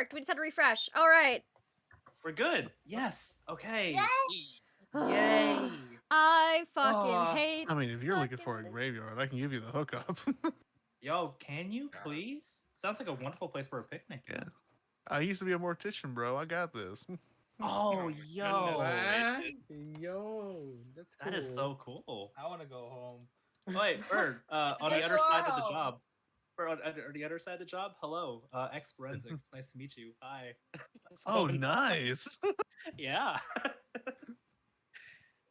worked. We just had to refresh. All right. We're good. Yes. Okay. Yay! I fucking hate. I mean, if you're looking for a fucking graveyard, I can give you the hookup. Yo, can you please? Sounds like a wonderful place for a picnic. Yeah. I used to be a mortician, bro. I got this. Oh, yo. What? Yo, that's cool. That is so cool. I want to go home. Wait, Bird, on Hey, the other side of the Laurel. job. Bird, on the other side of the job, hello. X Forensics. Nice to meet you. Hi. Oh, nice. Yeah.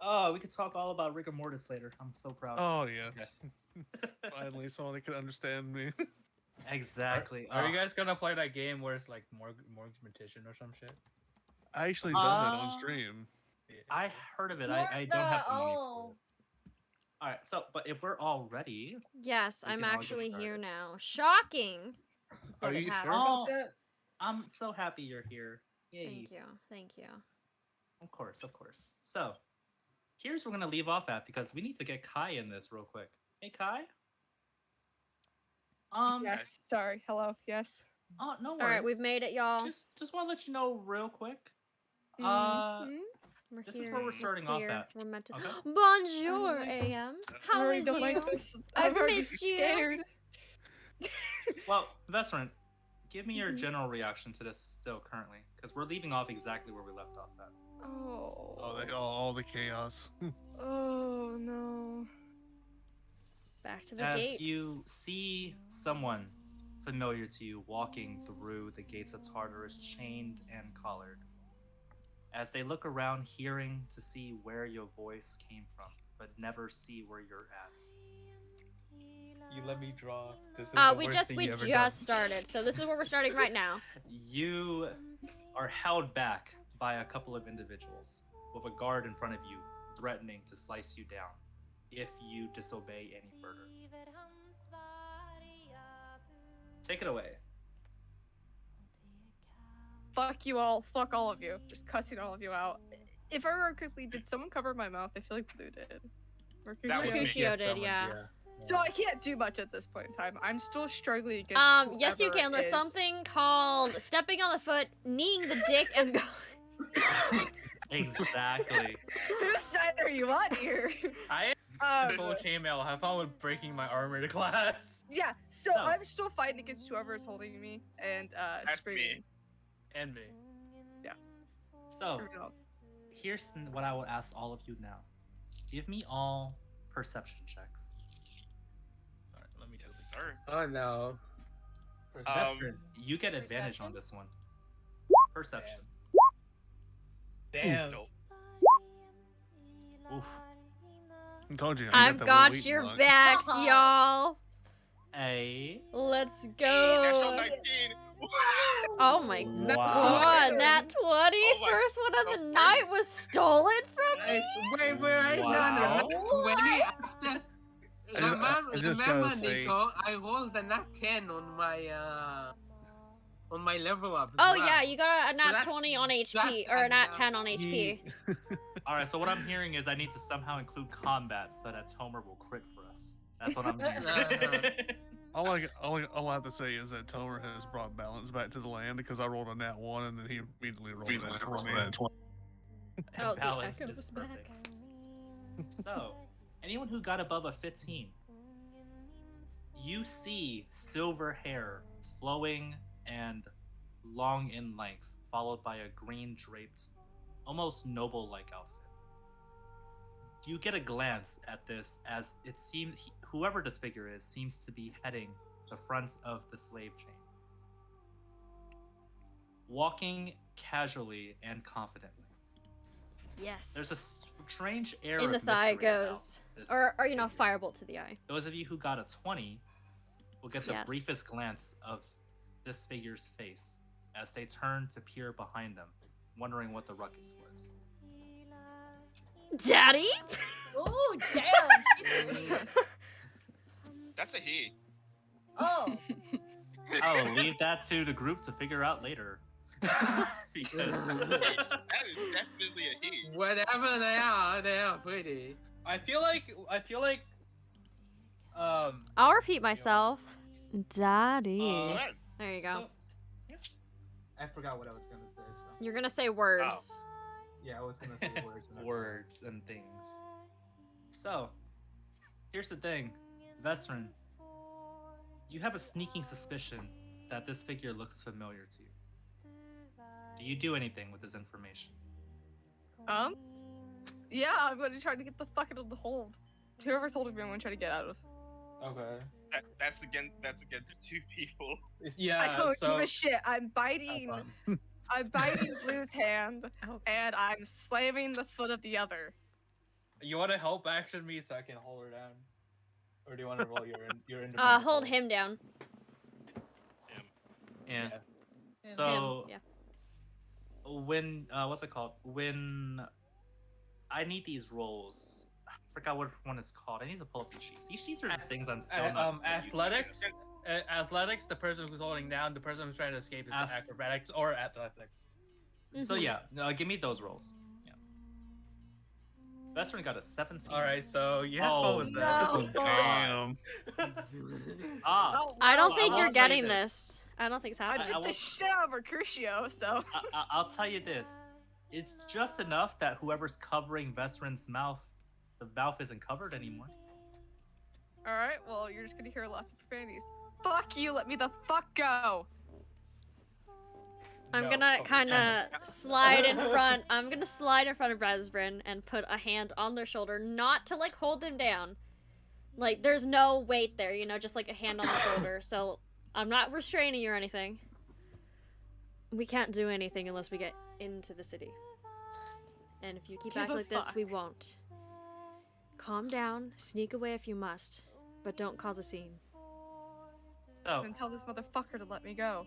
Oh, we could talk all about rigor mortis later. I'm so proud. Oh, yeah. Okay. Finally, someone that could understand me. Exactly. Are you guys gonna play that game where it's like mortician or some shit? I actually done that on stream. I heard of it. I don't have the money for it. All right. So, but if we're all ready, Yes, we I'm can all get actually here started. now. Shocking. Are that it you happened. sure about Oh. that? I'm so happy you're here. Yay. Thank you. Thank you. Of course, of course. So, here's where we're gonna leave off at because we need to get Kai in this real quick. Hey, Kai. Yes. Sorry. Hello. Yes. Oh, no worries. All right, we've made it, y'all. Just want to let you know real quick. Mhm. We're This here. is where we're starting off at. We're meant to. Okay. Bonjour, I like this. AM. I How already is don't you? like this. I've I'm already missed you. scared. Well, Veteran, give me your general reaction to this still currently, because we're leaving off exactly where we left off at. Oh. All the chaos. Oh no. Back to the As gates. you see someone familiar to you walking through the gates of Tartarus, chained and collared. As they look around, hearing to see where your voice came from, but never see where you're at. You let me draw. This is the we worst just thing we you ever just done. started, so this is where we're starting right now. You are held back by a couple of individuals with a guard in front of you, threatening to slice you down if you disobey any further. Take it away. Fuck you all. Fuck all of you. Just cussing all of you out. If I remember correctly, did someone cover my mouth? I feel like Blue did. That was me. Mercutio did, someone, yeah. So I can't do much at this point in time. I'm still struggling against. Yes, you whoever can. There's is- something called stepping on the foot, kneeing the dick, and go. Exactly. Whose side are you on here? I am full chainmail. Have fun with breaking my armor to class. Yeah. So So- I'm still fighting against whoever is holding me and That's screaming. me. And me. So, Screaming off. here's what I will ask all of you now. Give me all perception checks. Alright, let me do Yes, this. sir. Oh no. Vesper, you get advantage on this one. Perception. Damn. Nope. Oof. I told you. I I've that got little your wheat block. backs, y'all. A. Let's Hey, natural go. 19. Oh my Wow. god, that 20 Oh my- first one of the oh, night was stolen from me? Wait, no, Wow. not 20 after. I just gotta Remember, say- Nico, I rolled a nat 10 on my level up. as Oh well. yeah, you got a So nat that's- 20 on HP, that's or a nat enough. 10 on HP. Alright, so what I'm hearing is I need to somehow include combat so that Tomer will crit for us. That's what I'm hearing. All I have to say is that Tomer has brought balance back to the land because I rolled a nat 1 and then he immediately rolled a nat 20. And Oh, the balance echo is was back. perfect. So, anyone who got above a 15, you see silver hair flowing and long in length, followed by a green draped, almost noble-like outfit. You get a glance at this as it seems whoever this figure is seems to be heading the front of the slave chain. Walking casually and confidently. Yes. There's a strange air In the of thigh mystery about goes. this Or you know, figure. firebolt to the eye. Those of you who got a 20 will get the Yes. briefest glance of this figure's face as they turn to peer behind them, wondering what the ruckus was. Daddy? Oh, damn. That's a he. Oh. I'll leave that to the group to figure out later. Because That is definitely a he. Whatever they are pretty. I feel like I'll repeat myself. Daddy. Go ahead. There you go. So, I forgot what I was gonna say. So. You're gonna say words. Yeah, I was gonna say words. and I forgot. Words and things. So, here's the thing, Vesrin. You have a sneaking suspicion that this figure looks familiar to you. Do you do anything with this information? Yeah, I'm gonna try to get the fuck out of the hold. Whoever's holding me, I'm gonna try to get out of. Okay. That's against two people. Yeah. I don't so give a shit. I'm have biting. fun. I'm biting Blue's hand, Oh. and I'm slamming the foot of the other. You want to help action me so I can hold her down, or do you want to roll your independent? Hold roll? him down. Yeah. Yeah. So, Him, yeah. when what's it called? When I need these rolls, I forgot what one is called. I need to pull up these sheets. These sheets are the things I'm still not. Athletics. Athletics. The person who's holding down. The person who's trying to escape is Ath- acrobatics or athletics. So Mhm. yeah, give me those rolls. Yeah. Vesrin got a 17. All right, so you have Oh, fun with that. no. Damn. Ah, Oh, I don't Well, think I you're will tell you getting this. this. I don't think it's I happening. did will- the shit out of Mercutio, so. I'll tell you this. It's just enough that whoever's covering Vesrin's mouth, the mouth isn't covered anymore. Alright, well, you're just gonna hear lots of profanities. Fuck you, let me the fuck go! I'm No, gonna okay. kind of slide in front. I'm gonna slide in front of Resvrin and put a hand on their shoulder, not to like hold them down. Like there's no weight there, you know, just like a hand on the shoulder. So I'm not restraining you or anything. We can't do anything unless we get into the city. And if you keep Give acting a like this, we fuck. won't. Calm down, sneak away if you must, but don't cause a scene. So, And tell this motherfucker to let me go.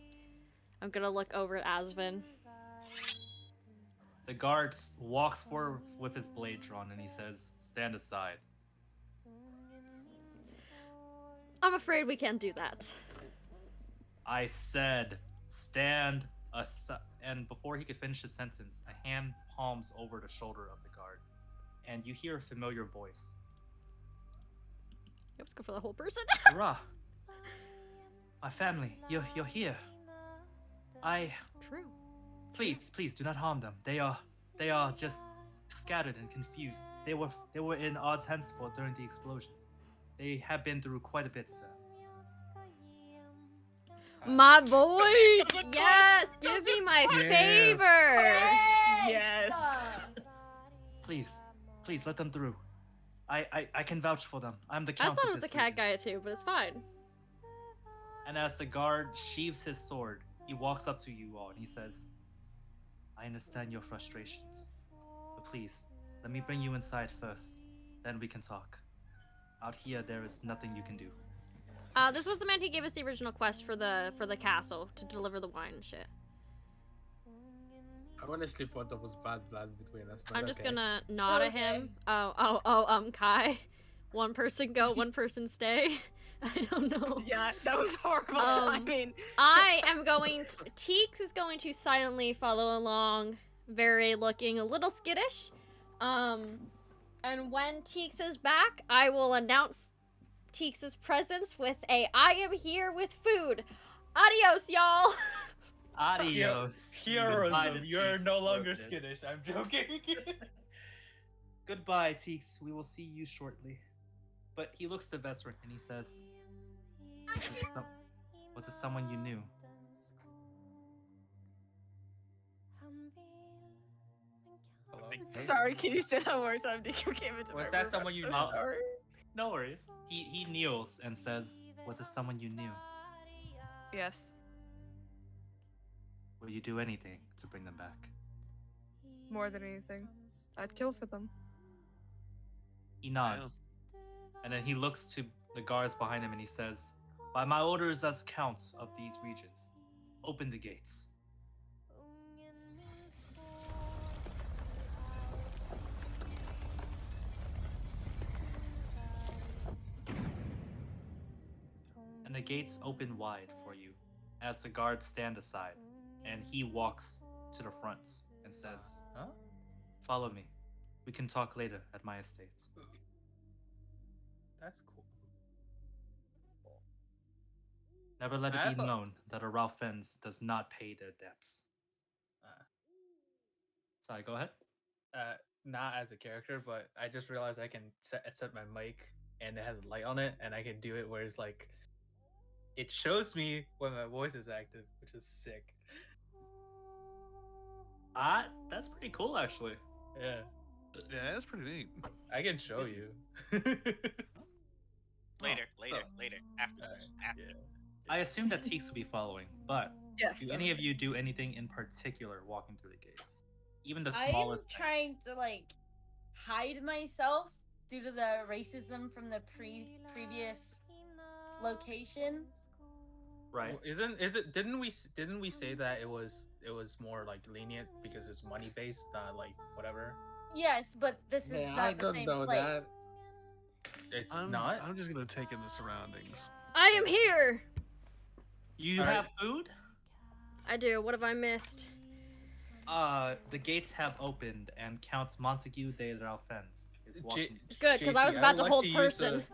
I'm gonna look over at Asvin. the guard walks forward with his blade drawn and he says, "Stand aside." I'm afraid we can't do that. I said, "Stand aside." And before he could finish his sentence, a hand palms over the shoulder of the guard, and you hear a familiar voice. Let's go for the whole person. Hurrah! My family, you're here. True. Please do not harm them. They are just scattered and confused. They were in Odd's hands for during the explosion. They have been through quite a bit, sir. My boy! Yes! Give me my Yes. favor! Yes. Please let them through. I can vouch for them. I'm the I count thought of it was the this cat region. guy too, but it's fine. And as the guard sheaves his sword, he walks up to you all and he says, "I understand your frustrations, but please, let me bring you inside first. Then we can talk. Out here, there is nothing you can do." This was the man who gave us the original quest for the castle to deliver the wine and shit. I honestly thought there was bad blood between us. But I'm just okay. gonna nod at Okay. him. Kai. One person go, one person stay. I don't know. Yeah, that was horrible timing. I am going to... Teeks is going to silently follow along, very looking a little skittish. And when Teeks is back, I will announce Teeks' presence with a "I am here with food. Adios, y'all!" Adios. Heroism. You're no longer Goodness. skittish. I'm joking. Goodbye, Teeks. We will see you shortly. But he looks to Vesrin and he says, "Was it someone you knew?" Hello? Sorry, can you say that one more time? Nico came into Was my that room. someone I'm you so know? sorry. No worries. He kneels and says, "Was it someone you knew? Yes. Will you do anything to bring them back?" More than anything. I'd kill for them. He nods. And then he looks to the guards behind him and he says, "By my orders as count of these regions, open the gates." And the gates open wide for you as the guards stand aside, and he walks to the front and says, Huh? "Follow me. We can talk later at my estate." That's cool. Never let I it have be a- known that a Ralphens does not pay their debts. Sorry, go ahead. uh, not as a character, but I just realized I can set my mic and it has a light on it, and I can do it where it's like it shows me when my voice is active, which is sick. That's pretty cool, actually. Yeah, Yeah, that's pretty neat. I can show you. Later, so, after alright, session, after. yeah. I assume that Teeks will be following, but Yes. do I any was of you do anything in particular walking through the gates? Even the I am smallest thing. trying to like hide myself due to the racism from the previous location. Right. Didn't we say that it was more like lenient because it's money based, not like whatever? Yes, but this is Hey, not I the don't same know place. that. It's I'm not. I'm just gonna take in the surroundings. I am here. You Alright. have food? I do. What have I missed? The gates have opened, and Count Montague de Ralphens is walking. Good, because I was JT, about would to like hold use person.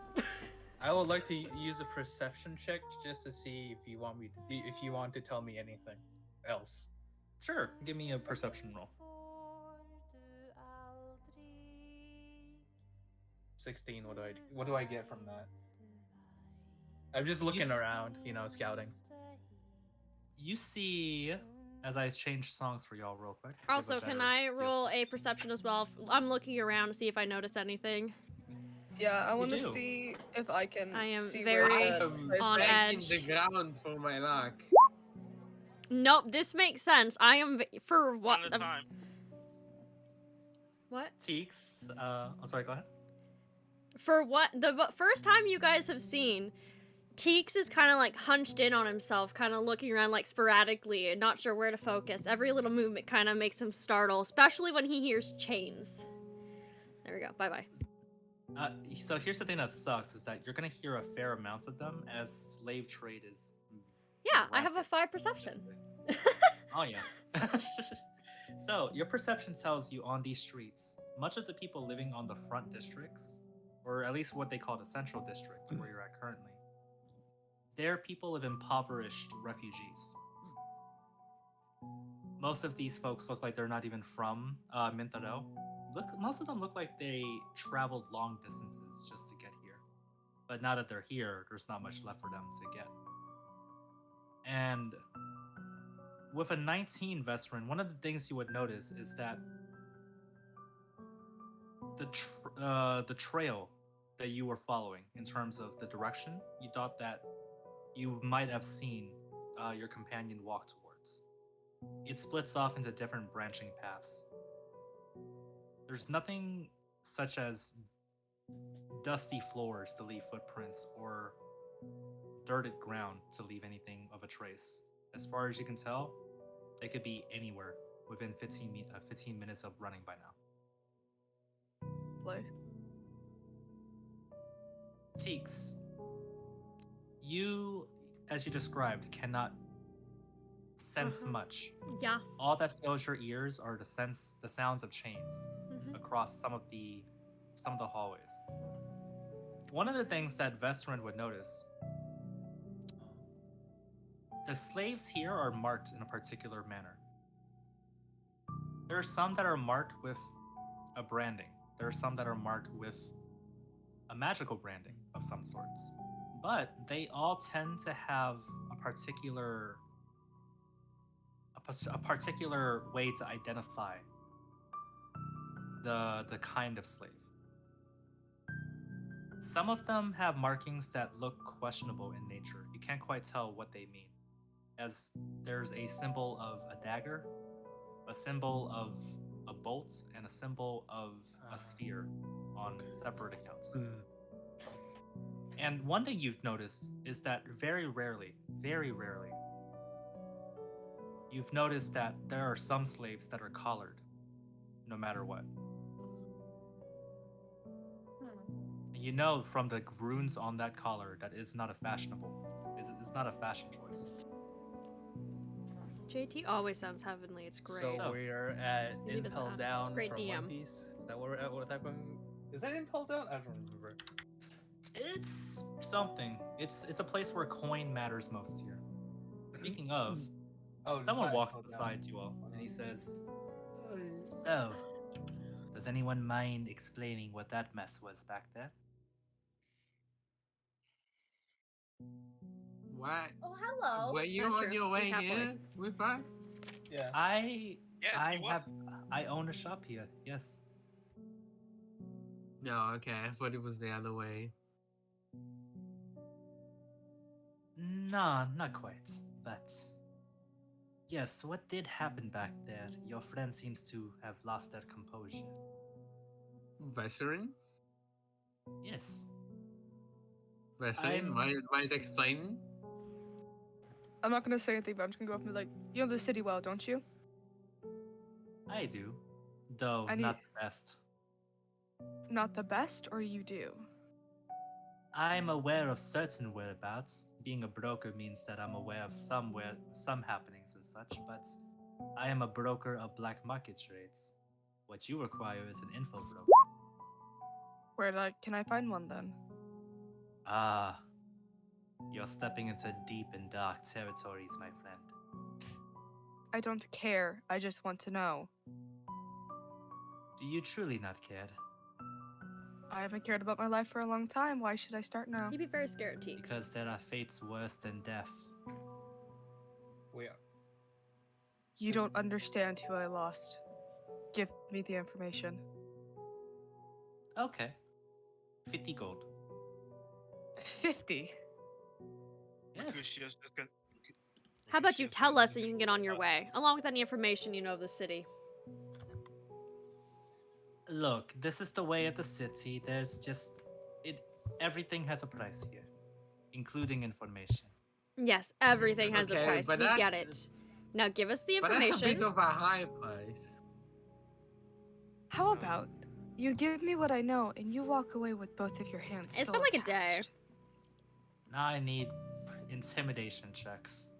I would like to use a perception check just to see if you want me to if you want to tell me anything else. Sure, give me a perception roll. 16. What do I get from that? I'm just looking s- around, scouting. You see, as I change songs for y'all real quick. to give a Also, can better I feel. roll a perception as well? I'm looking around to see if I notice anything. Yeah, I want to do. see if I can. I am see very where I the am slaves on are. thanking edge. the ground for my luck. Nope, this makes sense. I am for what? One at a time. What? Teeks, oh, sorry, go ahead. For what? The first time you guys have seen, Teeks is kind of like hunched in on himself, kind of looking around like sporadically and not sure where to focus. Every little movement kind of makes him startle, especially when he hears chains. There we go. Bye bye. So here's the thing that sucks is that you're gonna hear a fair amount of them as slave trade is. Yeah, I have a rampant 5 perception. Oh yeah. So your perception tells you on these streets, much of the people living on the front districts, or at least what they call the central district, where you're at currently, they're people of impoverished refugees. Most of these folks look like they're not even from Mintaro. Most of them look like they traveled long distances just to get here. But now that they're here, there's not much left for them to get. And with a 19 veteran, one of the things you would notice is that the trail that you were following, in terms of the direction you thought that you might have seen your companion walk towards, it splits off into different branching paths. There's nothing such as dusty floors to leave footprints or dirted ground to leave anything of a trace. As far as you can tell, they could be anywhere within 15 minutes of running by now. Play. Teeks, you, as you described, cannot sense much. Yeah. All that fills your ears are the sounds of chains Mhm. across some of the hallways. One of the things that Vestrin would notice, the slaves here are marked in a particular manner. There are some that are marked with a branding. There are some that are marked with a magical branding of some sorts. But they all tend to have a particular way to identify the kind of slave. Some of them have markings that look questionable in nature. You can't quite tell what they mean, as there's a symbol of a dagger, a symbol of a bolt, and a symbol of a sphere on separate accounts. And one thing you've noticed is that very rarely, you've noticed that there are some slaves that are collared, no matter what. And you know from the runes on that collar that it's not a it's not a fashion choice. JT always sounds heavenly. It's great. So we're at You leave it Impel that. Down Great from DM. One Piece. Is that where we're at? What type of? Is that Impel Down? I don't remember. It's something. It's a place where coin matters most here. Speaking of, Oh, someone fine, walks hold down. beside you all, and he says, "So, does anyone mind explaining what that mess was back there?" What? Oh, hello. Were you That's on true. your I'm way Catboy. here with us? Yeah. I Yeah, he was. I own a shop here. Yes. No, okay. I thought it was the other way. Nah, not quite. But yes, what did happen back there? Your friend seems to have lost their composure. Vesserin? Yes. Vesserin? Mind explaining? I'm not gonna say anything, but I'm just gonna go up and be like, you know the city well, don't you? I do. Though I need- not the best. Not the best, or you do? I'm aware of certain whereabouts. Being a broker means that I'm aware of some happenings and such, but I am a broker of black market trades. What you require is an info broker. Can I find one then? Ah, you're stepping into deep and dark territories, my friend. I don't care. I just want to know. Do you truly not care? I haven't cared about my life for a long time. Why should I start now? He'd be very scared of Teeks. Because there are fates worse than death. We are. You don't understand who I lost. Give me the information. Okay. 50 gold. 50. Yes. Mercutio's just gonna. How about you Mercutio's tell gonna- us so you can get on your way, along with any information you know of the city? Look, this is the way of the city. There's just everything has a price here, including information. Yes, everything has a Okay, price. but We get that's- it. Now give us the But that's a information. bit of a high price. How about you give me what I know and you walk away with both of your hands It's still been like a day. attached? Now I need intimidation checks.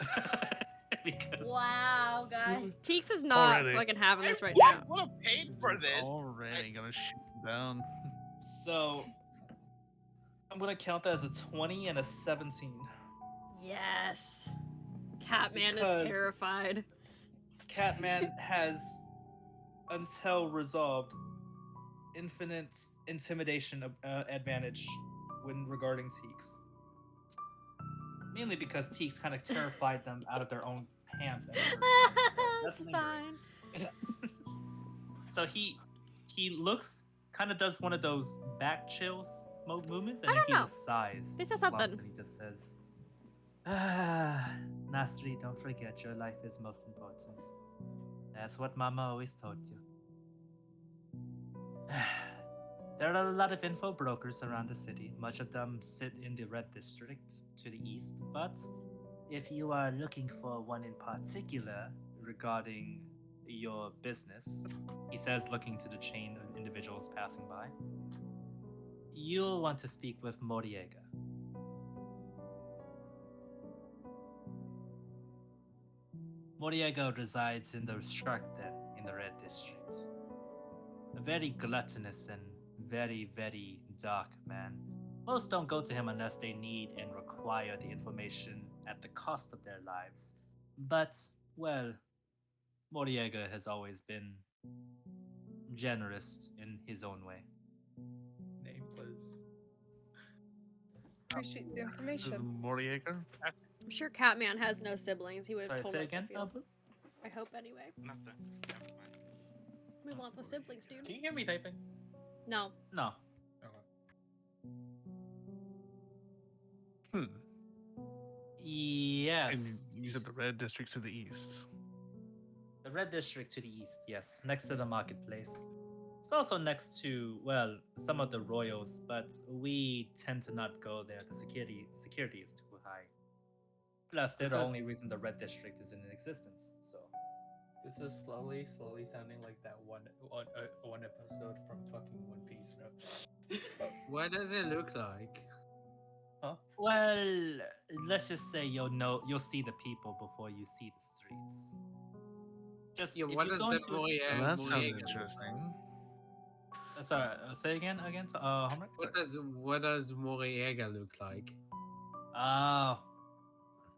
Because Wow, guys. Teeks is not Already. fucking having this right I now. would have paid for He's this. already gonna shoot him down. So I'm gonna count that as a 20 and a 17. Yes. Catman Because- is terrified. Catman has, until resolved, infinite intimidation advantage when regarding Teeks. Mainly because Teeks kind of terrified them out of their own pants. That's It's lingering. fine. So he looks, kind of does one of those back chills movements, and I then don't he know. just sighs. They said slumps, something. and he just says, "Ah, Nasri, don't forget your life is most important. That's what Mama always told you." There are a lot of info brokers around the city. Much of them sit in the Red District to the east, but if you are looking for one in particular regarding your business, he says, looking to the chain of individuals passing by, you'll want to speak with Moriega. Moriega resides in the Shark Den in the Red District. A very gluttonous and very, very dark man. Most don't go to him unless they need and require the information at the cost of their lives. But, well, Moriega has always been generous in his own way. Name, please. Appreciate the Is information. Moriaker? I'm sure Catman has no siblings. He would have Sorry, told say us. again, I feel. Albu? I hope anyway. Not the. Never mind. We want the siblings, dude. Can you hear me typing? No. No. Okay. Hmm. Yes. And you said the red district's to the east. The Red District to the east, yes, next to the marketplace. It's also next to, well, some of the royals, but we tend to not go there. The security is too high. Plus, they're the This is- only reason the Red District is in existence. So, This is slowly sounding like that one episode from fucking One Piece, bro. What does it look like? well, let's just say you'll see the people before you see the streets. Just Yeah, if what you does go the into Well, Moriega that sounds look interesting. Sorry, say again, homework? What does Moriega look like? Oh,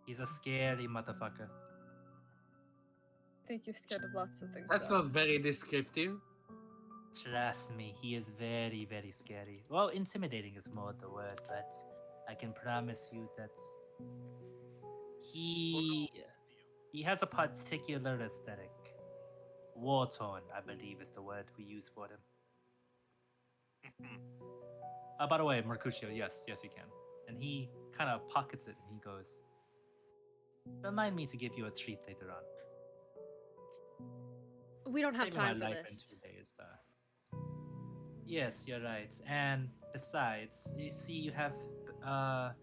he's a scary motherfucker. I think you're scared of lots of things. That's though. not very descriptive. Trust me, he is very, very scary. Well, intimidating is more the word, but I can promise you that he has a particular aesthetic. War torn, I believe, is the word we use for him. By the way, Mercutio, yes, you can. And he kind of pockets it and he goes, "Remind me to give you a treat later on." We don't have Saving my time for life this. in 2 days. Yes, you're right. And besides, you see, you have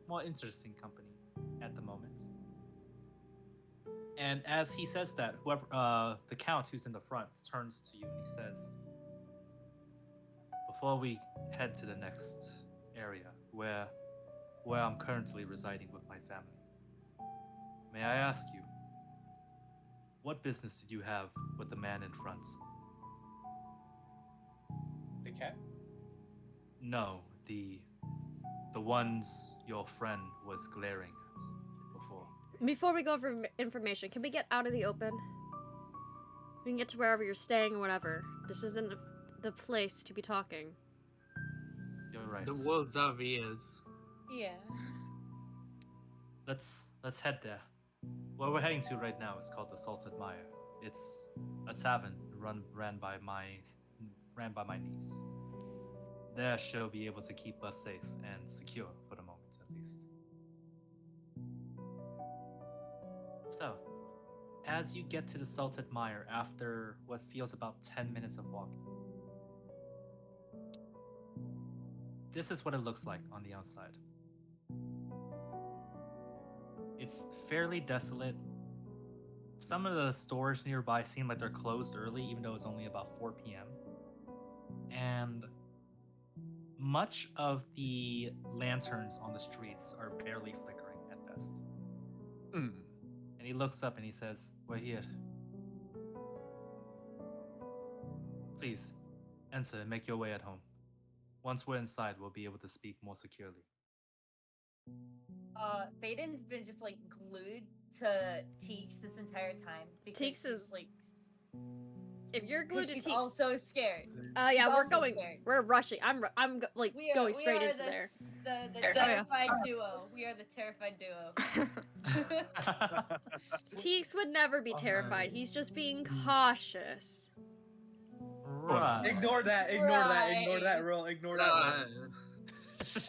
more interesting company at the moment. And as he says that, whoever the count who's in the front turns to you and he says, "Before we head to the next area, where I'm currently residing with my family, may I ask you, what business did you have with the man in front?" The cat? No, the ones your friend was glaring at before. Before we go over information, can we get out of the open? We can get to wherever you're staying or whatever. This isn't the place to be talking. You're right. The world's our ears. Yeah. Let's head there. Where we're heading to right now is called the Salted Mire. It's a tavern ran by my niece. There she'll be able to keep us safe and secure for the moment, at least. So, as you get to the Salted Mire after what feels about 10 minutes of walking, this is what it looks like on the outside. It's fairly desolate. Some of the stores nearby seem like they're closed early, even though it's only about 4 p.m. And much of the lanterns on the streets are barely flickering at best. Hmm. And he looks up and he says, "We're here. Please, enter and make your way at home. Once we're inside, we'll be able to speak more securely." Faden's been just like glued to Teeks this entire time because Teeks she's, is- like If you're glued to she's Teeks, also scared. yeah, she's we're also going. scared. We're rushing. I'm like We are, going we straight are into the, there. The Oh, yeah. terrified duo. We are the terrified duo. Teeks would never be Oh, terrified. He's just being cautious. Right. Ignore that. Ignore that, roll. Ignore that.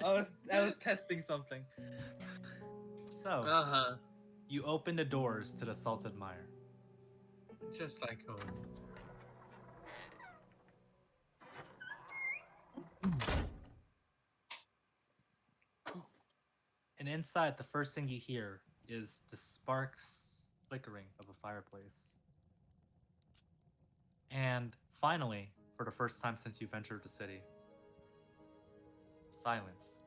Roll. I was testing something. So, Uh-huh. you open the doors to the Salted Mire. Just like home. And inside, the first thing you hear is the sparks flickering of a fireplace. And finally, for the first time since you've entered the city, silence.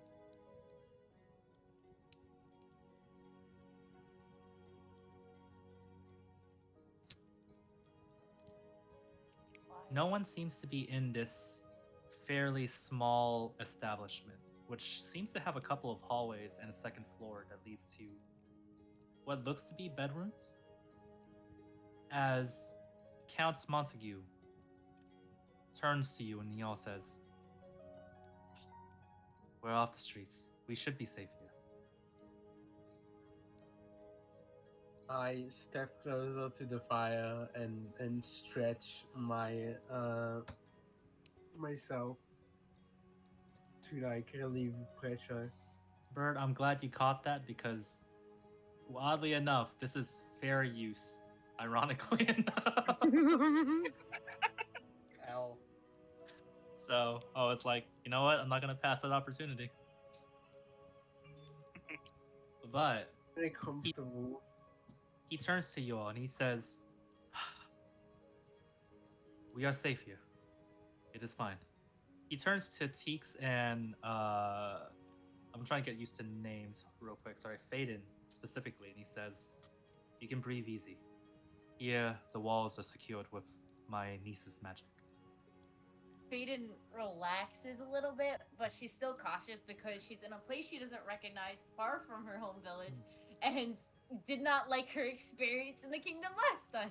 No one seems to be in this fairly small establishment, which seems to have a couple of hallways and a second floor that leads to what looks to be bedrooms. As Count Montague turns to you and he all says, "We're off the streets. We should be safe here." I step closer to the fire and stretch my myself to like relieve pressure. Bird, I'm glad you caught that because, oddly enough, this is fair use, ironically enough. Ow. So, it's like, you know what? I'm not going to pass that opportunity. But Very comfortable. he turns to you all and he says, "We are safe here. It is fine." He turns to Teeks and I'm trying to get used to names real quick. Sorry, Faden specifically, and he says, "You can breathe easy. Here, the walls are secured with my niece's magic." Faden relaxes a little bit, but she's still cautious because she's in a place she doesn't recognize, far from her home village, and did not like her experience in the kingdom last time.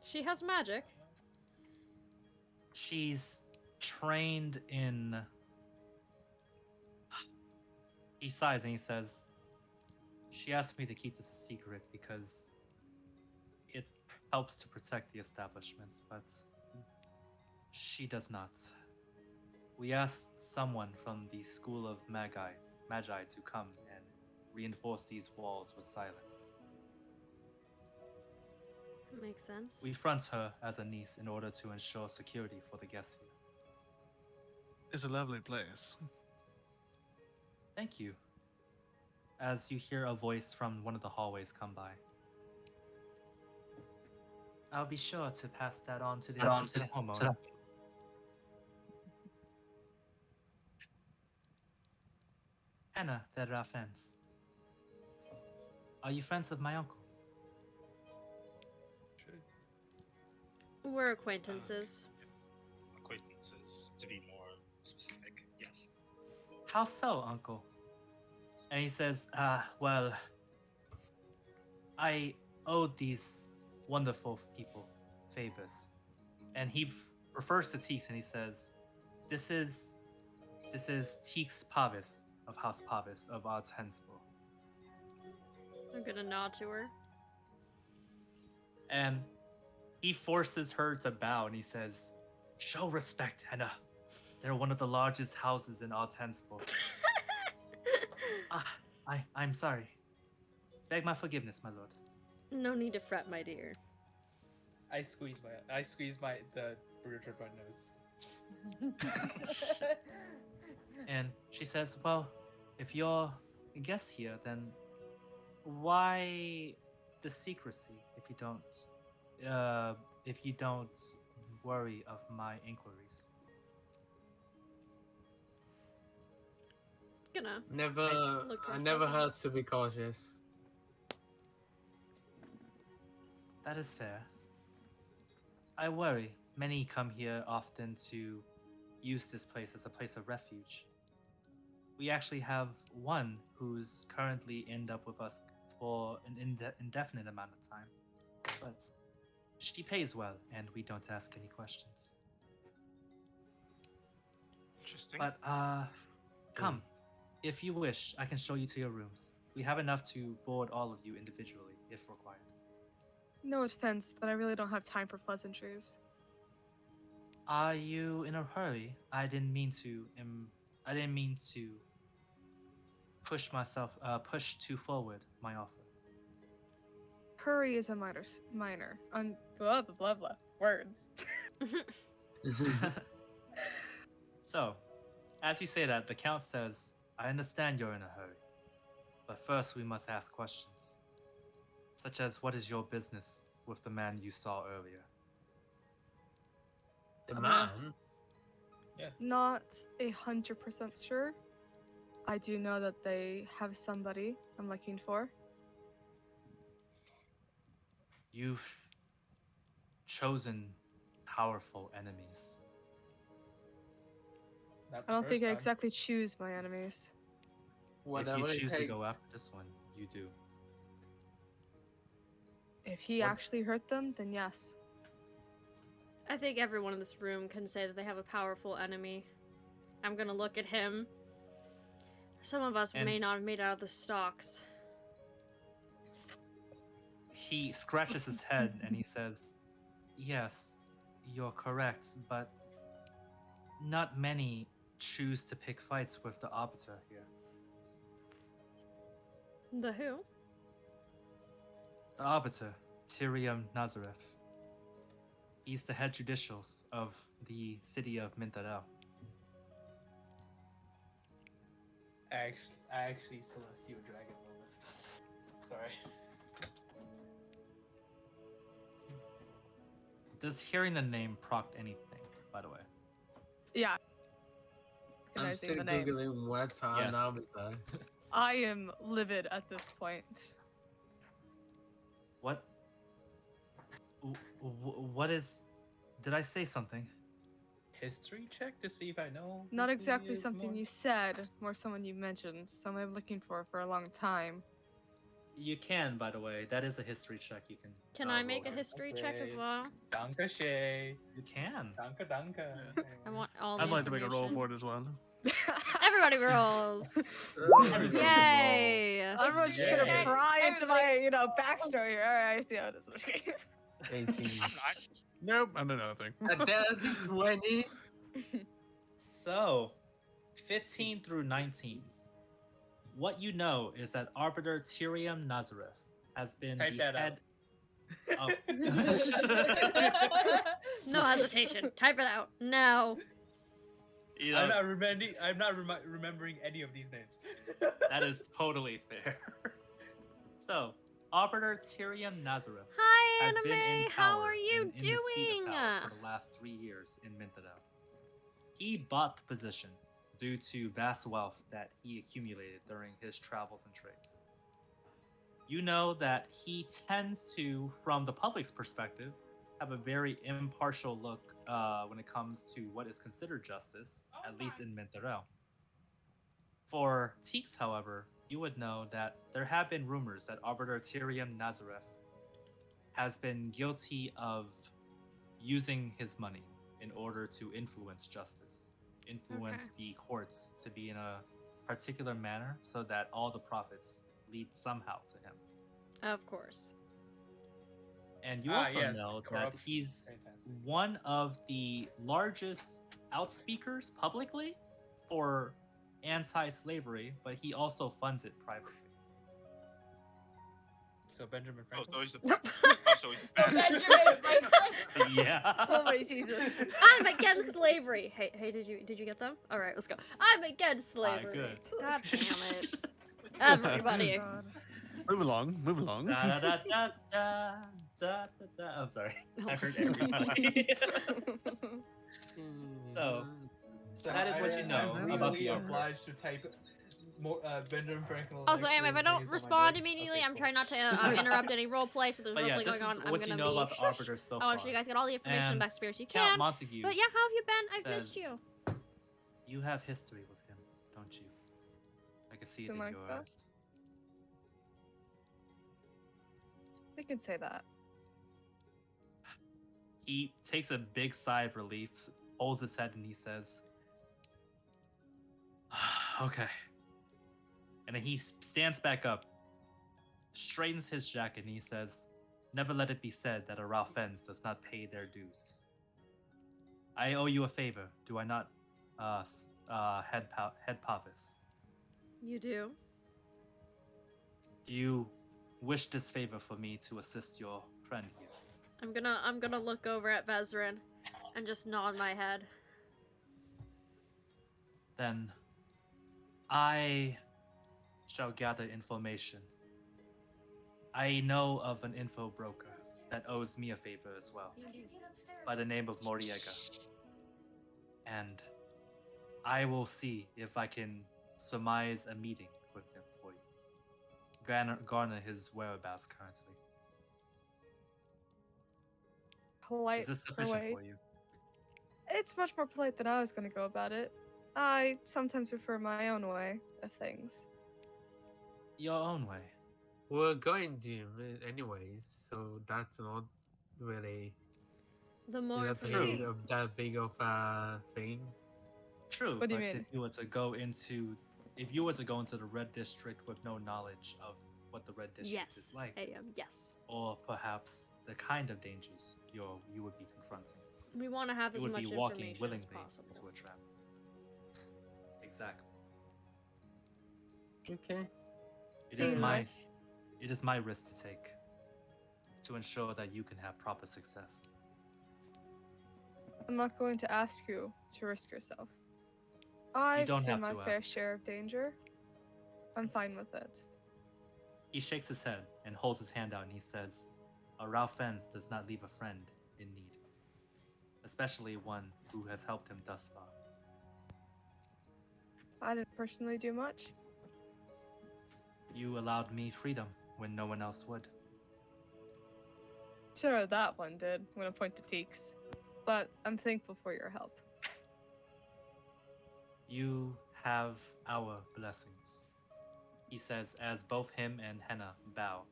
She has magic. She's trained in. He sighs and he says, "She asked me to keep this a secret because it helps to protect the establishment, but she does not. We asked someone from the school of Magi to come and reinforce these walls with silence. Makes sense. We front her as a niece in order to ensure security for the guests here." It's a lovely place. "Thank you." As you hear a voice from one of the hallways come by. "I'll be sure to pass that on to the homeowner." "Hannah, they're our friends. Are you friends of my uncle?" We're acquaintances. Acquaintances, to be more specific. Yes. "How so, uncle?" And he says, well, I owed these wonderful people favors." And he refers to Teeks and he says, This is Teeks POVS of House POVS of Odds Hensville. I'm gonna nod to her. And he forces her to bow and he says, "Show respect, Henna. They're one of the largest houses in Odds Hensville." I'm sorry. Beg my forgiveness, my lord." No need to fret, my dear. I squeeze the burger trip my nose. And she says, "Well, if you're a guest here, then why the secrecy if you don't worry of my inquiries?" Gonna Never, Look I towards never Leslie. hurts to be cautious. "That is fair. I worry. Many come here often to use this place as a place of refuge. We actually have one who's currently end up with us for an indefinite amount of time. But she pays well, and we don't ask any questions. Interesting. But, come. If you wish, I can show you to your rooms. We have enough to board all of you individually, if required." No offense, but I really don't have time for pleasantries. "Are you in a hurry? I didn't mean to push too forward my offer." Hurry is a minor. Blah, blah, blah, blah. Words. So, as you say that, the Count says, "I understand you're in a hurry. But first we must ask questions. Such as, what is your business with the man you saw earlier?" The man? Not 100% sure. I do know that they have somebody I'm looking for. "You've chosen powerful enemies." Not I don't think I time. exactly choose my enemies. Whatever If you it choose to takes. go after this one, you do. If he What- actually hurt them, then yes. I think everyone in this room can say that they have a powerful enemy. I'm gonna look at him. Some of us And- may not have made it out of the stocks. He scratches his head and he says, "Yes, you're correct, but not many choose to pick fights with the Arbiter here." The who? The Arbiter, Tyrium Nazareth. He's the head judicials of the city of Mintarel. I actually Celestial Dragon moment. Sorry. Does hearing the name proc anything, by the way? Yeah. I'm Recognizing still the name. googling what's on Yes. Arbiter. I am livid at this point. What? What is? Did I say something? history check to see if I know? Not who he exactly is something more? you said, more someone you mentioned, someone I'm looking for a long time. You can, by the way. That is a history check. You can. Can I roll make a here. history check as Okay. well? Danke, Shay. You can. Danke, danke. I want all the I'd like to make a roll information. for it as well. Everybody rolls. Everybody can Yay! Everyone's just Yeah. gonna pry into Everybody- my, backstory here. Alright, I see how it is. 18. Nope, and another thing. A dirty 20. So, 15 through 19s. What you know is that Arbiter Tyrium Nazareth has been Type the that out. head. Oh. No hesitation. Type it out. No. You know, I'm not remembering any of these names. that is totally fair. So, Arbiter Tyrium Nazareth Hi, has been in Anime. power How are you and in the seat of doing? power for the last 3 years in Mintadel. He bought the position due to vast wealth that he accumulated during his travels and trades. You know that he tends to, from the public's perspective, have a very impartial look when it comes to what is considered justice, at least in Minterel. For Teeks, however, you would know that there have been rumors that Arbiter Tyrium Nazareth has been guilty of using his money in order to influence justice, influence the courts to be in a particular manner so that all the profits lead somehow to him. Of course. And you also yes, know that corruption. he's Fantastic. one of the largest outspeakers publicly for anti-slavery, but he also funds it privately. So Benjamin Oh, Franklin. so he's the so he's bad. Benjamin Franklin. Yeah. Oh my Jesus. I'm against slavery. Hey, did you get them? All right, let's go. I'm against slavery. Good. God damn it. Everybody. God. Move along, move along. Da, da, da, da, da, da, da. I'm sorry. I heard everybody. So, that is what you know I'm about legally the Arbiter. obliged to type more Benjamin Franklin. Also, next to if I his don't names on my respond notes. immediately, Okay, I'm cool. trying not to interrupt any roleplay, so there's But yeah, roleplay this going on. is I'm what gonna you know be about the shush. Arbiter so I far. want you guys get all the information And back as you Count can. Montague But yeah, how have you been? I've missed says, you. You have history with him, don't you? I can see it in Something your like that. eyes. We can say that. He takes a big sigh of relief, holds his head, and he says, okay. And then he stands back up, straightens his jacket, and he says, never let it be said that a Ralphens does not pay their dues. I owe you a favor, do I not, head POVS? You do? Do you wish this favor for me to assist your friend here? I'm gonna look over at Vezrin and just nod my head. Then I shall gather information. I know of an info broker that owes me a favor as well, by the name of Moriega. And I will see if I can surmise a meeting with him for you. Garner his whereabouts currently. Polite. Is this sufficient polite. for you? It's much more polite than I was gonna go about it. I sometimes prefer my own way of things. Your own way. We're going to anyways, so that's not really The more that information. big of that big of a thing. True, What do but you mean? if you were to go into the red district with no knowledge of what the red district Yes. is like, Yes. or perhaps the kind of dangers you would be confronting, We want to have you as would much be walking information willingly as possible. into a trap. Exactly. Okay. It is Same my life. it is my risk to take to ensure that you can have proper success. I'm not going to ask you to risk yourself. I've don't seen have my to fair ask. share of danger. I'm fine with it. He shakes his head and holds his hand out and he says, a Ralphens does not leave a friend in need, especially one who has helped him thus far. I didn't personally do much. You allowed me freedom when no one else would. Sure, that one did. I'm gonna point to Teeks. But I'm thankful for your help. You have our blessings, he says as both him and Henna bow.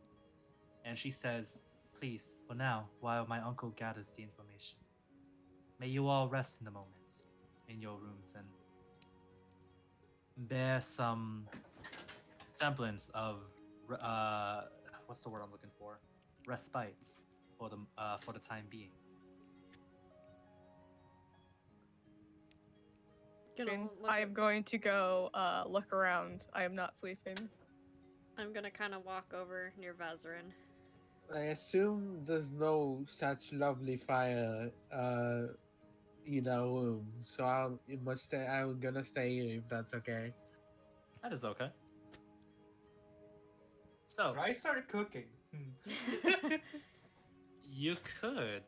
And she says, please, for now, while my uncle gathers the information, may you all rest in the moment in your rooms and bear some semblance of, what's the word I'm looking for? Respite for the time being. I am going to go look around. I am not sleeping. I'm gonna kind of walk over near Vazarin. I assume there's no such lovely fire, so I'm gonna stay here if that's okay. That is okay. So I started cooking. you could.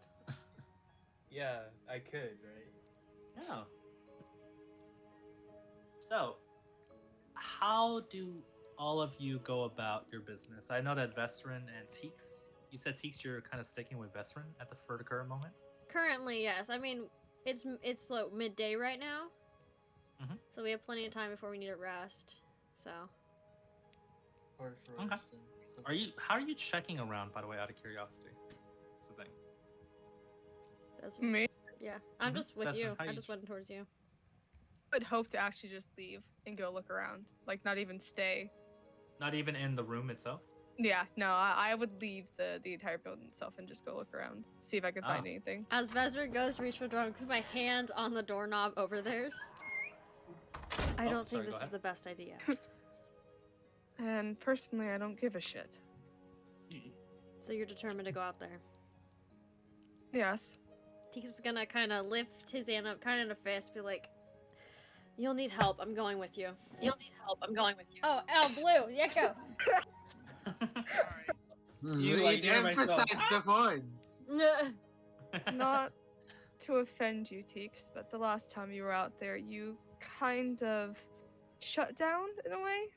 Yeah, I could, right? Yeah. So, how do all of you go about your business? I know that Vesrin and Teeks, you said Teeks, you're kind of sticking with Vesrin for the current moment. Currently, yes. I mean, it's like midday right now, so we have plenty of time before we need a rest. So. Okay. How are you checking around, by the way, out of curiosity? That's the thing. That's Me? Yeah, I'm just with That's you. how I you just went towards you. I would hope to actually just leave and go look around. Like, not even stay. Not even in the room itself? Yeah, no, I would leave the entire building itself and just go look around. See if I can find anything. As Vesper goes to reach for the door, I'm put my hand on the doorknob over theirs. I don't think this is the best idea. And personally, I don't give a shit. So you're determined to go out there? Yes. Teeks is gonna kind of lift his hand up, kind of in a fist, be like, you'll need help, I'm going with you. You'll need help, I'm going with you. Oh, Blue, yeah, go. You emphasize the point. Not to offend you, Teeks, but the last time you were out there, you kind of shut down in a way.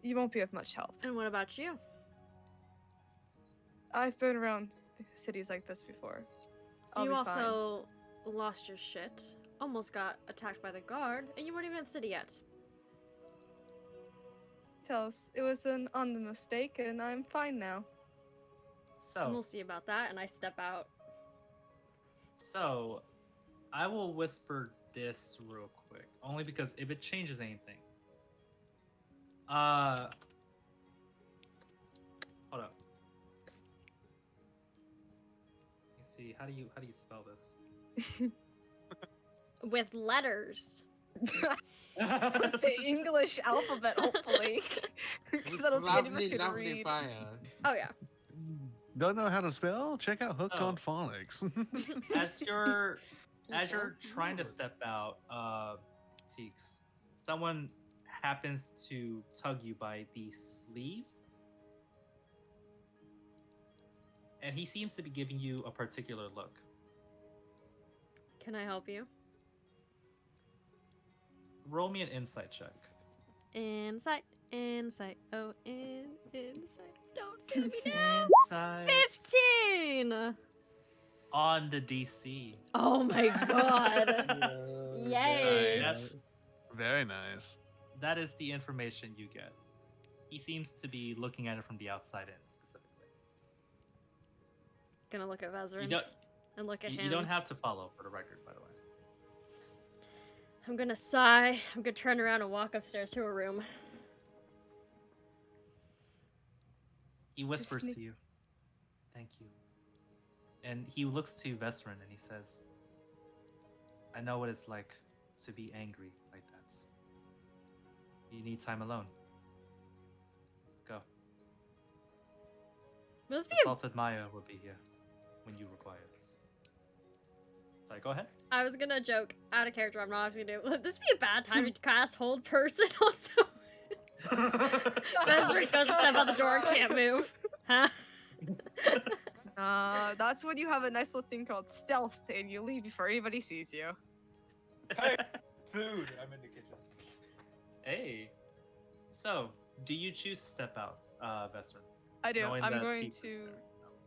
You won't be of much help. And what about you? I've been around cities like this before. You also lost your shit, almost got attacked by the guard, and you weren't even in the city yet. Tells it was on the mistake, and I'm fine now. So we'll see about that, and I step out. So, I will whisper this real quick, only because if it changes anything. Hold up. Let me see. How do you spell this? With letters. The English alphabet, hopefully. Because I don't think any of us can read. Fire. Oh yeah. Don't know how to spell? Check out Hooked on Phonics. As you're trying to step out, Teeks, someone happens to tug you by the sleeve, and he seems to be giving you a particular look. Can I help you? Roll me an insight check. Insight. Oh, insight. Don't feel me down. Insight. 15. On the DC. Oh my god. Yay. That's very nice. That is the information you get. He seems to be looking at it from the outside in specifically. Gonna look at Vazarin and look at him. You don't have to follow, for the record, by the way. I'm gonna sigh. I'm gonna turn around and walk upstairs to a room. He whispers to you, "Thank you." And he looks to Vesrin and he says, "I know what it's like to be angry like that. You need time alone. Go. Assaulted Maya will be here when you require this." Sorry, go ahead. I was gonna joke out of character. I'm not actually gonna do. Would this be a bad time to cast Hold Person? Also, Vesric goes to step out the door and can't move. Huh? That's when you have a nice little thing called stealth, and you leave before anybody sees you. Hey, food! I'm in the kitchen. Hey. So, do you choose to step out, Vesrin? I do. Knowing I'm that going Teeks is to. there?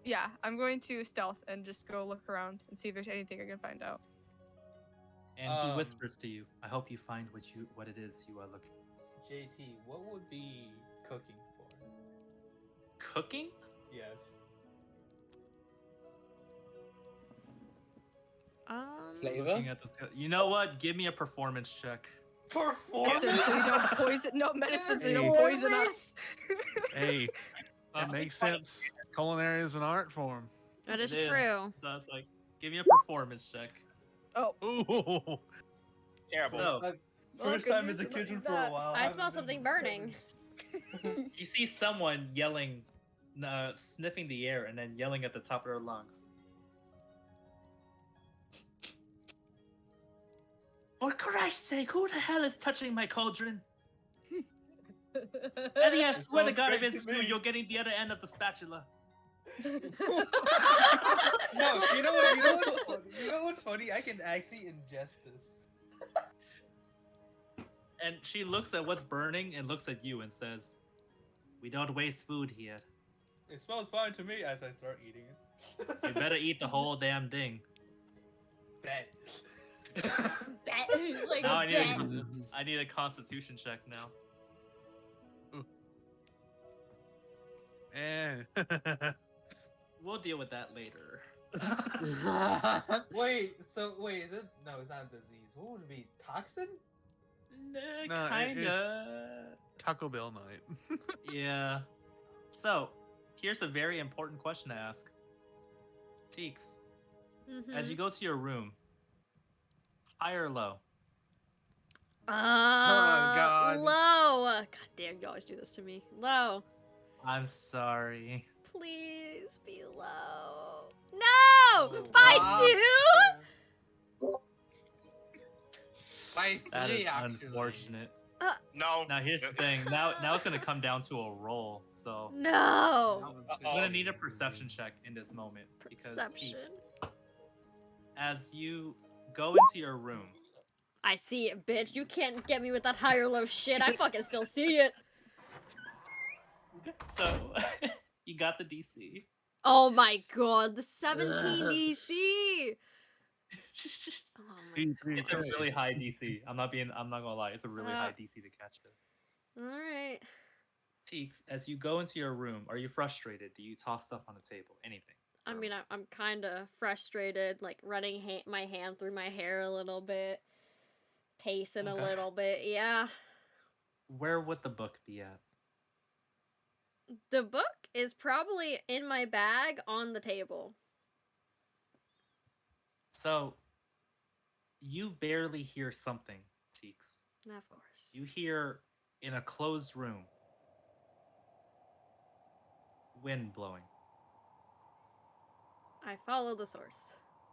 Yeah, I'm going to stealth and just go look around and see if there's anything I can find out. And he whispers to you, I hope you find what it is you are looking for. JT, what would be cooking for? Cooking? Yes. Flavor? Looking at this, you know what? Give me a performance check. Medicine so you don't poison. No medicine so you don't poison us. Hey, it makes sense. Culinary is an art form. That is It true. So I was like, give me a performance check. Oh. Ooh. Terrible. So, First Oh, time in the goodness, kitchen not for a that. while. I haven't smell been something to burning. you see someone yelling, sniffing the air and then yelling at the top of their lungs. For Christ's sake, who the hell is touching my cauldron? Eddie, I It swear to smells God, if great to it's you, me. you're getting the other end of the spatula. No, you know what? You know what's funny? I can actually ingest this. And she looks at what's burning and looks at you and says, we don't waste food here. It smells fine to me as I start eating it. You better eat the whole damn thing. Bet. He's like, Now bet. I need a constitution check now. Eh. We'll deal with that later. Wait, is it? No, it's not a disease. What would it be? Toxin? No, Kinda. Taco Bell night. Yeah. So, here's a very important question to ask. Teeks, as you go to your room, high or low? God. Low. God damn, you always do this to me. Low. I'm sorry. Please be low. No! Oh, By wow. 2? By That three, is actually. unfortunate. No. Now here's the thing. Now it's gonna come down to a roll. So No. I'm gonna need a perception check in this moment because Perception. Teeks, as you go into your room, I see it, bitch. You can't get me with that high or low shit. I fucking still see it. so you got the DC. Oh my god, the 17 DC. Oh my. It's a really high DC. I'm not gonna lie. It's a really high DC to catch this. All right. Teeks, as you go into your room, are you frustrated? Do you toss stuff on the table? Anything? I mean, I'm kind of frustrated, like running my hand through my hair a little bit, pacing a Okay. little bit. Yeah. Where would the book be at? The book is probably in my bag on the table. So, you barely hear something, Teeks. Of course. You hear in a closed room wind blowing. I follow the source.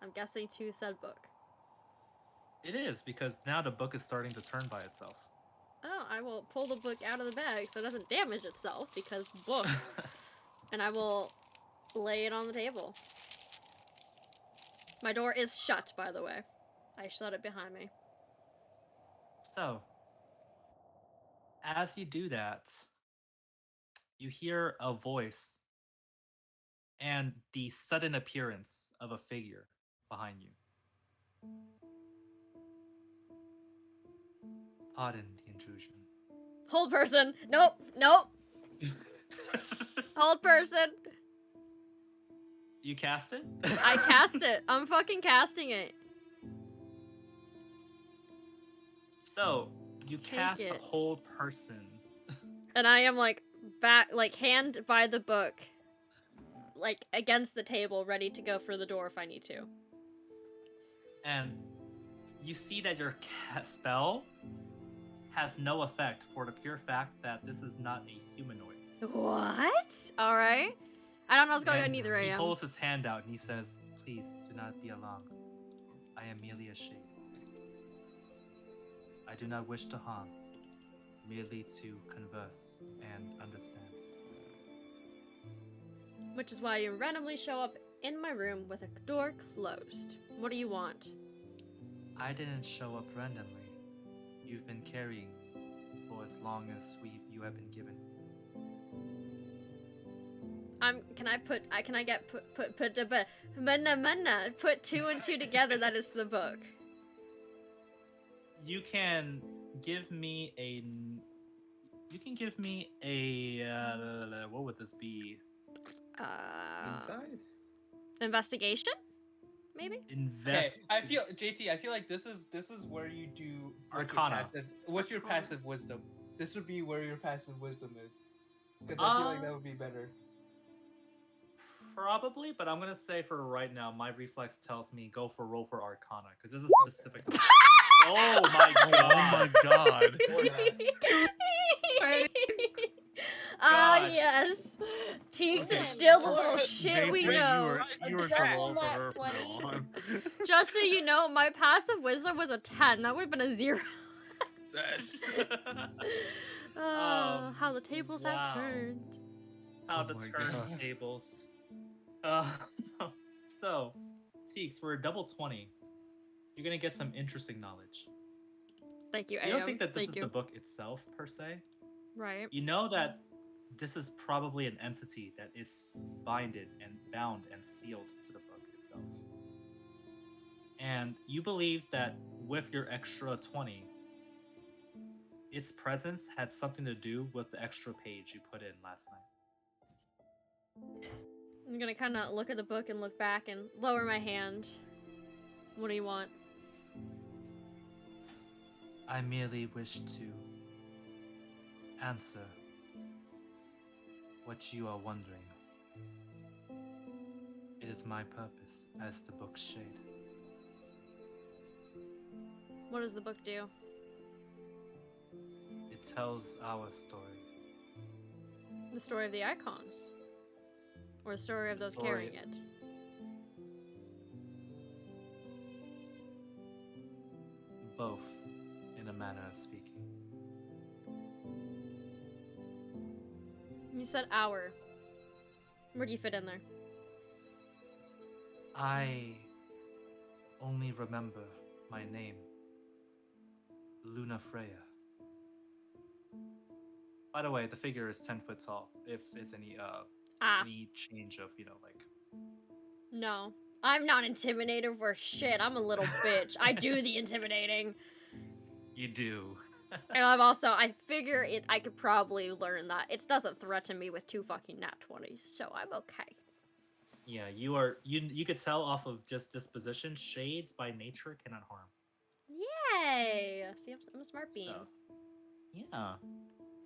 I'm guessing to said book. It is because now the book is starting to turn by itself. Oh, I will pull the book out of the bag so it doesn't damage itself because book. And I will lay it on the table. My door is shut, by the way. I shut it behind me. So, as you do that, you hear a voice and the sudden appearance of a figure behind you. Pardon the intrusion. Hold person. Nope. Nope. Hold person. You cast it? I cast it. I'm fucking casting it. So, you Take cast it. hold person. And I am like back, like hand by the book, like against the table, ready to go for the door if I need to. And you see that your spell has no effect for the pure fact that this is not a humanoid. What? All right. I don't know what's going on And either. I he am. pulls his hand out and he says, "Please do not be alarmed. I am merely a shade. I do not wish to harm, merely to converse and understand." Which is why you randomly show up in my room with a door closed. What do you want? I didn't show up randomly. You've been carrying for as long as you have been given. Can I put 2 and 2 together? That is the book. you can give me a. You can give me a. What would this be? Inside? Investigation? Maybe? Okay, Invest. I feel JT. I feel like this is where you do what your Arcana. passive. What's your Arcana. passive wisdom? This would be where your passive wisdom is, because I feel like that would be better. Probably, but I'm gonna say for right now, my reflex tells me go for roll for Arcana because this is specific. Oh my Oh my god! god. Ah, God. yes. Teeks Okay. is still the Lord. little shit we JT, know. You were Double to roll for nat her 20. from now on. Just so you know, my passive wisdom was a 10. That would have been a 0. How the tables have wow. turned. How Oh to my turn God. tables. So, Teeks, for a double 20, you're gonna get some interesting knowledge. Thank you, You don't AM. think that this Thank is you. the book itself, per se. Right. You know that this is probably an entity that is binded and bound and sealed to the book itself. And you believe that with your extra 20, its presence had something to do with the extra page you put in last night. I'm gonna kind of look at the book and look back and lower my hand. What do you want? I merely wish to answer what you are wondering. It is my purpose as the book's shade. What does the book do? It tells our story. The story of the icons? Or the story of The those story- carrying it? Both, in a manner of speaking. You said hour. Where do you fit in there? I only remember my name, Luna Freya. By the way, the figure is 10 foot tall. If it's any any change of, like No. I'm not intimidated for shit. I'm a little bitch. I do the intimidating. you do. And I figure I could probably learn that. It doesn't threaten me with 2 fucking nat 20s, so I'm okay. Yeah, you could tell off of just disposition, shades by nature cannot harm. Yay! See, I'm a smart bean. So, yeah.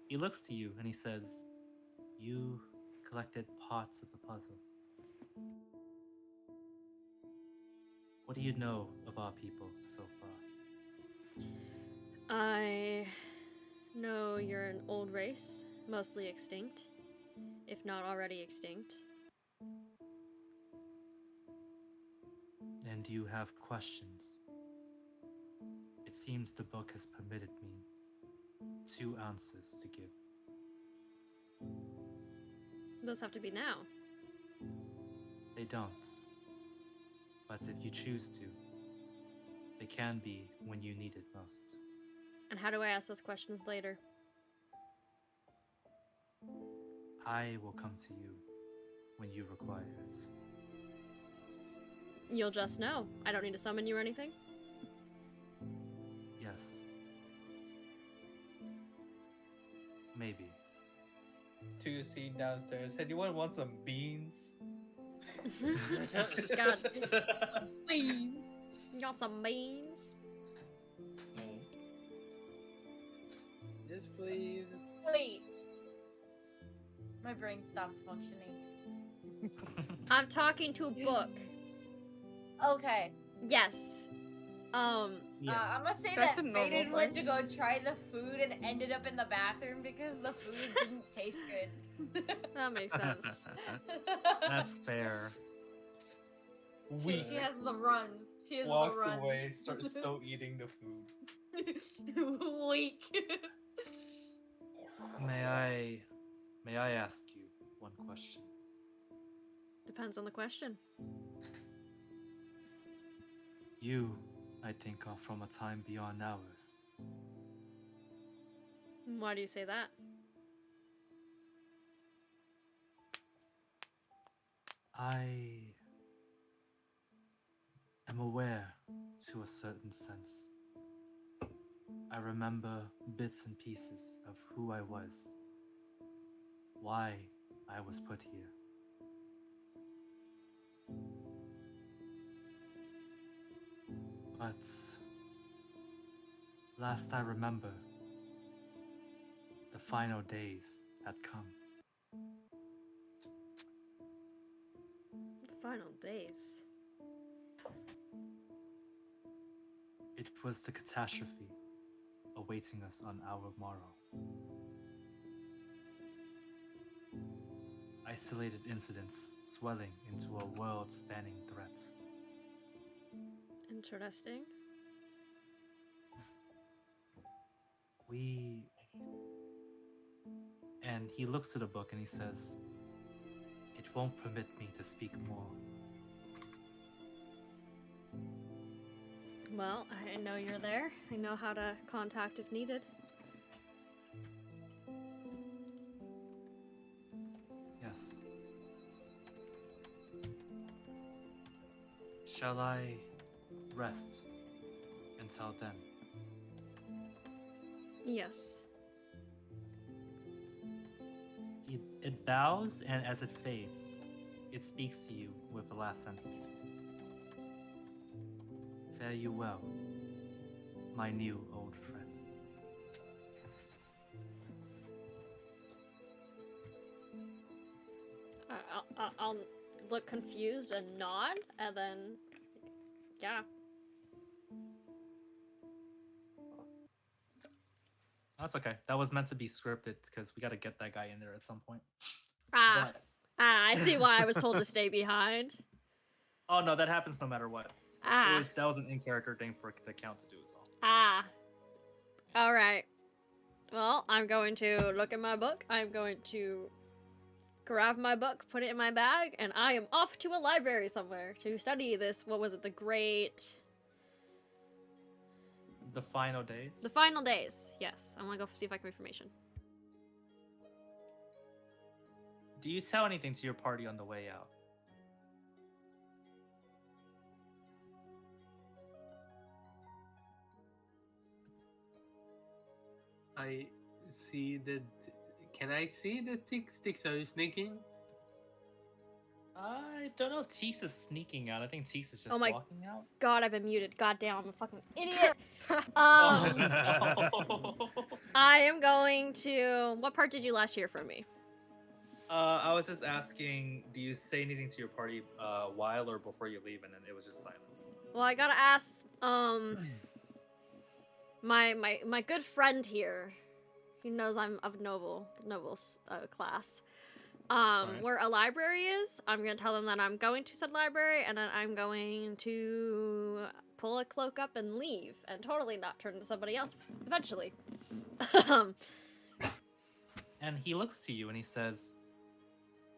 He looks to you and he says, "You collected parts of the puzzle. What do you know of our people so far?" I know you're an old race, mostly extinct, if not already extinct. And you have questions. It seems the book has permitted me 2 answers to give. Those have to be now. They don't. But if you choose to, they can be when you need it most. And how do I ask those questions later? I will come to you when you require it. You'll just know. I don't need to summon you or anything? Yes. Maybe. To your seat downstairs. Hey, do you want some beans? God. Beans. You got some beans? Yes, please. Wait. My brain stops functioning. I'm talking to a book. Okay. Yes. Yes. I'm gonna say That's that a normal Faden went to thing. go try the food and ended up in the bathroom because the food didn't taste good. That makes sense. That's fair. Weak. She has the runs. She has Walks the runs. away, starts still eating the food. Weak. May I ask you one question? Depends on the question. You, I think, are from a time beyond ours. Why do you say that? I am aware, to a certain sense, I remember bits and pieces of who I was, why I was put here. But last I remember, the final days had come. The final days. It was the catastrophe awaiting us on our morrow. Isolated incidents swelling into a world-spanning threat. Interesting. And he looks to the book and he says, "It won't permit me to speak more." Well, I know you're there. I know how to contact if needed. Yes. Shall I rest until then? Yes. It bows, and as it fades, it speaks to you with the last sentence. Fare you well, my new old friend. I'll look confused and nod, and then, yeah. That's okay. That was meant to be scripted because we got to get that guy in there at some point. Ah, But, I see why I was told to stay behind. oh no, that happens no matter what. Ah, That was an in-character thing for the count to do as well. ah. All right. Well, I'm going to look at my book. I'm going to grab my book, put it in my bag, and I am off to a library somewhere to study this. What was it? The Final days. The final days. Yes, I'm gonna go see if I can information. Do you tell anything to your party on the way out? I see that. Can I see the Sticks? Are you sneaking? I don't know if Teeks is sneaking out. I think Teeks is just Oh my walking out. God, I've been muted. God damn, I'm a fucking idiot. Oh, no. I am going to. What part did you last hear from me? I was just asking, do you say anything to your party while or before you leave? And then it was just silence. Well, I gotta ask. My good friend here. He knows I'm of noble class. Right. Where a library is, I'm gonna tell them that I'm going to said library, and then I'm going to pull a cloak up and leave, and totally not turn into somebody else eventually. And he looks to you and he says,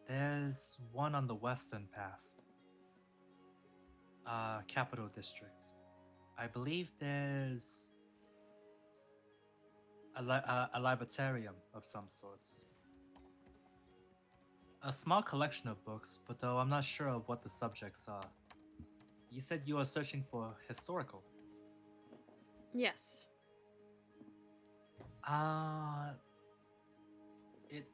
"There's one on the western path. Capital District. I believe there's a librarium of some sorts. A small collection of books, but though I'm not sure of what the subjects are. You said you are searching for historical. Yes. It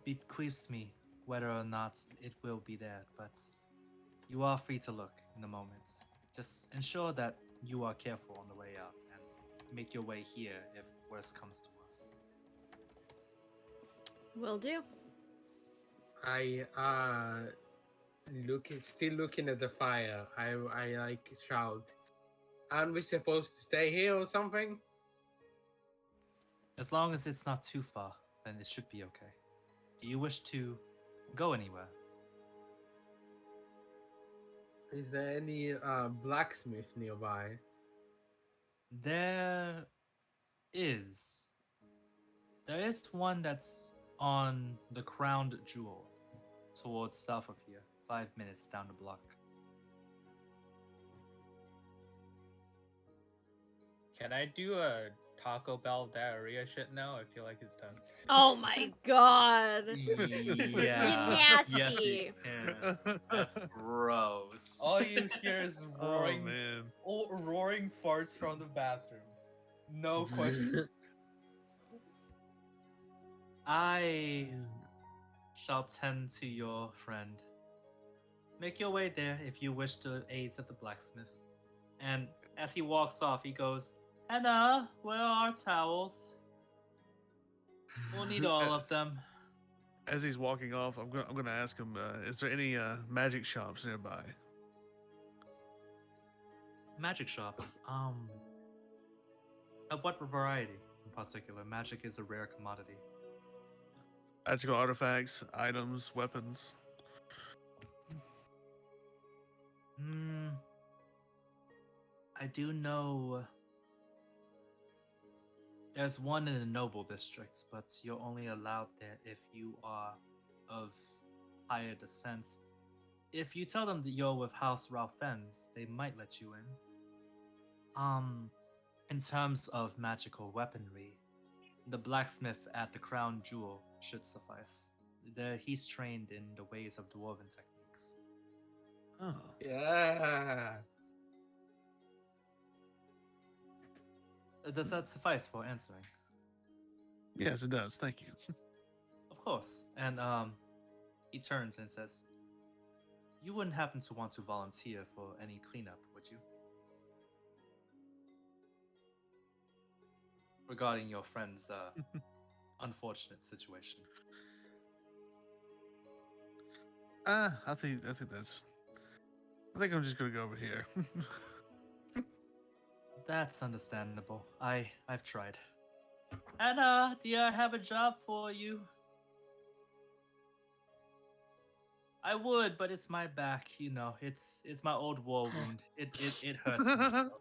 bequeaths me whether or not it will be there, but you are free to look in a moment. Just ensure that you are careful on the way out and make your way here if worse comes to us." Will do. I still looking at the fire. I like shout. Aren't we supposed to stay here or something? As long as it's not too far, then it should be okay. Do you wish to go anywhere? Is there any blacksmith nearby? There is. There is one that's on the Crowned Jewel, towards south of here, 5 minutes down the block. Can I do a Taco Bell diarrhea shit now? I feel like it's done. Oh my God. Yeah. nasty. Yeah. That's gross. All you hear is Oh roaring, man. roaring farts from the bathroom. No questions. I shall tend to your friend. Make your way there if you wish the aids of the blacksmith. And as he walks off, he goes, Anna, where are our towels? We'll need all of them. As he's walking off, I'm gonna ask him, is there any magic shops nearby? Magic shops. Of what variety in particular? Magic is a rare commodity. Magical artifacts, items, weapons. I do know there's one in the noble district, but you're only allowed there if you are of higher descent. If you tell them that you're with House Ralphens, they might let you in. In terms of magical weaponry, the blacksmith at the Crown Jewel should suffice. He's trained in the ways of dwarven techniques. Oh. Yeah. Does that suffice for answering? Yes, it does. Thank you. Of course. And he turns and says, "You wouldn't happen to want to volunteer for any cleanup, would you? Regarding your friend's unfortunate situation." I think I'm just gonna go over here. That's understandable. I've tried. Anna, do I have a job for you? I would, but it's my back. You know, it's my old war wound. It hurts.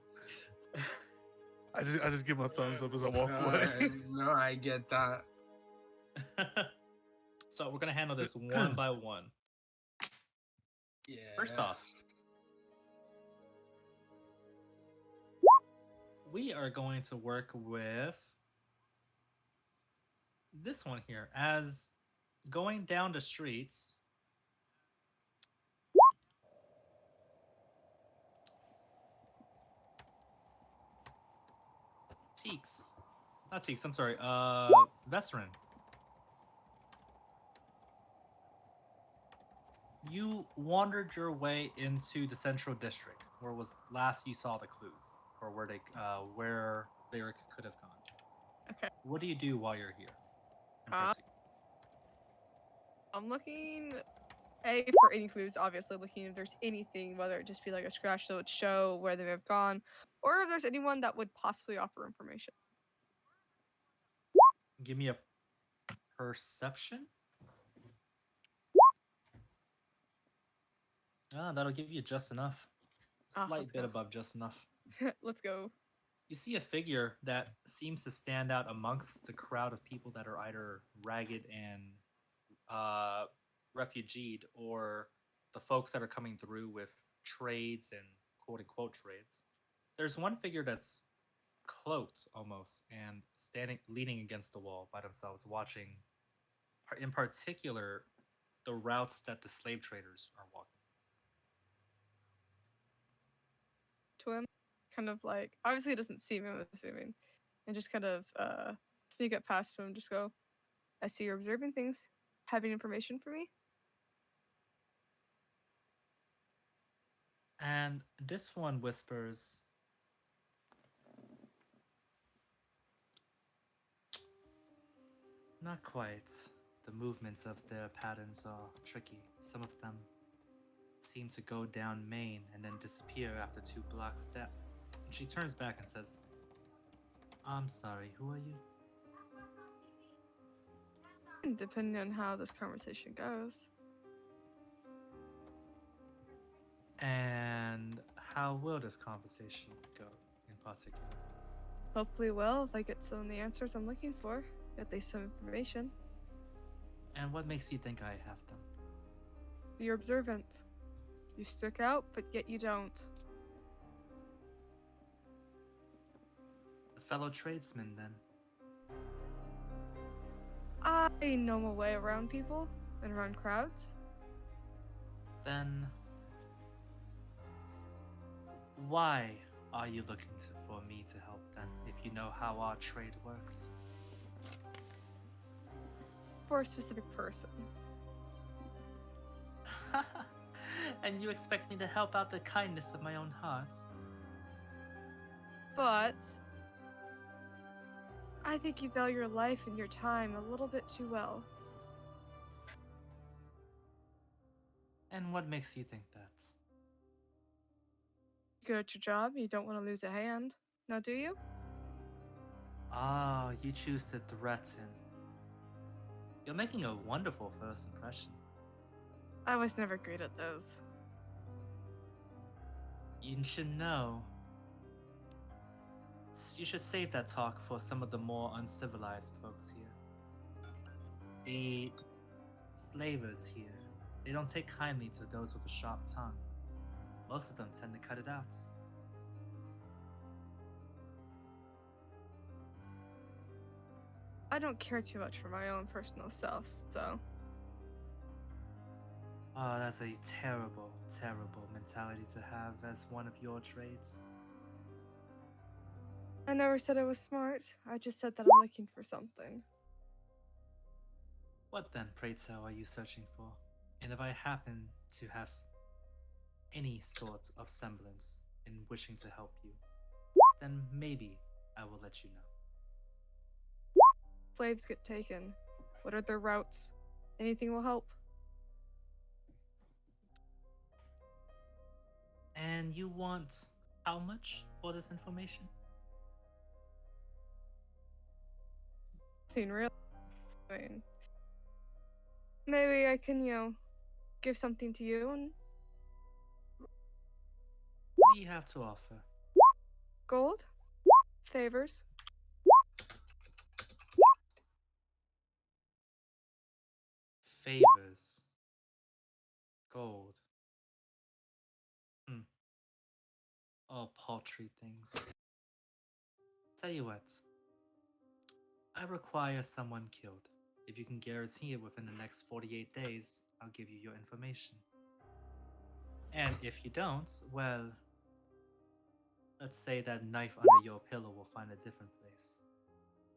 I just give my thumbs up as I walk away. No, I get that. So we're gonna handle this one by one. Yeah. First off, we are going to work with this one here as going down the streets. Not Teeks, I'm sorry, Veteran. You wandered your way into the central district, where was last you saw the clues, or where they could have gone. Okay. What do you do while you're here? in Uh, particular? I'm looking for any clues, obviously looking if there's anything, whether it just be like a scratch that would show where they have gone, or if there's anyone that would possibly offer information. Give me a perception. That'll give you just enough. Slight let's bit go. above just enough. Let's go. You see a figure that seems to stand out amongst the crowd of people that are either ragged and refugeed, or the folks that are coming through with trades and quote unquote trades. There's one figure that's cloaked almost and leaning against the wall by themselves, watching, in particular, the routes that the slave traders are walking. To him, kind of like, obviously he doesn't see me, I'm assuming, and just kind of sneak up past him, just go, I see you're observing things. Have any information for me? And this one whispers, not quite. The movements of their patterns are tricky. Some of them seem to go down Main and then disappear after 2 blocks step. And she turns back and says, I'm sorry, who are you? Depending on how this conversation goes. And how will this conversation go in particular? Hopefully well, if I get some of the answers I'm looking for, at least some information. And what makes you think I have them? You're observant. You stick out, but yet you don't. A fellow tradesman, then. I know my way around people and around crowds. Then why are you looking for me to help then, if you know how our trade works? For a specific person. And you expect me to help out the kindness of my own heart? But I think you value your life and your time a little bit too well. And what makes you think that? Good at your job, you don't want to lose a hand. Now, do you? Ah, you choose to threaten. You're making a wonderful first impression. I was never great at those. You should know. You should save that talk for some of the more uncivilized folks here. The slavers here, they don't take kindly to those with a sharp tongue. Most of them tend to cut it out. I don't care too much for my own personal self, so. Oh, that's a terrible, terrible mentality to have as one of your trades. I never said I was smart. I just said that I'm looking for something. What then, pray tell, are you searching for? And if I happen to have any sort of semblance in wishing to help you, then maybe I will let you know. Slaves get taken. What are their routes? Anything will help. And you want how much for this information? Nothing real. I mean, maybe I can, give something to you and What do you have to offer? gold? Favors? Favors. Gold. All paltry things. Tell you what. I require someone killed. If you can guarantee it within the next 48 days, I'll give you your information. And if you don't, well, let's say that knife under your pillow will find a different place.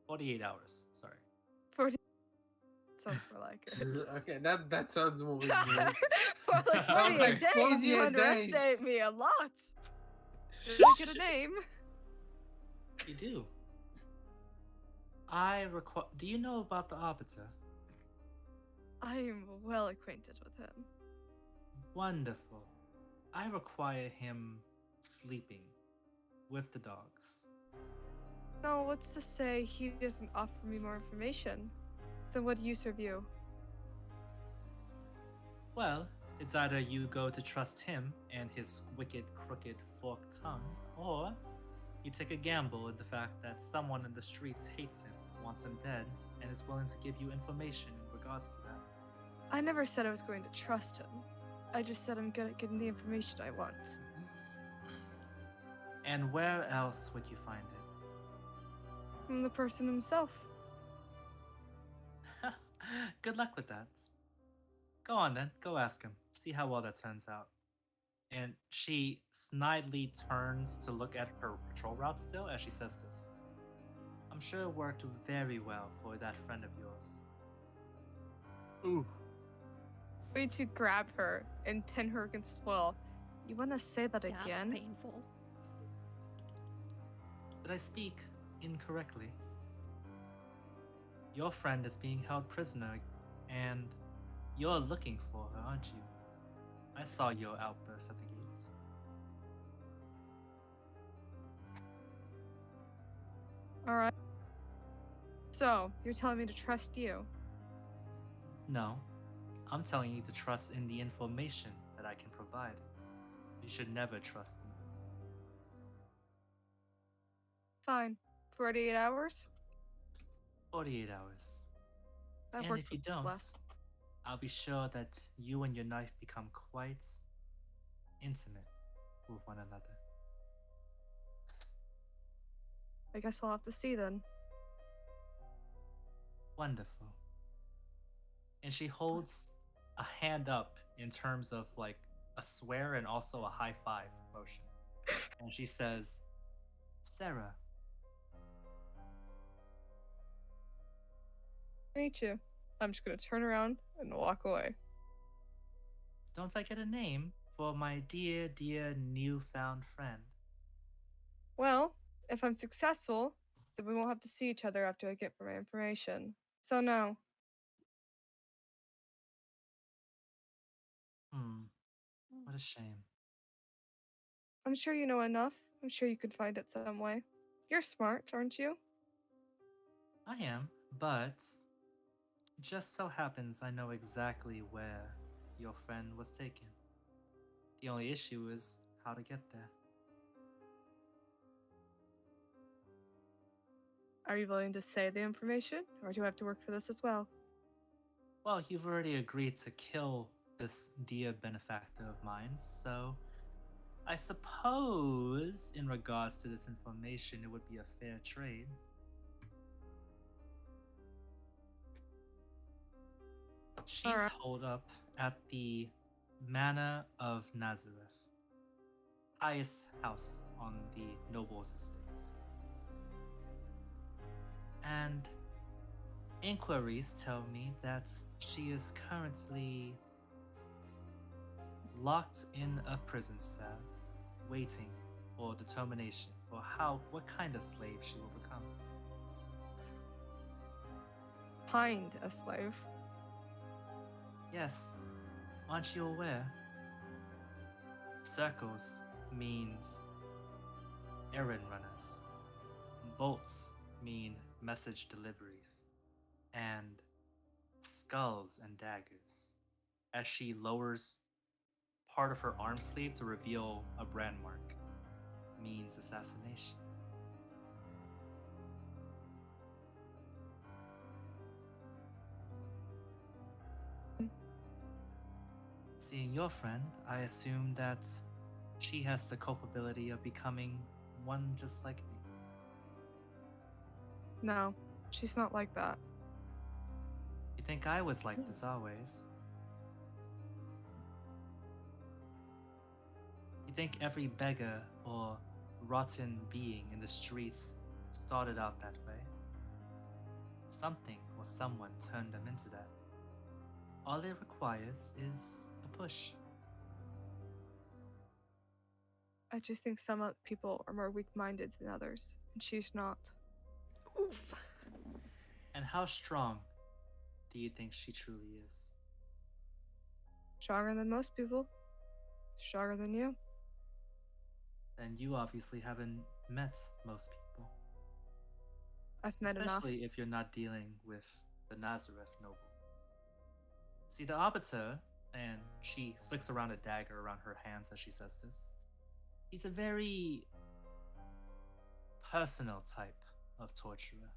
48 hours, sorry. 40. Sounds more like it. Okay, that sounds more reasonable. For like I'm 48 like, days, 48 you days. underestimate me a lot. Did I get a name? You do. Do you know about the Arbiter? I am well acquainted with him. Wonderful. I require him sleeping with the dogs. No, what's to say he doesn't offer me more information? Then what use of you? Well, it's either you go to trust him and his wicked, crooked, forked tongue, or you take a gamble in the fact that someone in the streets hates him, wants him dead, and is willing to give you information in regards to that. I never said I was going to trust him. I just said I'm good at getting the information I want. And where else would you find it? From the person himself. Good luck with that. Go on then, go ask him. See how well that turns out. And she snidely turns to look at her patrol route still as she says this. I'm sure it worked very well for that friend of yours. Ooh. Way to grab her and pin her against the wall. You want to say that That's again? painful. Did I speak incorrectly? Your friend is being held prisoner, and you're looking for her, aren't you? I saw your outburst at the gate. Alright. So, you're telling me to trust you? No, I'm telling you to trust in the information that I can provide. You should never trust me. Fine. 48 hours? 48 hours. That And worked if you with don't, less. I'll be sure that you and your knife become quite intimate with one another. I guess we'll have to see then. Wonderful. And she holds a hand up in terms of like a swear and also a high five motion. And she says, Sarah. Meet you. I'm just gonna turn around and walk away. Don't I get a name for my dear, dear newfound friend? Well, if I'm successful, then we won't have to see each other after I get for my information. So no. What a shame. I'm sure you know enough. I'm sure you can find it some way. You're smart, aren't you? I am, but it just so happens I know exactly where your friend was taken. The only issue is how to get there. Are you willing to say the information, or do I have to work for this as well? Well, you've already agreed to kill this dear benefactor of mine, so I suppose in regards to this information, it would be a fair trade. She's Alright. holed up at the Manor of Nazareth, highest house on the noble's estates. And inquiries tell me that she is currently locked in a prison cell, waiting for determination for what kind of slave she will become. Kind a slave. Yes, aren't you aware? Circles means errand runners. Bolts mean message deliveries. And skulls and daggers. As she lowers part of her arm sleeve to reveal a brand mark, means assassination. Seeing your friend, I assume that she has the culpability of becoming one just like me. No, she's not like that. You think I was like this always? You think every beggar or rotten being in the streets started out that way? Something or someone turned them into that. All it requires is a push. I just think some people are more weak-minded than others, and she's not. Oof. And how strong do you think she truly is? Stronger than most people. Stronger than you. Then you obviously haven't met most people. I've met enough. Especially if you're not dealing with the Nazareth noble. See, the Arbiter, and she flicks around a dagger around her hands as she says this, he's a very personal type of torturer.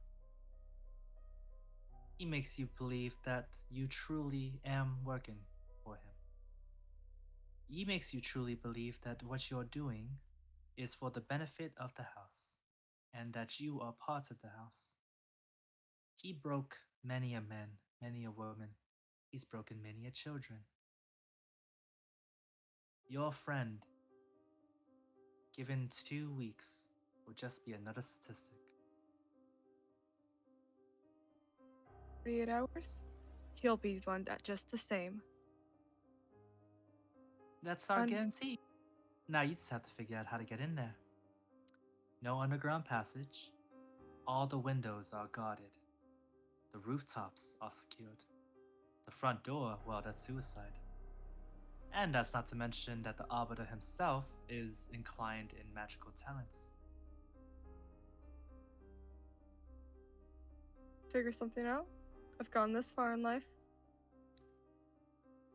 He makes you believe that you truly am working for him. He makes you truly believe that what you're doing is for the benefit of the house, and that you are part of the house. He broke many a man, many a woman. He's broken many a children. Your friend, given 2 weeks, will just be another statistic. 48 hours? He'll be one just the same. That's our Un- guarantee. Now you just have to figure out how to get in there. No underground passage. All the windows are guarded. The rooftops are secured. The front door, well, that's suicide. And that's not to mention that the Arbiter himself is inclined in magical talents. Figure something out? I've gone this far in life.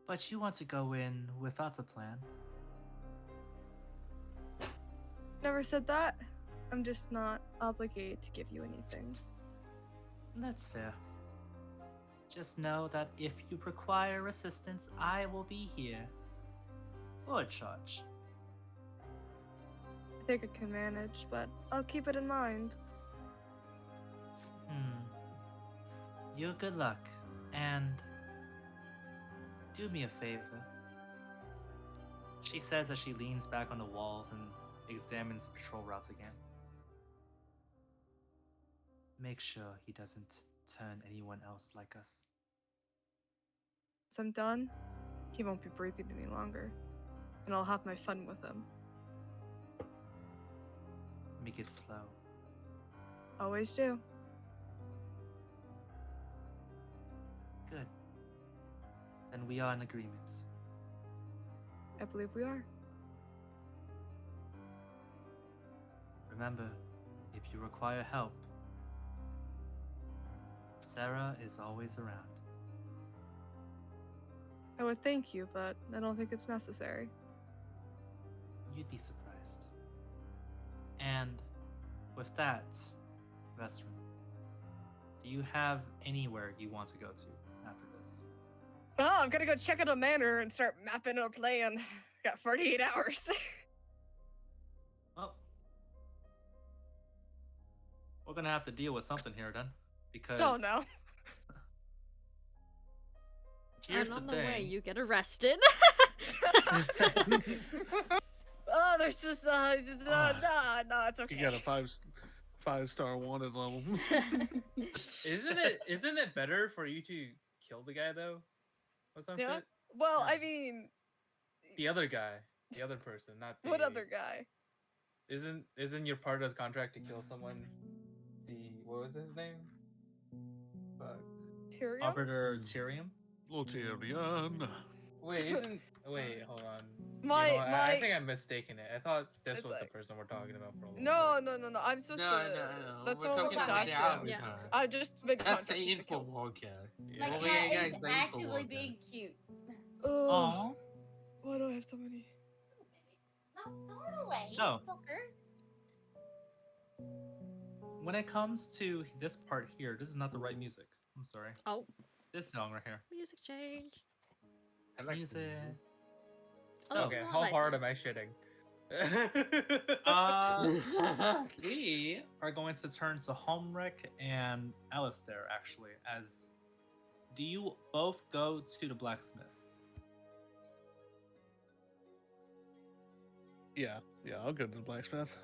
But you want to go in without a plan. Never said that. I'm just not obligated to give you anything. That's fair. Just know that if you require assistance, I will be here. Or charge. I think I can manage, but I'll keep it in mind. You good luck, and do me a favor. She says as she leans back on the walls and examines the patrol routes again. Make sure he doesn't turn anyone else like us. Once I'm done, he won't be breathing any longer, and I'll have my fun with him. Make it slow. Always do. Good. Then we are in agreement. I believe we are. Remember, if you require help, Sarah is always around. I would thank you, but I don't think it's necessary. You'd be surprised. And with that, Vestrin, do you have anywhere you want to go to after this? Oh, I'm gonna go check out a manor and start mapping our plan. Got 48 hours. Well, we're gonna have to deal with something here then, because Don't know. here's and the on the way, thing. you get arrested. Oh, there's just no, it's okay. You got a 5-star wanted level. Isn't it better for you to kill the guy though? Or something? Yeah. Well, Yeah. I mean, The other guy, the other person, not the. what other guy? Isn't your part of the contract to kill someone? What was his name? Fuck. Tyrion? Arbiter Tyrium? Lotarian. Wait, hold on. My- I think I'm mistaken it. I thought this It's was like- the person we're talking about for a little No. I'm supposed No, to. no. That's We're the one with talking the about the toxin. Yeah. avatar. I just made That's the contact just to info kill. walker. Yeah. My Over cat here, is guys, the actively info being cute. Oh, Aww. why do I have so many? Don't run away. So- It's okay. When it comes to this part here, this is not the right music. I'm sorry. Oh, This song right here. music change. I like Music. Oh, So, it's Okay, not how nice hard one. am I shitting? we are going to turn to Homrek and Alistair, actually, as do you both go to the blacksmith? Yeah, I'll go to the blacksmith.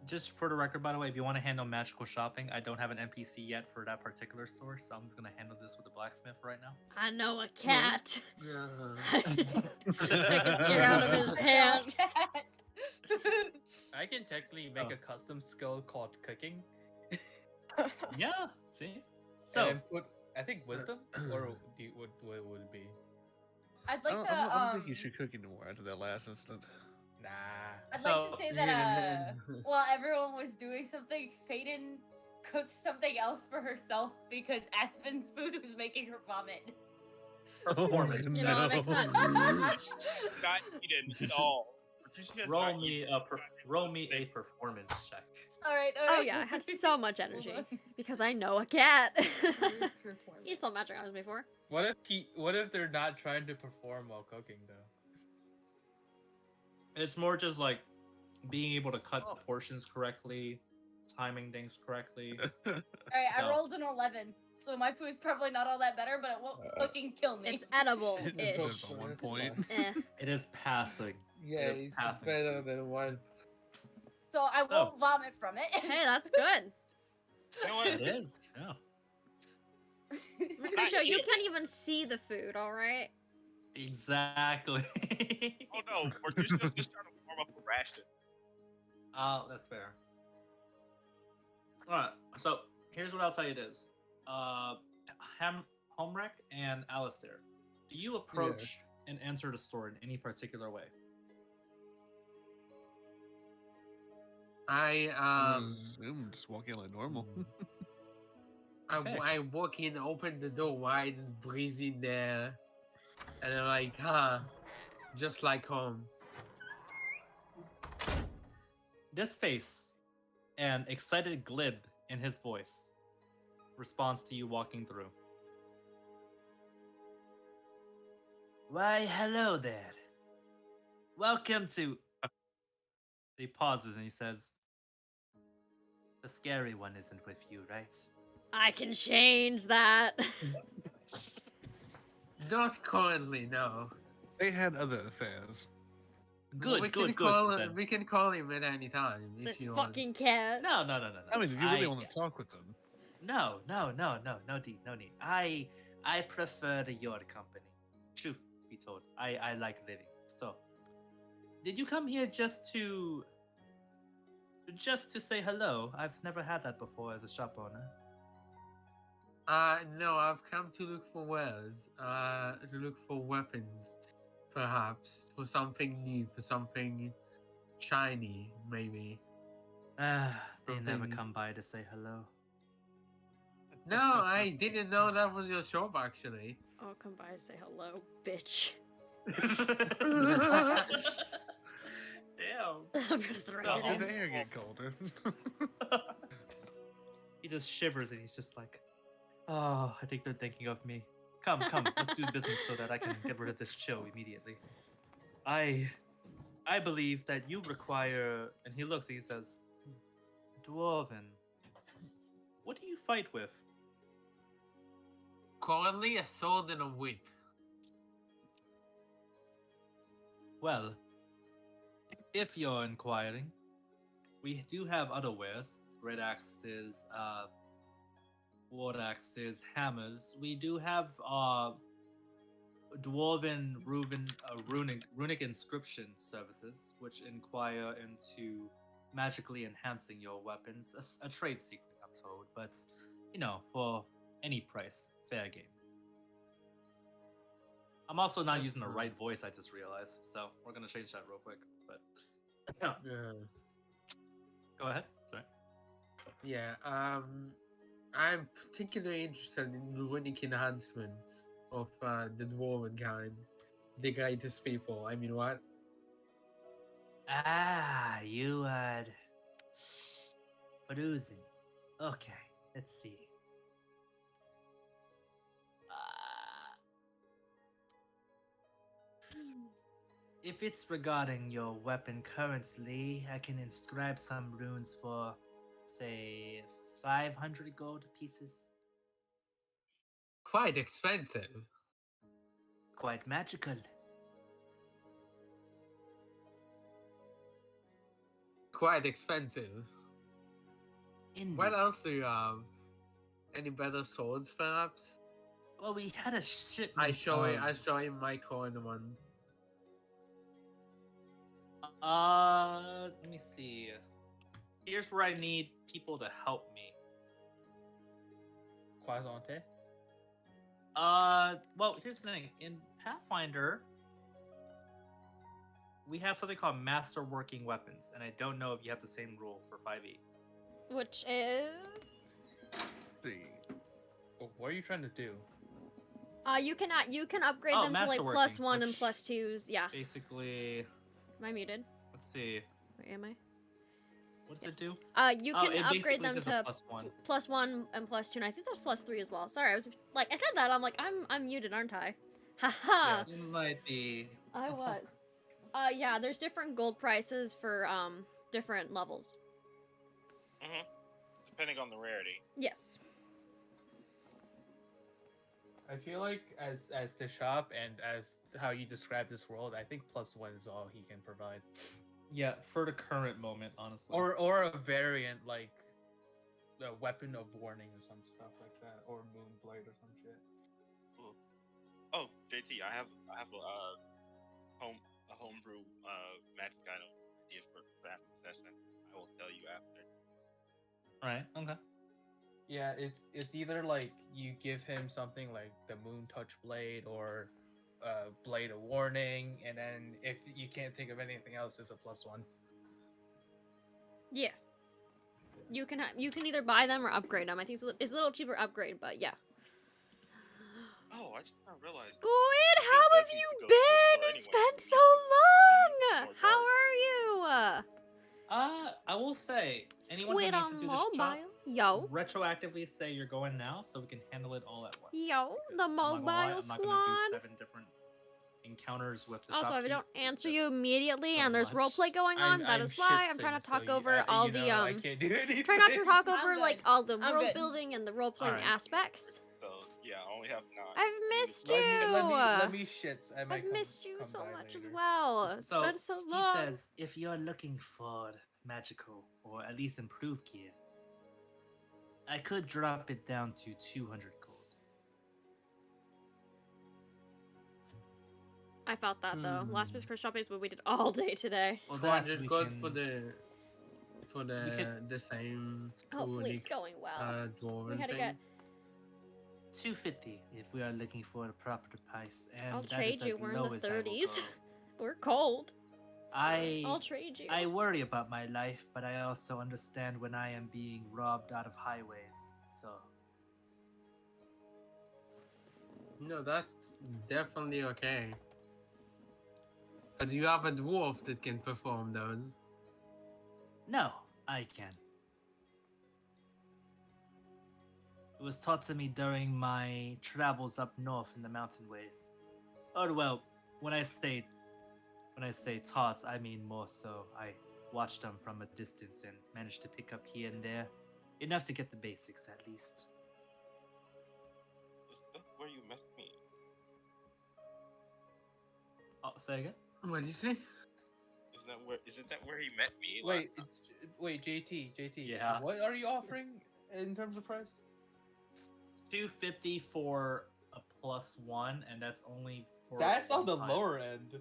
Just for the record, by the way, if you want to handle magical shopping, I don't have an NPC yet for that particular store, so I'm just going to handle this with the blacksmith right now. I know a cat. Yeah. I can get out of his pants. I can technically make Oh. a custom skill called cooking. Yeah, see? So So, and put I think wisdom or what would it be? I'd I like don't, to I don't think you should cook anymore after that last incident. Nah. I'd like So- to say that while everyone was doing something, Faden cooked something else for herself because Aspen's food was making her vomit. performance. You know, it makes sense. Not eaten at all. Patricia has roll not me eaten. roll me a performance check. Alright, Oh yeah, I had so much energy because I know a cat. You saw magic items before. What if they're not trying to perform while cooking though? It's more just like being able to cut portions correctly, timing things correctly. Alright, I So- rolled an 11. So my food's probably not all that better, but it won't fucking kill me. It's edible It ish. depends on 1 point. Eh. It is passing. Yeah, It is it's passing. better than one. So I So- won't vomit from it. Hey, that's good. You know what? It is. Yeah. Mercutio, you can't even see the food, alright? Exactly. Oh no, Patricia's just trying to warm up a ration. That's fair. Alright, so here's what I'll tell you it is. Homrek and Alistair, do you approach and enter the store in any particular way? I Zoom, just walk in like normal. Okay. I walk in, open the door wide, and breathe in there, and I'm like, just like home. This face and excited glib in his voice responds to you walking through. Why, hello there. Welcome to. He pauses and he says, "The scary one isn't with you, right?" I can change that. Not currently, no. They had other affairs. Good, we good, can good. call then. we can call him at any time if This you want. fucking cat. No. I mean, if you really want to talk with them. No need. I prefer your company. Truth be told, I like living. So, did you come here just to say hello? I've never had that before as a shop owner. No, I've come to look for wares. To look for weapons, perhaps for something new, for something shiny, maybe. They never Something- come by to say hello. No, I didn't know that was your shop actually. Oh, come by and say hello, bitch. Damn. I'm gonna threaten Did the him. air get colder? He just shivers and he's just like, oh, I think they're thinking of me. Come, let's do business so that I can get rid of this chill immediately. I believe that you require, and he looks and he says, Dwarven, what do you fight with? Currently, a sword and a whip. Well, if you're inquiring, we do have other wares. Red axes, ward axes, hammers. We do have dwarven runic inscription services, which inquire into magically enhancing your weapons. A trade secret, I'm told, but for any price, fair game. I'm also not using the right voice. I just realized, so we're gonna change that real quick. But Yeah. go ahead. Sorry. Yeah. I'm particularly interested in the runic enhancements of the dwarven kind, the greatest people. I mean, what? You are perusing. Okay, let's see. If it's regarding your weapon currently, I can inscribe some runes for, say, 500 gold pieces. Quite expensive. Quite magical. Quite expensive. Indeed. What else do you have? Any better swords, perhaps? Well, we had a shipment. I show him my coin one. Let me see. Here's where I need people to help me. Quasante. Well, here's the thing. In Pathfinder, we have something called Master Working Weapons, and I don't know if you have the same rule for 5e. Which is What are you trying to do? you can upgrade Oh, them to like masterworking, +1 and which- +2s. Yeah. Basically, Am I muted? let's see. Wait, am I? What does it do? You Oh, can it upgrade basically them gives to a +1. +1 and +2, and I think there's +3 as well. Sorry, I was like, I said that. I'm like, I'm muted, aren't I? Haha. You might be. I was. Yeah, there's different gold prices for different levels. Depending on the rarity. Yes. I feel like as the shop and as how you describe this world, I think +1 is all he can provide. Yeah, for the current moment, honestly. Or a variant like the weapon of warning or some stuff like that, or moonblade or some shit. Oh, JT, I have a homebrew magic item idea for that session. I will tell you after. Right. Okay. Yeah, it's either like you give him something like the moon touch blade or blade of warning, and then if you can't think of anything else, it's a +1. Yeah. You can either buy them or upgrade them. I think it's a little cheaper upgrade, but yeah. Oh, I just not realized. Squid, feel how have bad you to go to the been? store It's anyway, been so so we long. need How more are you? I will say, anyone Squid who needs on to do this job, mobile. Yo. retroactively say you're going now, so we can handle it all at once. Yo, Because the I'm not gonna lie, mobile I'm not gonna squad. do 7 different encounters with the Also, if I shopkeep, don't because answer you that's immediately so and there's much. roleplay going on, that is why I'm trying to talk over all the I can't do anything. try not to talk I'm over good. like all the I'm world good. building and the role playing Alright. aspects. So Yeah, I only have 9. I've missed Let you. me shits. I might I've come, missed you come so by much as later. well. It's So been so he long. says, if you're looking for magical or at least improved gear, I could drop it down to 200 gold. I felt that though. Last week's Chris shopping is what we did all day today. Well, that's 200 we gold can. for the we could- the same Hopefully it's runic, going well. dwarven We had to thing. get. 250 if we are looking for a proper price, and I'll that trade is you. as We're in low the as I will 30s. go. We're cold. I I'll trade you. I worry about my life, but I also understand when I am being robbed out of highways. So No, that's definitely okay. But you have a dwarf that can perform those. no, I can. It was taught to me during my travels up north in the mountain ways. Or well, when I say taught, I mean more so I watched them from a distance and managed to pick up here and there enough to get the basics at least. Is that where you met me? Oh, say again? What did you say? Isn't that where he met me? Wait, JT. Yeah. What are you offering in terms of price? 250 for a +1, and that's only for. That's on the one time. lower end.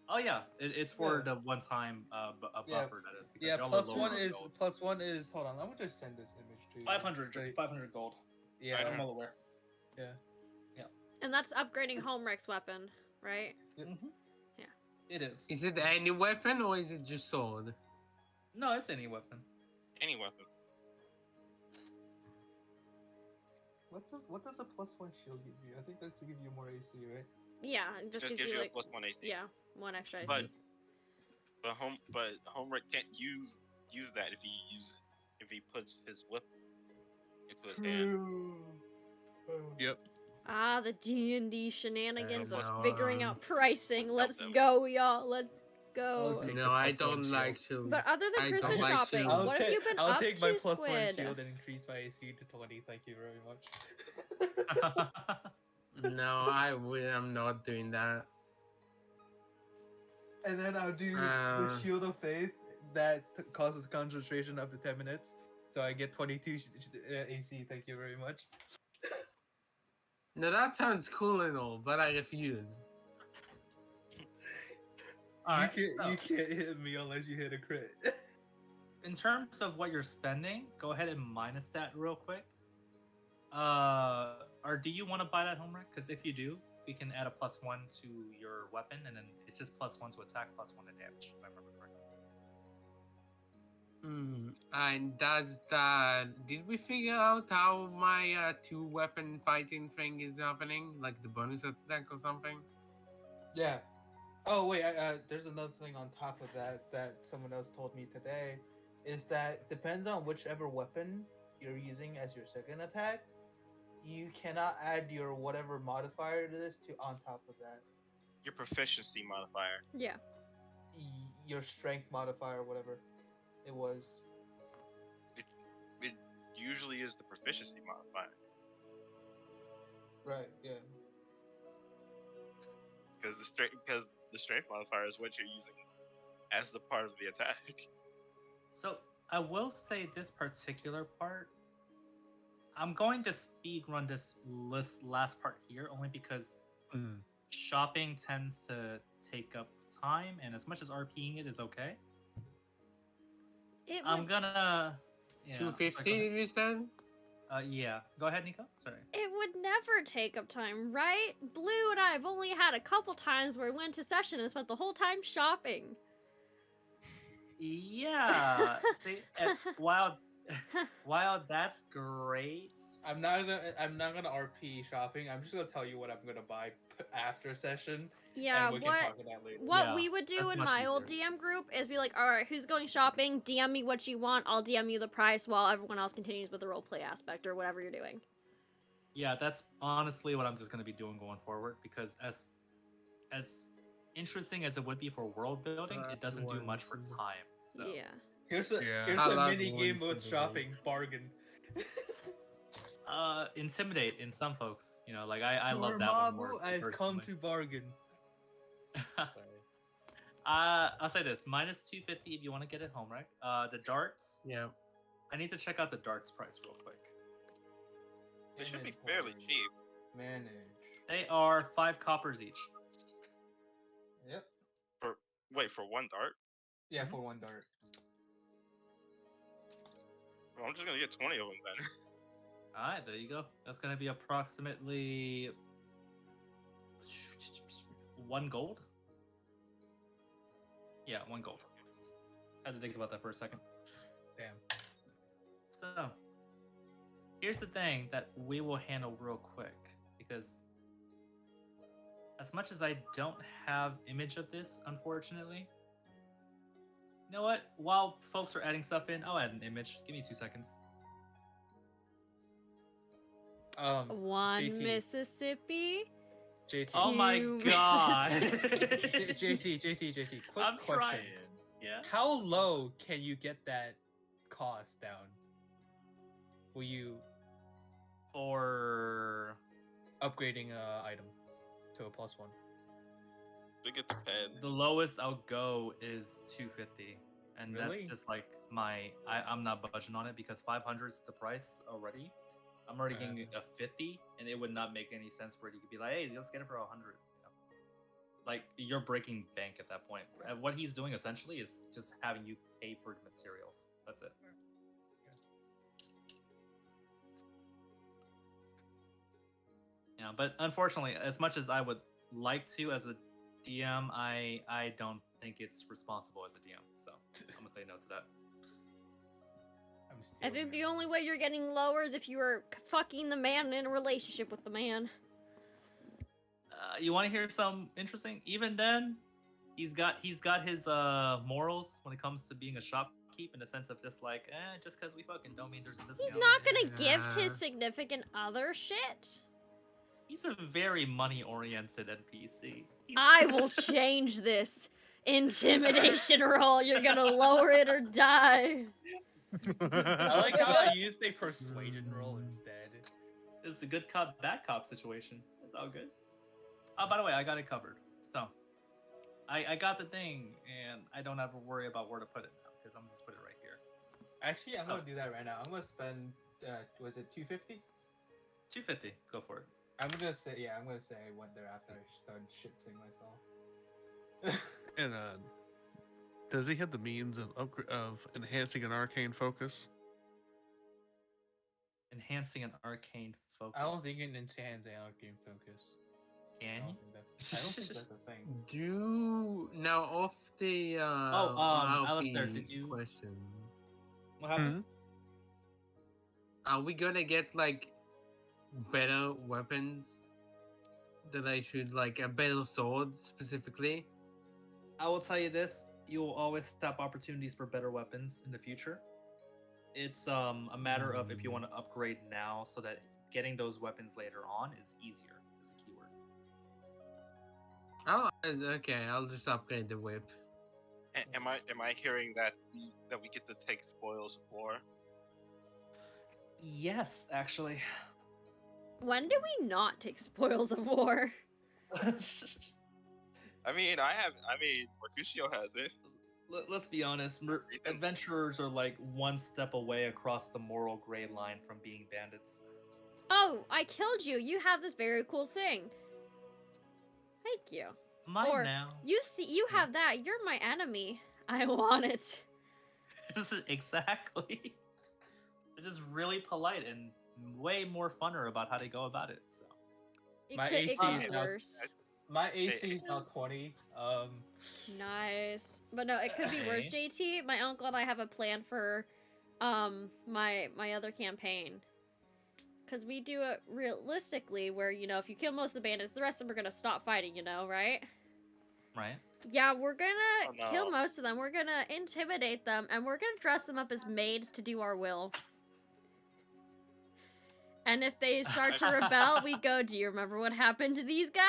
Oh yeah, it's for Yeah. the one-time buffer. Yeah. That is because Yeah, y'all are plus lower one on is gold. plus one is. Hold on, let me just send this image to you. 500 So- 500 gold. Yeah, I'm well aware. yeah. And that's upgrading Homerick's weapon, right? Mm-hmm. Yeah, it is. Is it any weapon or is it just sword? No, it's any weapon. Any weapon. What does a plus one shield give you? I think that's to give you more AC, right? Yeah, it just gives you a like +1 AC. yeah, 1 extra AC. But Homework can't use that if he puts his whip into his hand. Yep. Ah, the D&D shenanigans of no, figuring out pricing. Let's them. go, y'all. Let's go. Okay. Take No, the I plus one don't shield. like shield. But other than I don't Christmas like shopping, shield. what have you been I'll up take to, my plus Squid? one shield and increase my AC to 20. Thank you very much. No, I'm not doing that. And then I'll do the Uh, shield of faith that causes concentration up to 10 minutes. So I get 22 AC. Thank you very much. No, that sounds cool and all, but I refuse. Alright, you so, can't hit me unless you hit a crit. in terms of what you're spending, go ahead and minus that real quick. Or do you want to buy that homework? Because if you do, we can add a +1 to your weapon, and then it's just +1 to attack, +1 to damage. If I remember correctly. And does that? Did we figure out how my 2-weapon fighting thing is happening? Like the bonus attack or something? Yeah. Oh wait, there's another thing on top of that someone else told me today, is that depends on whichever weapon you're using as your second attack, you cannot add your whatever modifier to this to on top of that. Your proficiency modifier. Yeah. Your strength modifier, whatever it was. It usually is the proficiency modifier Right. Yeah. because the strength modifier is what you're using as the part of the attack. So I will say this particular part. I'm going to speed run this last part here only because shopping tends to take up time, and as much as RPing it is okay, I'm gonna. Yeah, 250, you said? Yeah. Go ahead, Nico. Sorry. It would never take up time, right? Blue and I have only had a couple times where we went to session and spent the whole time shopping. Yeah. See, while that's great. I'm not gonna RP shopping. I'm just gonna tell you what I'm gonna buy after session. Yeah, and we can talk about that later. what Yeah, we would do that's in much my old easier. DM group is be like, alright, who's going shopping? DM me what you want, I'll DM you the price while everyone else continues with the roleplay aspect or whatever you're doing. Yeah, that's honestly what I'm just gonna be doing going forward because as interesting as it would be for world building, it doesn't do much for time. So Yeah. Here's a Yeah. here's I a love mini game one with for the shopping bargain. Intimidate in some folks. You know, like I love that one more. I've come personally. to bargain. Sorry. I'll say this: -250 if you want to get it home, right? The darts. Yeah. I need to check out the darts price real quick. They should be fairly Inventory. cheap. Manage. They are 5 coppers each. Yep. Wait, for one dart? Yeah, for one dart. Well, I'm just gonna get 20 of them then. All right, there you go. That's gonna be approximately 1 gold. Yeah, 1 gold. Had to think about that for a second. Damn. So, here's the thing that we will handle real quick, because as much as I don't have image of this, unfortunately, you know what? While folks are adding stuff in, I'll add an image. Give me 2 seconds. One JT. Mississippi. JT. Oh my Two god! JT. Quick I'm question. trying. Yeah. How low can you get that cost down? Will you For upgrading a item to a +1? I think it depends. the lowest I'll go is 250, and Really? that's just like I'm not budging on it because 500 is the price already. I'm already Okay. getting a 50, and it would not make any sense for it. You could be like, hey, let's get it for 100. You know? Like you're breaking bank at that point. What he's doing essentially is just having you pay for the materials. That's it. Yeah, but unfortunately, as much as I would like to as a DM, I don't think it's responsible as a DM. So I'm gonna say no to that. I think the only way you're getting lower is if you were fucking the man in a relationship with the man. You want to hear something interesting? Even then, he's got his morals when it comes to being a shopkeep, in the sense of just like, just because we fucking don't mean there's a discount. He's not gonna gift Yeah. his significant other shit. He's a very money-oriented NPC. I will change this intimidation roll. You're gonna lower it or die. I like how I used a persuasion roll instead. This is a good cop, bad cop situation. It's all good. Oh, by the way, I got it covered. So, I got the thing, and I don't have to worry about where to put it now, because I'm just put it right here. Actually, I'm Oh. gonna do that right now. I'm gonna spend, was it 250? 250. Go for it. I'm gonna say I went there after I started shitsing myself. And does he have the means of enhancing an arcane focus? Enhancing an arcane focus. I don't think it enhances arcane focus. Can I you? don't think that's a thing. Do now off the Alistair, RP did you- question? What happened? Are we gonna get like better weapons that I should like better swords specifically? I will tell you this: you will always have opportunities for better weapons in the future. It's a matter of if you want to upgrade now, so that getting those weapons later on is easier. Is the keyword. Oh, okay. I'll just upgrade the whip. Am I hearing that we get to take spoils of war? Yes, actually. When do we not take spoils of war? I mean, Mercutio has it. Let's be honest. Adventurers are like one step away across the moral gray line from being bandits. Oh, I killed you. You have this very cool thing. Thank you. Mine Or, now. You have that. You're my enemy. I want it. Exactly. It's just really polite and way more funner about how they go about it. So. It My could, AC it could is be now- worse. My AC is now 20. Nice. But no, it could be worse, Okay. JT. My uncle and I have a plan for my other campaign. Cause we do it realistically where, you know, if you kill most of the bandits, the rest of them are gonna stop fighting, you know, right? Right. Yeah, we're gonna Oh, no. kill most of them. We're gonna intimidate them, and we're gonna dress them up as maids to do our will. And if they start to rebel, we go, do you remember what happened to these guys?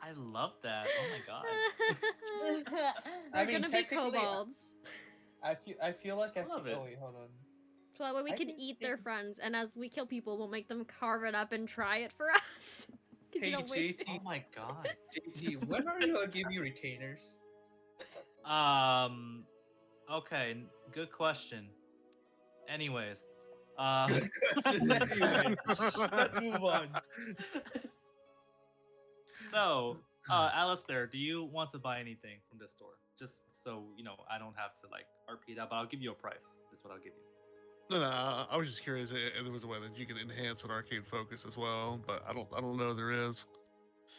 I love that. Oh my god. They're I mean, gonna be technically, kobolds. I feel like I love it. Oh wait, hold on. So that way we I can can eat their take- friends, and as we kill people, we'll make them carve it up and try it for us. Because you Hey, don't waste JT. Oh my god. JT, when are you gonna give me retainers? Okay, good question. Anyways, Good question. Anyway, let's move on. So, Alistair, do you want to buy anything from this store? Just so I don't have to like RP it out, but I'll give you a price. Is what I'll give you. No, I was just curious if there was a way that you could enhance an arcade focus as well, but I don't know there is.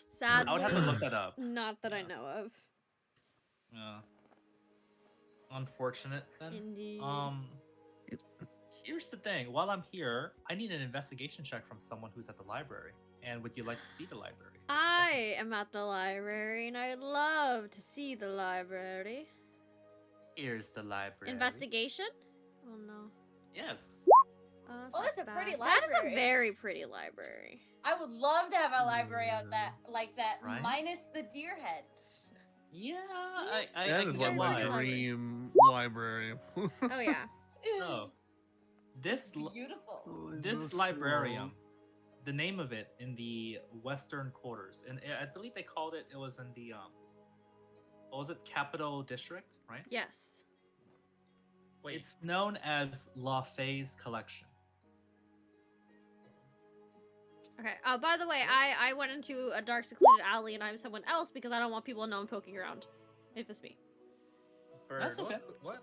Sadly, I would have to look that up. not that I Yeah. know of. Unfortunate then. Indeed. Here's the thing. While I'm here, I need an investigation check from someone who's at the library. And would you like to see the library? I am at the library, and I'd love to see the library. Here's the library. Investigation? Oh no. Yes. Oh, that's a not pretty bad. That is a library. very pretty library. I would love to have a library out that like that, Right? minus the deer head. Yeah, I That can is get like my why. library. dream library. Oh yeah. So, this Beautiful. librarium, the name of it in the western quarters, and I believe they called it. It was in the what was it? Capital District, right? Yes. Wait, It's known as La Fay's Collection. Okay. Oh, by the way, I went into a dark secluded alley, and I'm someone else because I don't want people to know I'm poking around. If it's me. Bird, That's okay.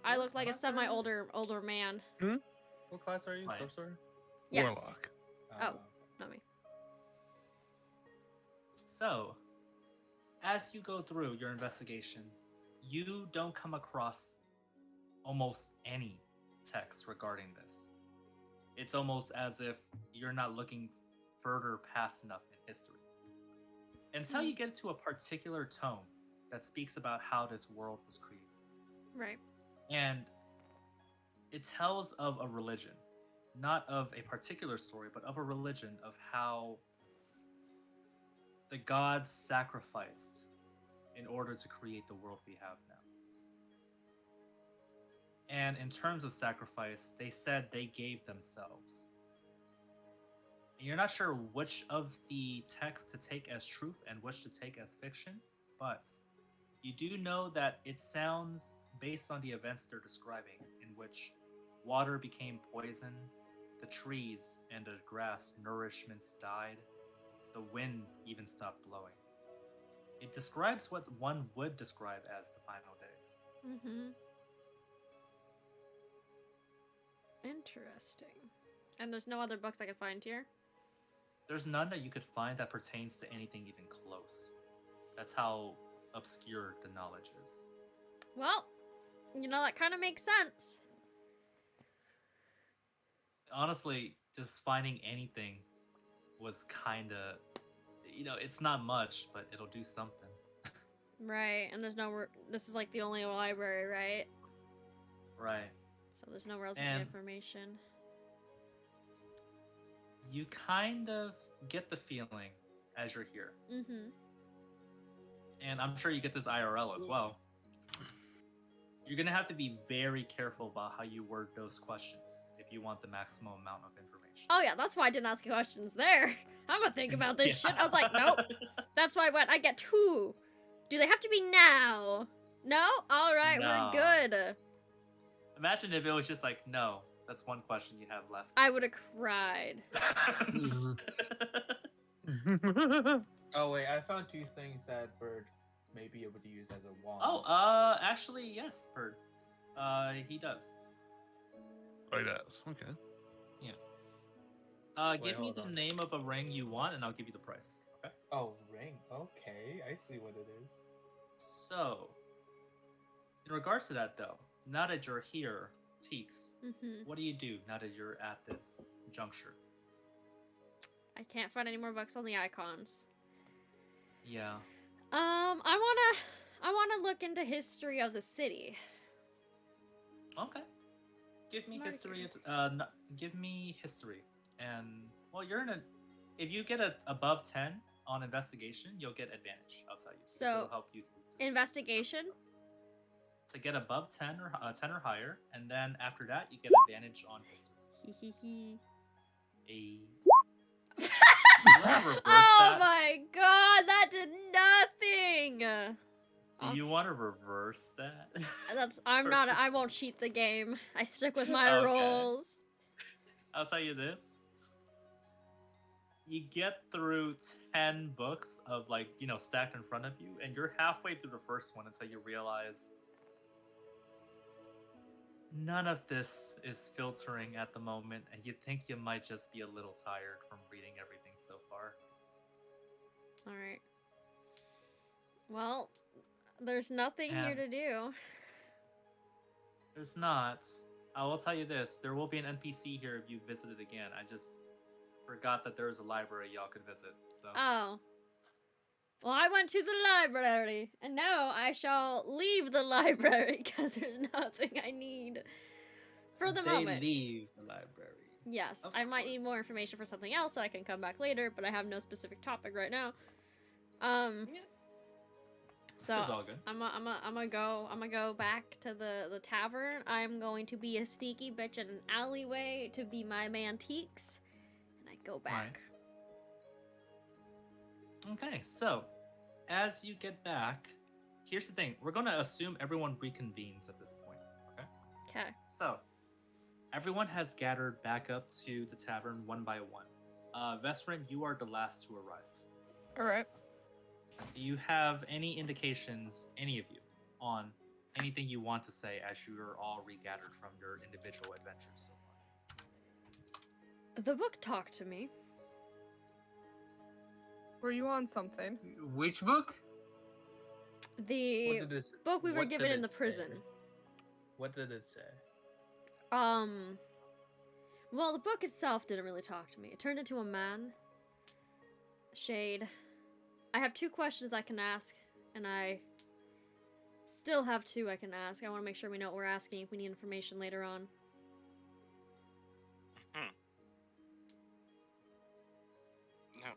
I look like a class are you? older man. What class are you? Right. Sorcerer? Yes. Warlock. Oh. Not me. So, as you go through your investigation, you don't come across almost any text regarding this. It's almost as if you're not looking further past enough in history. Until you get to a particular tome that speaks about how this world was created. Right. And it tells of a religion, not of a particular story, but of a religion of how the gods sacrificed in order to create the world we have now. And in terms of sacrifice, they said they gave themselves. And you're not sure which of the texts to take as truth and which to take as fiction, but you do know that it sounds based on the events they're describing, in which water became poison, the trees and the grass nourishments died, the wind even stopped blowing. It describes what one would describe as the final days. Mm-hmm. Interesting. And there's no other books I could find here? There's none that you could find that pertains to anything even close. That's how obscure the knowledge is. Well, that kind of makes sense. Honestly, just finding anything was kind of, it's not much, but it'll do something. Right, and there's this is like the only library, right? Right. So there's nowhere else to get And- information. You kind of get the feeling as you're here. Mm-hmm. And I'm sure you get this IRL as well. You're going to have to be very careful about how you word those questions if you want the maximum amount of information. Oh yeah, that's why I didn't ask questions there. I'm gonna think about this shit. I was like, nope. That's why I get 2. Do they have to be now? No? Alright, No. we're good. Imagine if it was just like, no, that's one question you have left. I would have cried. Oh wait, I found 2 things that Bird may be able to use as a wand. Oh, actually, yes, Bird. He does. Oh, he does. Okay. Wait, Give me hold the on. name of a ring you want, and I'll give you the price. Okay. Oh, ring. Okay, I see what it is. So, in regards to that, though, now that you're here, Teeks, Mm-hmm. what do you do now that you're at this juncture? I can't find any more books on the icons. Yeah. I wanna look into history of the city. Okay. Give me Mark. history. Give me history, and well, you're in a. If you get above 10 on investigation, you'll get advantage outside you. So, it'll help you to Investigation? get above 10 or 10 or higher, and then after that, you get advantage on history. Hee hee hee. You wanna reverse Oh that? my god, that did nothing! Do you want to reverse that? I won't cheat the game. I stick with my Okay. rules. I'll tell you this. You get through 10 books of, like, stacked in front of you, and you're halfway through the first one until you realize none of this is filtering at the moment, and you think you might just be a little tired from reading everything so far. Alright. Well, there's nothing here And- to do. There's not. I will tell you this. There will be an NPC here if you visit it again. I just forgot that there's a library y'all could visit. So. Oh. Well, I went to the library, and now I shall leave the library because there's nothing I need for the they moment. leave the library. Yes, Of I might need course. more information for something else so I can come back later, but I have no specific topic right now. Yeah. So Which is all good. I'm gonna go back to the tavern. I'm going to be a sneaky bitch in an alleyway to be my mantiques, and I go back. Okay, so as you get back, here's the thing. We're gonna assume everyone reconvenes at this point. Okay. Okay. So everyone has gathered back up to the tavern one by one. Vesrin, you are the last to arrive. Alright. Do you have any indications, any of you, on anything you want to say as you are all regathered from your individual adventures so far? The book talked to me. Were you on something? Which book? The book we were what given did in the it say? prison. What did it say? Well, the book itself didn't really talk to me. It turned into a man. Shade. I have 2 questions I can ask, and I still have 2 I can ask. I want to make sure we know what we're asking if we need information later on. No.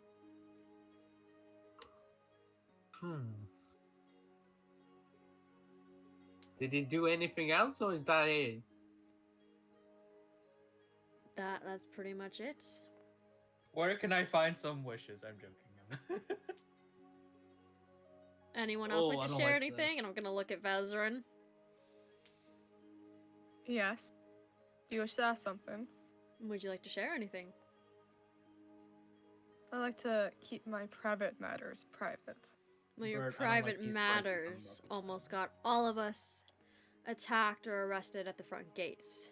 Did he do anything else, or is that it? That's pretty much it. Where can I find some wishes? I'm joking. Anyone else Oh, like I to don't share like that. anything? And I'm gonna look at Vezrin. Yes. Do you wish to ask something? Would you like to share anything? I like to keep my private matters private. Well, your Bert, I don't like private these voices on matters the almost got all of us attacked or arrested at the front gates.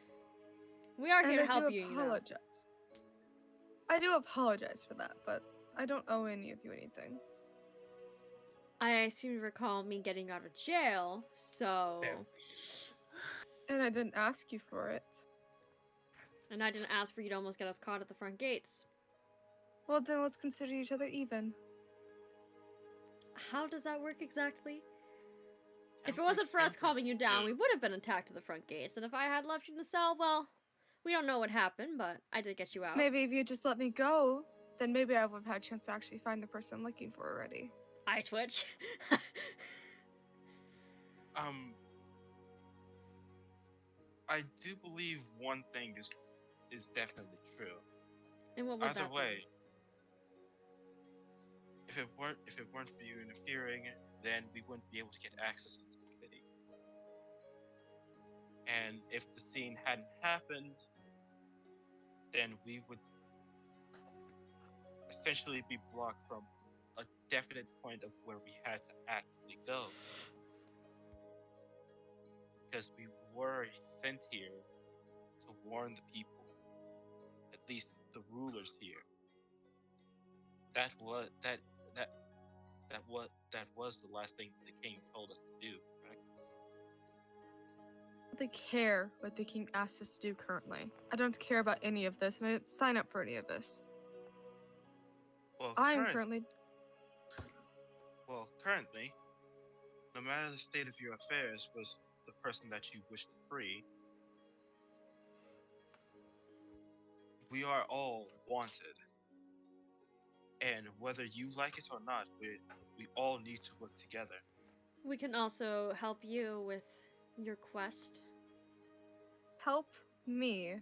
We are And here to I help do you, you know. apologize. I do apologize for that, but I don't owe any of you anything. I seem to recall me getting out of jail, so... Damn. And I didn't ask you for it. And I didn't ask for you to almost get us caught at the front gates. Well, then let's consider each other even. How does that work exactly? If it Temper- wasn't for us temper- calming you down, yeah. we would have been attacked at the front gates. And if I had left you in the cell, well, we don't know what happened, but I did get you out. Maybe if you just let me go, then maybe I would have had a chance to actually find the person I'm looking for already. I twitch. I do believe one thing is definitely true. And what would Either that way, if it weren't for you interfering, then we wouldn't be able to get access to the city. And if the scene hadn't happened, then we would essentially be blocked from a definite point of where we had to actually go. Because we were sent here to warn the people, at least the rulers here. That was the last thing the king told us to do, correct? They care what the king asked us to do currently. I don't care about any of this, and I didn't sign up for any of this. Well, I am currently... currently, no matter the state of your affairs was the person that you wish to free, we are all wanted. And whether you like it or not, we all need to work together. We can also help you with your quest. Help me?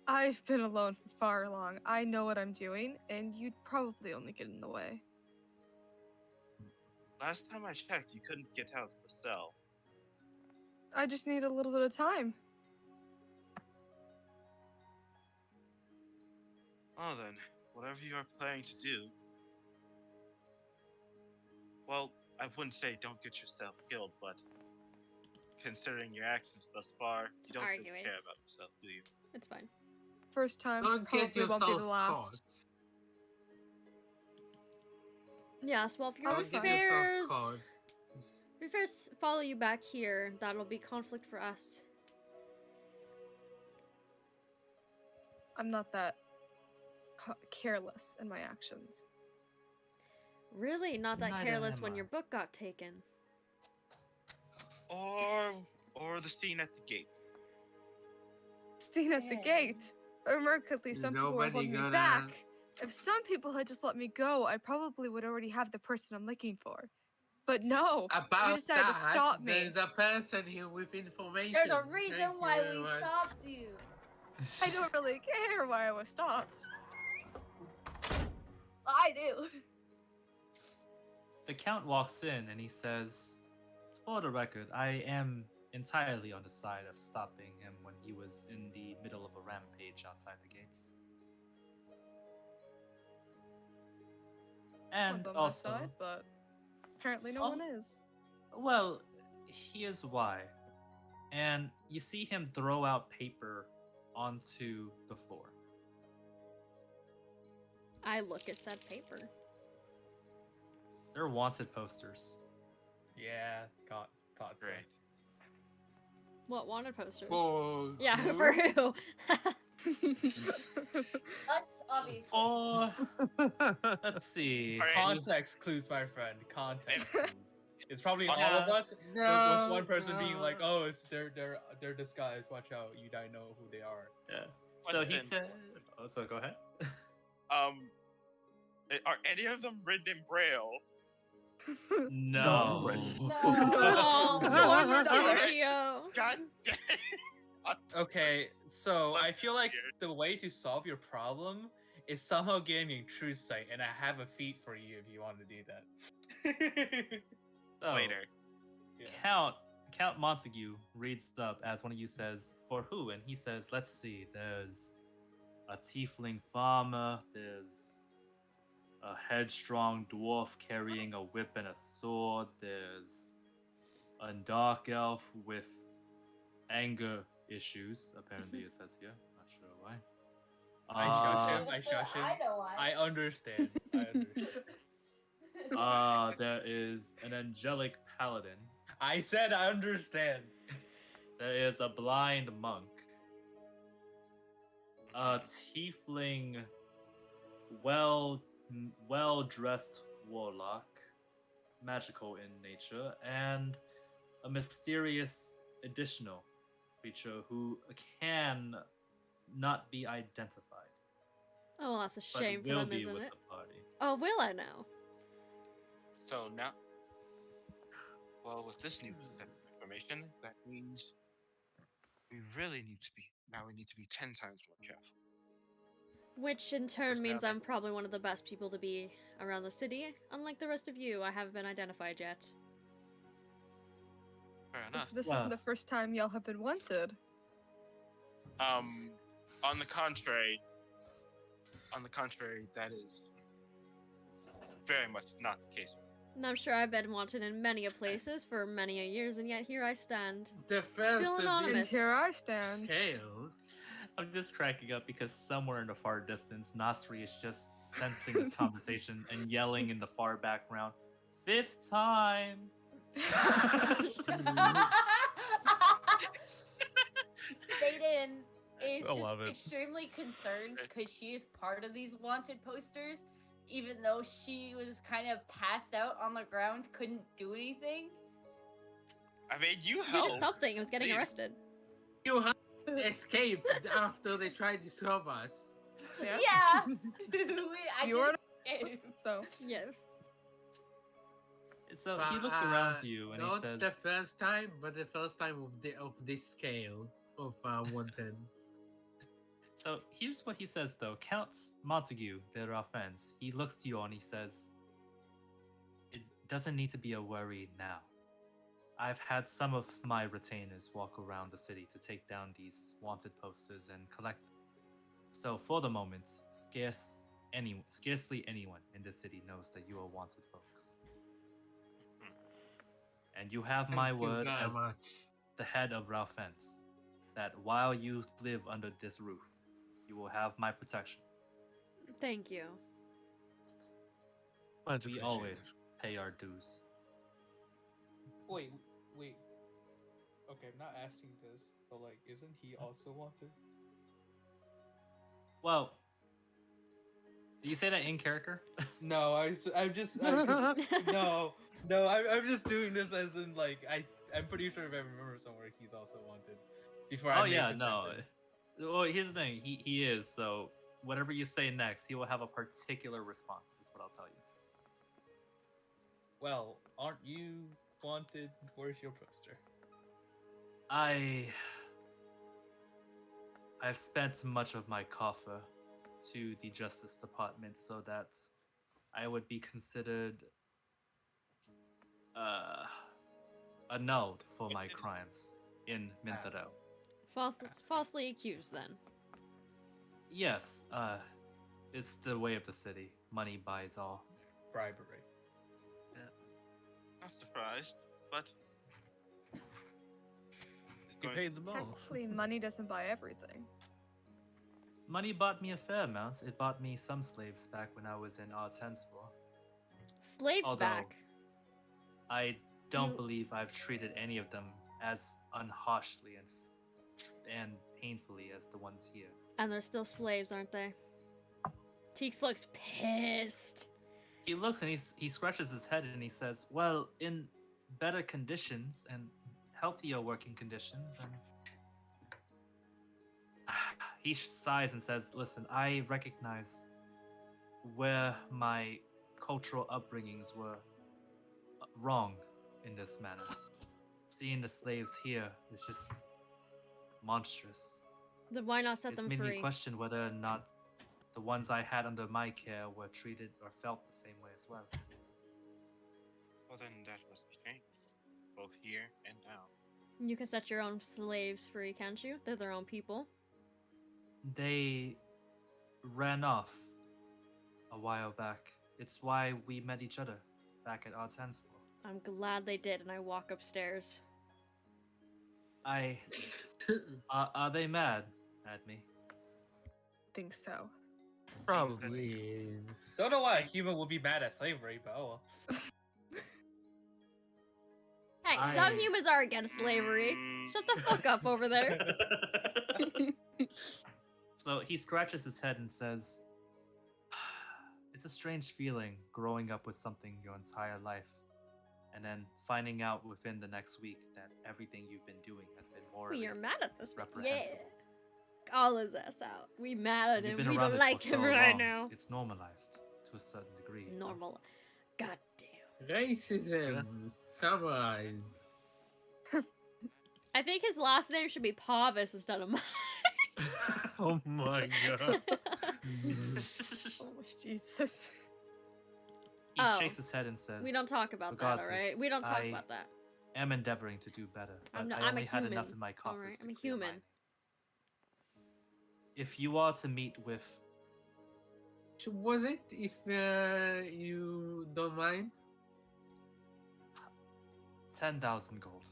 I've been alone for far long. I know what I'm doing, and you'd probably only get in the way. Last time I checked, you couldn't get out of the cell. I just need a little bit of time. Oh then, whatever you are planning to do. Well, I wouldn't say don't get yourself killed, but considering your actions thus far, you don't really Arguing. care about yourself, do you? It's fine. First time, Don't get probably won't be yourself the caught. last. Yes, well, if your Don't get affairs, yourself caught. if your affairs follow you back here, that'll be conflict for us. I'm not that careless in my actions. Really, not that Neither careless am when I. your book got taken. Or the scene at the gate. Staying at the Yeah. gate. Remarkably, some people were Nobody holding me gonna- back. If some people had just let me go, I probably would already have the person I'm looking for. But no, About you decided to that, stop me. there's a person here with information. There's a reason Thank you why very we much. stopped you. I don't really care why I was stopped. I do. The Count walks in and he says, "For the record, I am entirely on the side of stopping him when he was in the middle of a rampage outside the gates." And One's on also, my side, but apparently no Oh. one is. well, here's why. And you see him throw out paper onto the floor. I look at said paper. They're wanted posters. Yeah, caught some. Great. What wanted posters? For Yeah, who? for who? That's obviously. Oh, let's see. Alright. Context clues, my friend. Context clues. It's probably all Yeah. of us. No, with one person being like, no. "Oh, it's they're disguised. Watch out! You don't know who they are." Yeah. So he Question. said. Oh, so go ahead. Are any of them written in Braille? No. Oh, poor Sorry. Lucio. God dang. Okay, so I feel like Weird. the way to solve your problem is somehow getting true sight, and I have a feat for you if you want to do that. So, Later. Yeah. Count Montague reads up as one of you says, "For who?" And he says, "Let's see. There's a tiefling farmer. There's a headstrong dwarf carrying a whip and a sword. There's a dark elf with anger issues. Apparently, it says here. Not sure why. I shush him. I shush him. I know why. I understand. I understand. There is an angelic paladin. I said I understand. There is a blind monk. A tiefling, well-dressed warlock, magical in nature, and a mysterious additional creature who can not be identified. Oh, well, that's a But shame for will them, be isn't with it? the party. Oh, will I now? So now, well, with this new set of information, that means we really need to be. Now we need to be 10 times more careful. Which in turn Because now means they- I'm probably one of the best people to be around the city. Unlike the rest of you, I haven't been identified yet. Fair enough. This Well- isn't the first time y'all have been wanted. On the contrary, that is very much not the case. And I'm sure I've been wanted in many a places for many a years, and yet here I stand. Defense Still of anonymous. And this here I stand. scale. I'm just cracking up because somewhere in the far distance, Nasri is just sensing this conversation and yelling in the far background, "5th time!" Baden is I love just it. extremely concerned because she is part of these wanted posters, even though she was kind of passed out on the ground, couldn't do anything. I mean, you You helped. did something. I was getting Please. arrested. You have escaped after they tried to stop us. Yeah. Yeah. I You are did. so. Yes. So he looks around to you and he not says, the first time, but the first time of this scale of 110. So here's what he says, though. Count Montague de Raffens. He looks to you all and he says, "It doesn't need to be a worry now. I've had some of my retainers walk around the city to take down these wanted posters and collect them. So for the moment, scarcely anyone in the city knows that you are wanted folks. And you have my Thank you word very as much. the head of Ralphens that while you live under this roof, you will have my protection. Thank you. Much We appreciated. always pay our dues." Wait. Okay, I'm not asking this, but like, isn't he also wanted? Well, do you say that in character? No, I'm just, no, I'm just doing this as in like, I'm pretty sure if I remember somewhere he's also wanted. Before I Oh make yeah, this no. sentence. Well, here's the thing. He is, so whatever you say next, he will have a particular response, is what I'll tell you. Well, aren't you wanted? Where's your poster? I've spent much of my coffer to the Justice Department so that I would be considered annulled for my crimes in Minthara. Falsely accused, then. Yes, it's the way of the city. Money buys all. Bribery. Not surprised, but You paid them off. Technically, money doesn't buy everything. Money bought me a fair amount. It bought me some slaves back when I was in Artensville. Slaves Although, back. I don't You- believe I've treated any of them as unharshly and painfully as the ones here. And they're still slaves, aren't they? Teeks looks pissed. He looks and he scratches his head and he says, "Well, in better conditions and healthier working conditions." And he sighs and says, "Listen, I recognize where my cultural upbringings were wrong in this manner. Seeing the slaves here is just monstrous. Then why not set It's them made free? me question whether or not the ones I had under my care were treated or felt the same way as well." well then that must be changed, both here and now. You can set your own slaves free, can't you? They're their own people. They ran off a while back. It's why we met each other back at Artensville. I'm glad they did, and I walk upstairs. Are they mad at me? Think so. Probably. Yes. Don't know why a human would be mad at slavery, but oh well. Hey, some humans are against slavery. Shut the fuck up over there. So he scratches his head and says, "It's a strange feeling growing up with something your entire life, and then finding out within the next week that everything you've been doing has been morally We are mad at this man. Yeah. reprehensible. Call his ass out. We mad at You've him. been We around don't it like for him so right long, now. It's normalized to a certain degree. you know? Normal. God damn. Racism summarized. I think his last name should be POVS instead of mine. Oh my god. Oh, Jesus. He Oh. shakes his head and says, We don't talk about that, alright? "Regardless, We don't talk I about that. am endeavoring to do better. I'm but not- I I'm a only had enough human, in my coffers alright? to I'm a clear human. mine. If you are to meet with Was it, if you don't mind? 10,000 gold,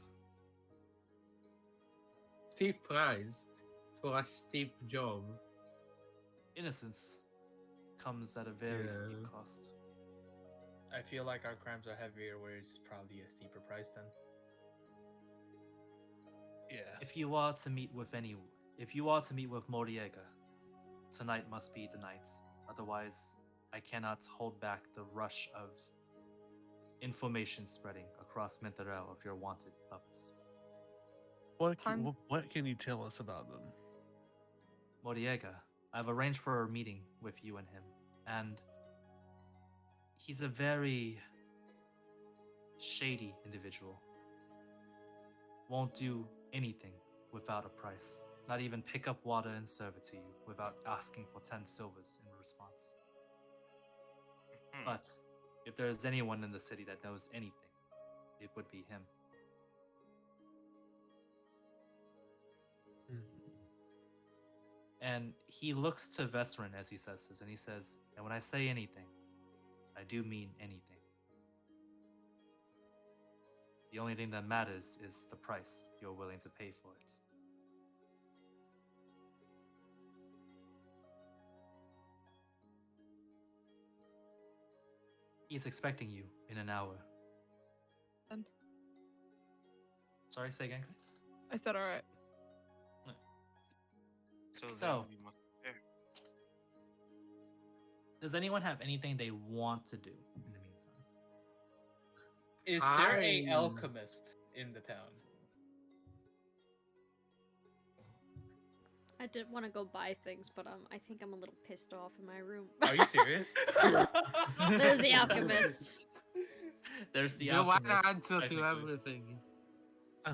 Steep price for a steep job. innocence comes at a very steep Yeah. cost." I feel like our crimes are heavier, where it's probably a steeper price then. Yeah. If you are to meet with Moriega, tonight must be the night. Otherwise, I cannot hold back the rush of information spreading across Minthara of your wanted pups. Time- What can you tell us about them? Moriega, I've arranged for a meeting with you and him, and he's a very shady individual. Won't do anything without a price. not even pick up water and serve it to you without asking for 10 silvers in response. But if there is anyone in the city that knows anything, it would be him. And he looks to Vesrin as he says this, and he says, and when I say anything, I do mean anything. The only thing that matters is the price you're willing to pay for it. He's expecting you in an hour. Done. Sorry, say again, Kai? I said all right. So, does anyone have anything they want to do in the meantime? Is there a I- alchemist in the town? I did want to go buy things, but I think I'm a little pissed off in my room. Are you serious? There's the alchemist. There's the You want alchemist. to answer to technically. everything.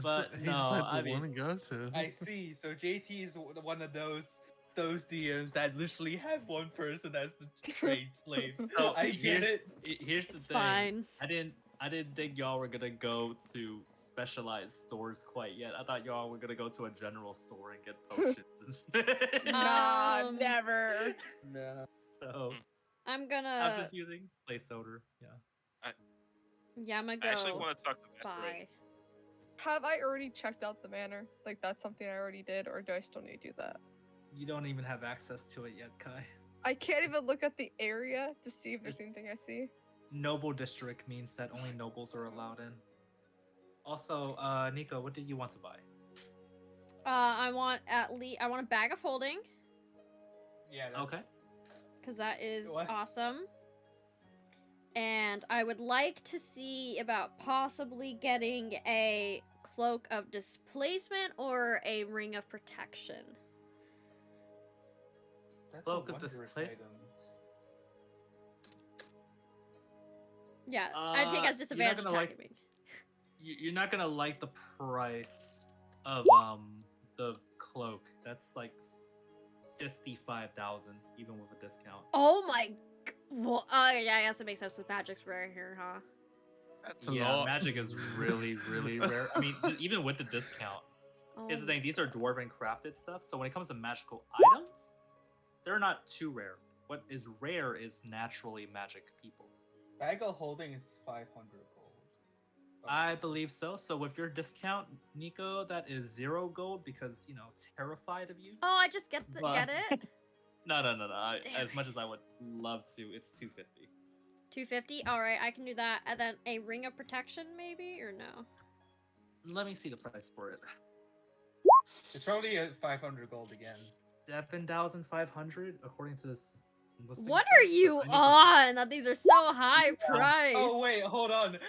But he's no, like I the one mean- to go to. I see. So JT is one of those DMs that literally have one person as the trade slave. So I get it. Here's the It's thing. fine. I didn't think y'all were gonna go to specialized stores quite yet. I thought y'all were gonna go to a general store and get potions. Nah, Um, never. No. So I'm I'm gonna. just using placeholder. Yeah. Yeah, I'm gonna I actually go want to talk to Vesperin. buy. Have I already checked out the manor? Like that's something I already did, or do I still need to do that? You don't even have access to it yet, Kai. I can't even look at the area to see if there's anything I see. Noble district means that only nobles are allowed in. Also, Nico, what did you want to buy? I want I want a bag of holding, Yeah. That's, Okay. because that is What? awesome. And I would like to see about possibly getting a cloak of displacement or a ring of protection. That's Cloak a of wondrous displacement. item. Yeah, I think You're has disadvantage not gonna attacking me. You're not gonna like the price of the cloak. That's like 55,000 even with a discount. Oh my. Well, oh yeah, I guess it makes sense with magic's rare here, huh? That's a Yeah, lot. magic is really, really rare. I mean, even with the discount. Here's the Oh. thing, these are dwarven crafted stuff, so when it comes to magical items, they're not too rare. What is rare is naturally magic people. Bag of holding is 500 gold. I believe so. So with your discount, Nico, that is 0 gold because, you know, terrified of you. Oh, I just get But- get it. No. Damn As much it. as I would love to, it's 250. 250. All right, I can do that. And then a ring of protection, maybe, or no? Let me see the price for it. It's probably at 500 gold again. 7,500 according to this listing What price, are you I need to- on? That these are so high priced. Oh wait, hold on.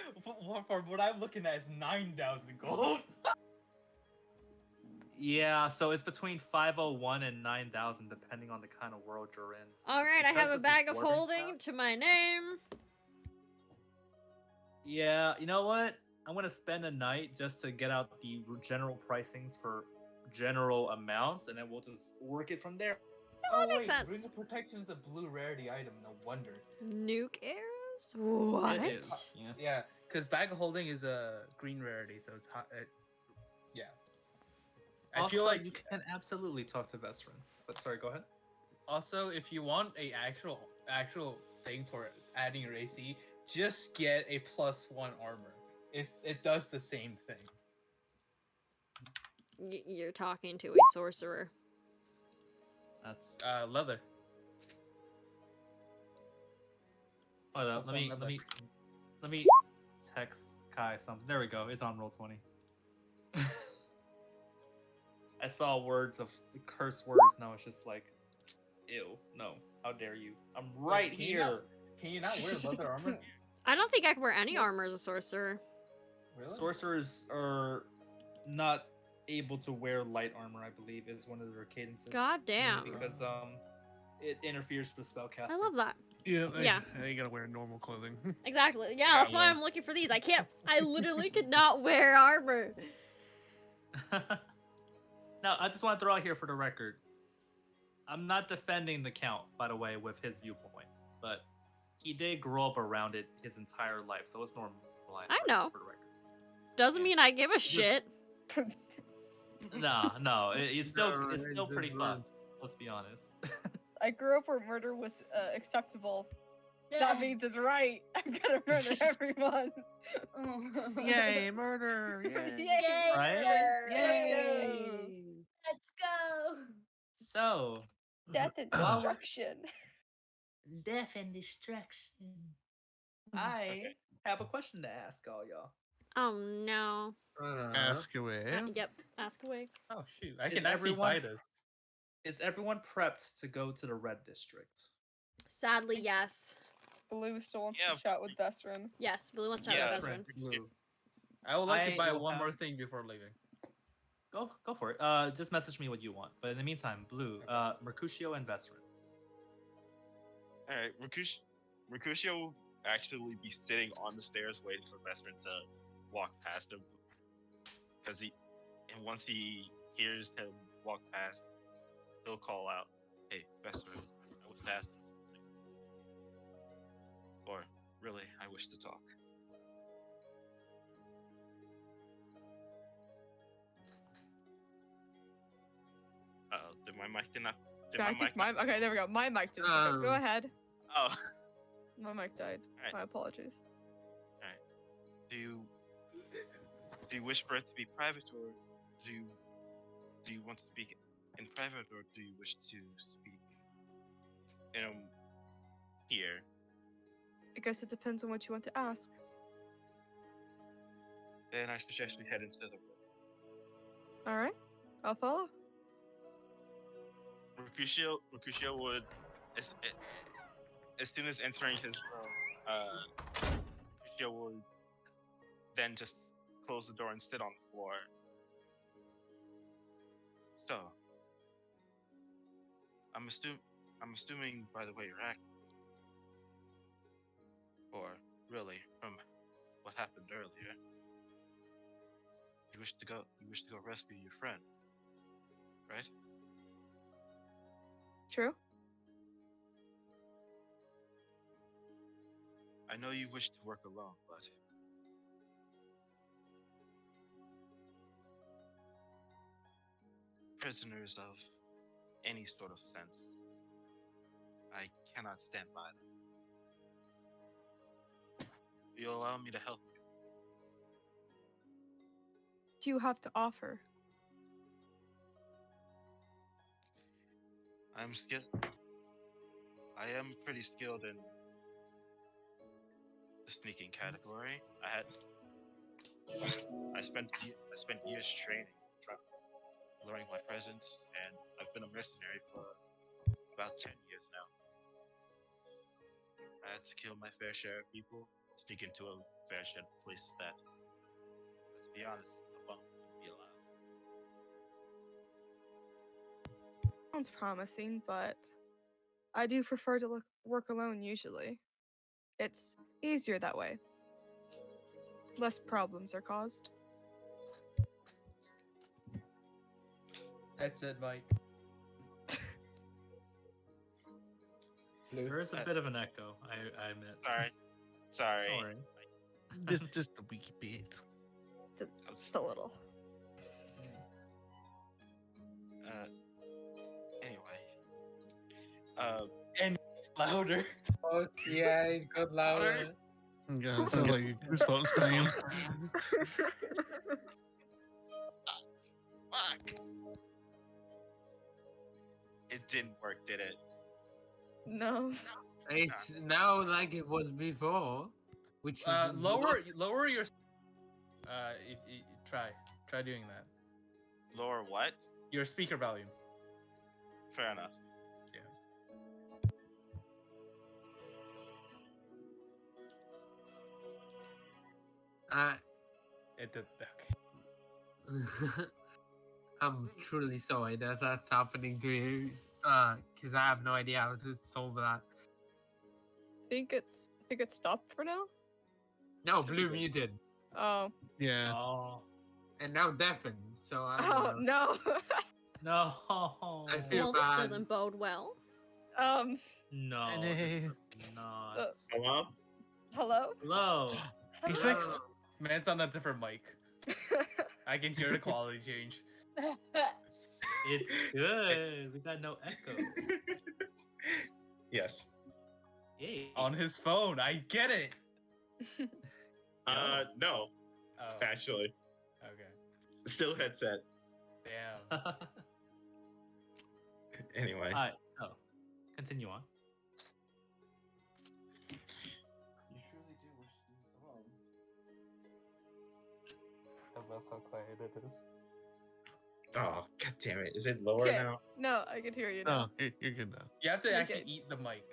For what I'm looking at is 9,000 gold. Yeah, so it's between 501 and 9,000 depending on the kind of world you're in. All right, I Because have a this is bag of dwarven holding craft. to my name. Yeah, you know what? I'm gonna spend a night just to get out the general pricings for general amounts, and then we'll just work it from there. Oh, that makes wait, sense. Ring of Protection is a blue rarity item. No wonder. Nuke arrows? What? It is. Yeah. Yeah, because Bag of Holding is a green rarity, so it's hot. Yeah. I Also, feel like you can absolutely talk to Vesrin. But sorry, go ahead. also if you want a actual thing for adding your AC, just get a +1 armor. It does the same thing. You're talking to a sorcerer. That's. Leather. Hold up. That's Let me another- let me text Kai something. There we go. It's on roll 20. I saw words of curse words. Now it's just like, ew. No. How dare you? I'm right can you not- here. Can you not wear leather armor? I don't think I can wear any armor as a sorcerer. Really? Sorcerers are not able to wear light armor, I believe, is one of their cadences. God damn. Because it interferes with spellcasting. I love that. Yeah, Yeah. You gotta wear normal clothing. Exactly. Yeah, that's why Yeah. I'm looking for these. I can't. I literally could not wear armor. Now, I just want to throw out here for the record. I'm not defending the Count, by the way, with his viewpoint, but he did grow up around it his entire life, so it's normalized. I know. For the record. Doesn't Yeah. mean I give a Just- shit. No, it's still No, it's it still pretty doesn't. fun. Let's be honest. I grew up where murder was acceptable. Yeah. That means it's right. I'm gonna murder everyone. Yay, murder! Yay. Yay, Right? murder. Yay! Let's go. So, Death and Wow. destruction. death and destruction. I have a question to ask all y'all. Oh no. Ask away. Yep. Ask away. Oh shoot! I Is can actually everyone- buy this. Is everyone prepped to go to the red district? Sadly, yes. Blue still wants Yeah. to chat with Vestrin. Yes. Blue wants to have Yeah. a best friend. Blue. I would like I to buy will one more have- thing before leaving. Go for it. Just message me what you want. But in the meantime, Blue, Mercutio and Vesrin. All right, Mercutio will actually be sitting on the stairs waiting for Vesper to walk past him. And once he hears him walk past, he'll call out, "Hey, Vesper, I wish to ask you something." Or, really, I wish to talk. Did my mic not? Did I my think mic? okay, there we go. My mic didn't. Okay, go ahead. Oh. My mic died. Alright. My apologies. Do you wish for it to be private, or do you want to speak in private, or do you wish to speak here? I guess it depends on what you want to ask. Then I suggest we head into the room. All right, I'll follow. Mercutio would, as soon as entering his room, Mercutio would then just close the door and sit on the floor. So, I'm assuming by the way you're acting, or really from what happened earlier, you wish to go rescue your friend, right? True. I know you wish to work alone, but prisoners of any sort of sense, I cannot stand by them. You allow me to help you. What do you have to offer? I'm skilled. I am pretty skilled in the sneaking category. I spent years training, learning my presence, and I've been a mercenary for about 10 years now. I had to kill my fair share of people, sneak into a fair share of places that, let's be honest, a bum wouldn't be allowed. Sounds promising, but I do prefer to work alone usually. It's easier that way. Less problems are caused. That's it, Mike. There is a bit of an echo, I admit. Sorry. Don't worry. Just a wee bit. Just a little. Anyway. Louder. Oh, yeah, it got louder. Yeah, it sounds like a goosebumps time. Fuck. It didn't work, did it? No. It's now like it was before, which is Lower your. Try doing that. Lower what? Your speaker volume. Fair enough. It did. Okay. I'm truly sorry that that's happening to you. Because I have no idea how to solve that. think it's stopped for now. No, Blue muted. Oh. Yeah. Oh. and now deafened. So I Oh don't know. no. No. I feel Well, this bad. doesn't bode well. No. And this hey. is not. Hello? Hello. Hello. He's Hello? fixed. Man's on a different mic. I can hear the quality change. It's good. We got no echo. Yes. Yay. On his phone. I get it. No, Oh, actually. okay. Still headset. Damn. Anyway. Alright, so continue on. You surely do wish to use the home. I love how quiet it is. Oh, god damn it. Is it lower Okay. now? No, I can hear you No, now. you're good now. You have to Okay. actually eat the mic.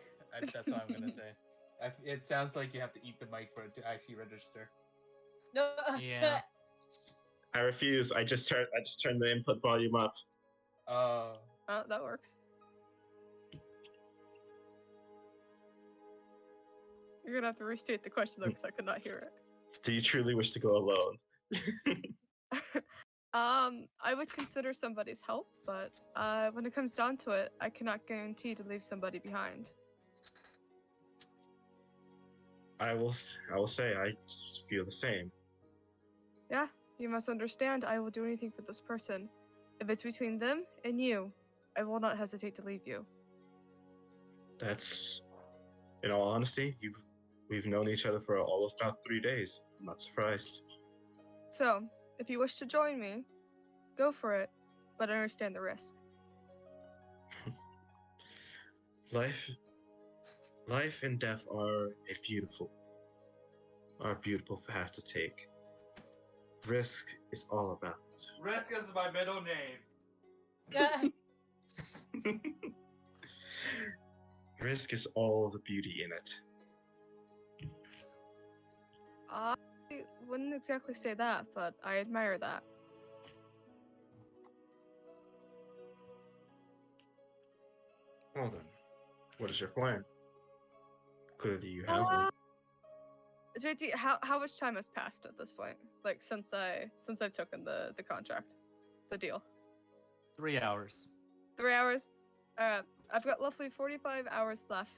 That's what I'm gonna say. It sounds like you have to eat the mic for it to actually register. No. Yeah. I refuse. I just turned the input volume up. That works. You're gonna have to restate the question though, because I could not hear it. Do you truly wish to go alone? I would consider somebody's help, but when it comes down to it, I cannot guarantee to leave somebody behind. I will say I feel the same. Yeah, you must understand. I will do anything for this person. If it's between them and you, I will not hesitate to leave you. That's, in all honesty, we've known each other for all of about 3 days. I'm not surprised. So, if you wish to join me, go for it, but understand the risk. Life and death are a beautiful path to take. Risk is all about. Risk is my middle name. Risk is all the beauty in it. I wouldn't exactly say that, but I admire that. Well then, what is your plan? Clearly you have one. JT, how much time has passed at this point? Like since I've taken the contract, the deal. 3 hours. 3 hours. I've got roughly 45 hours left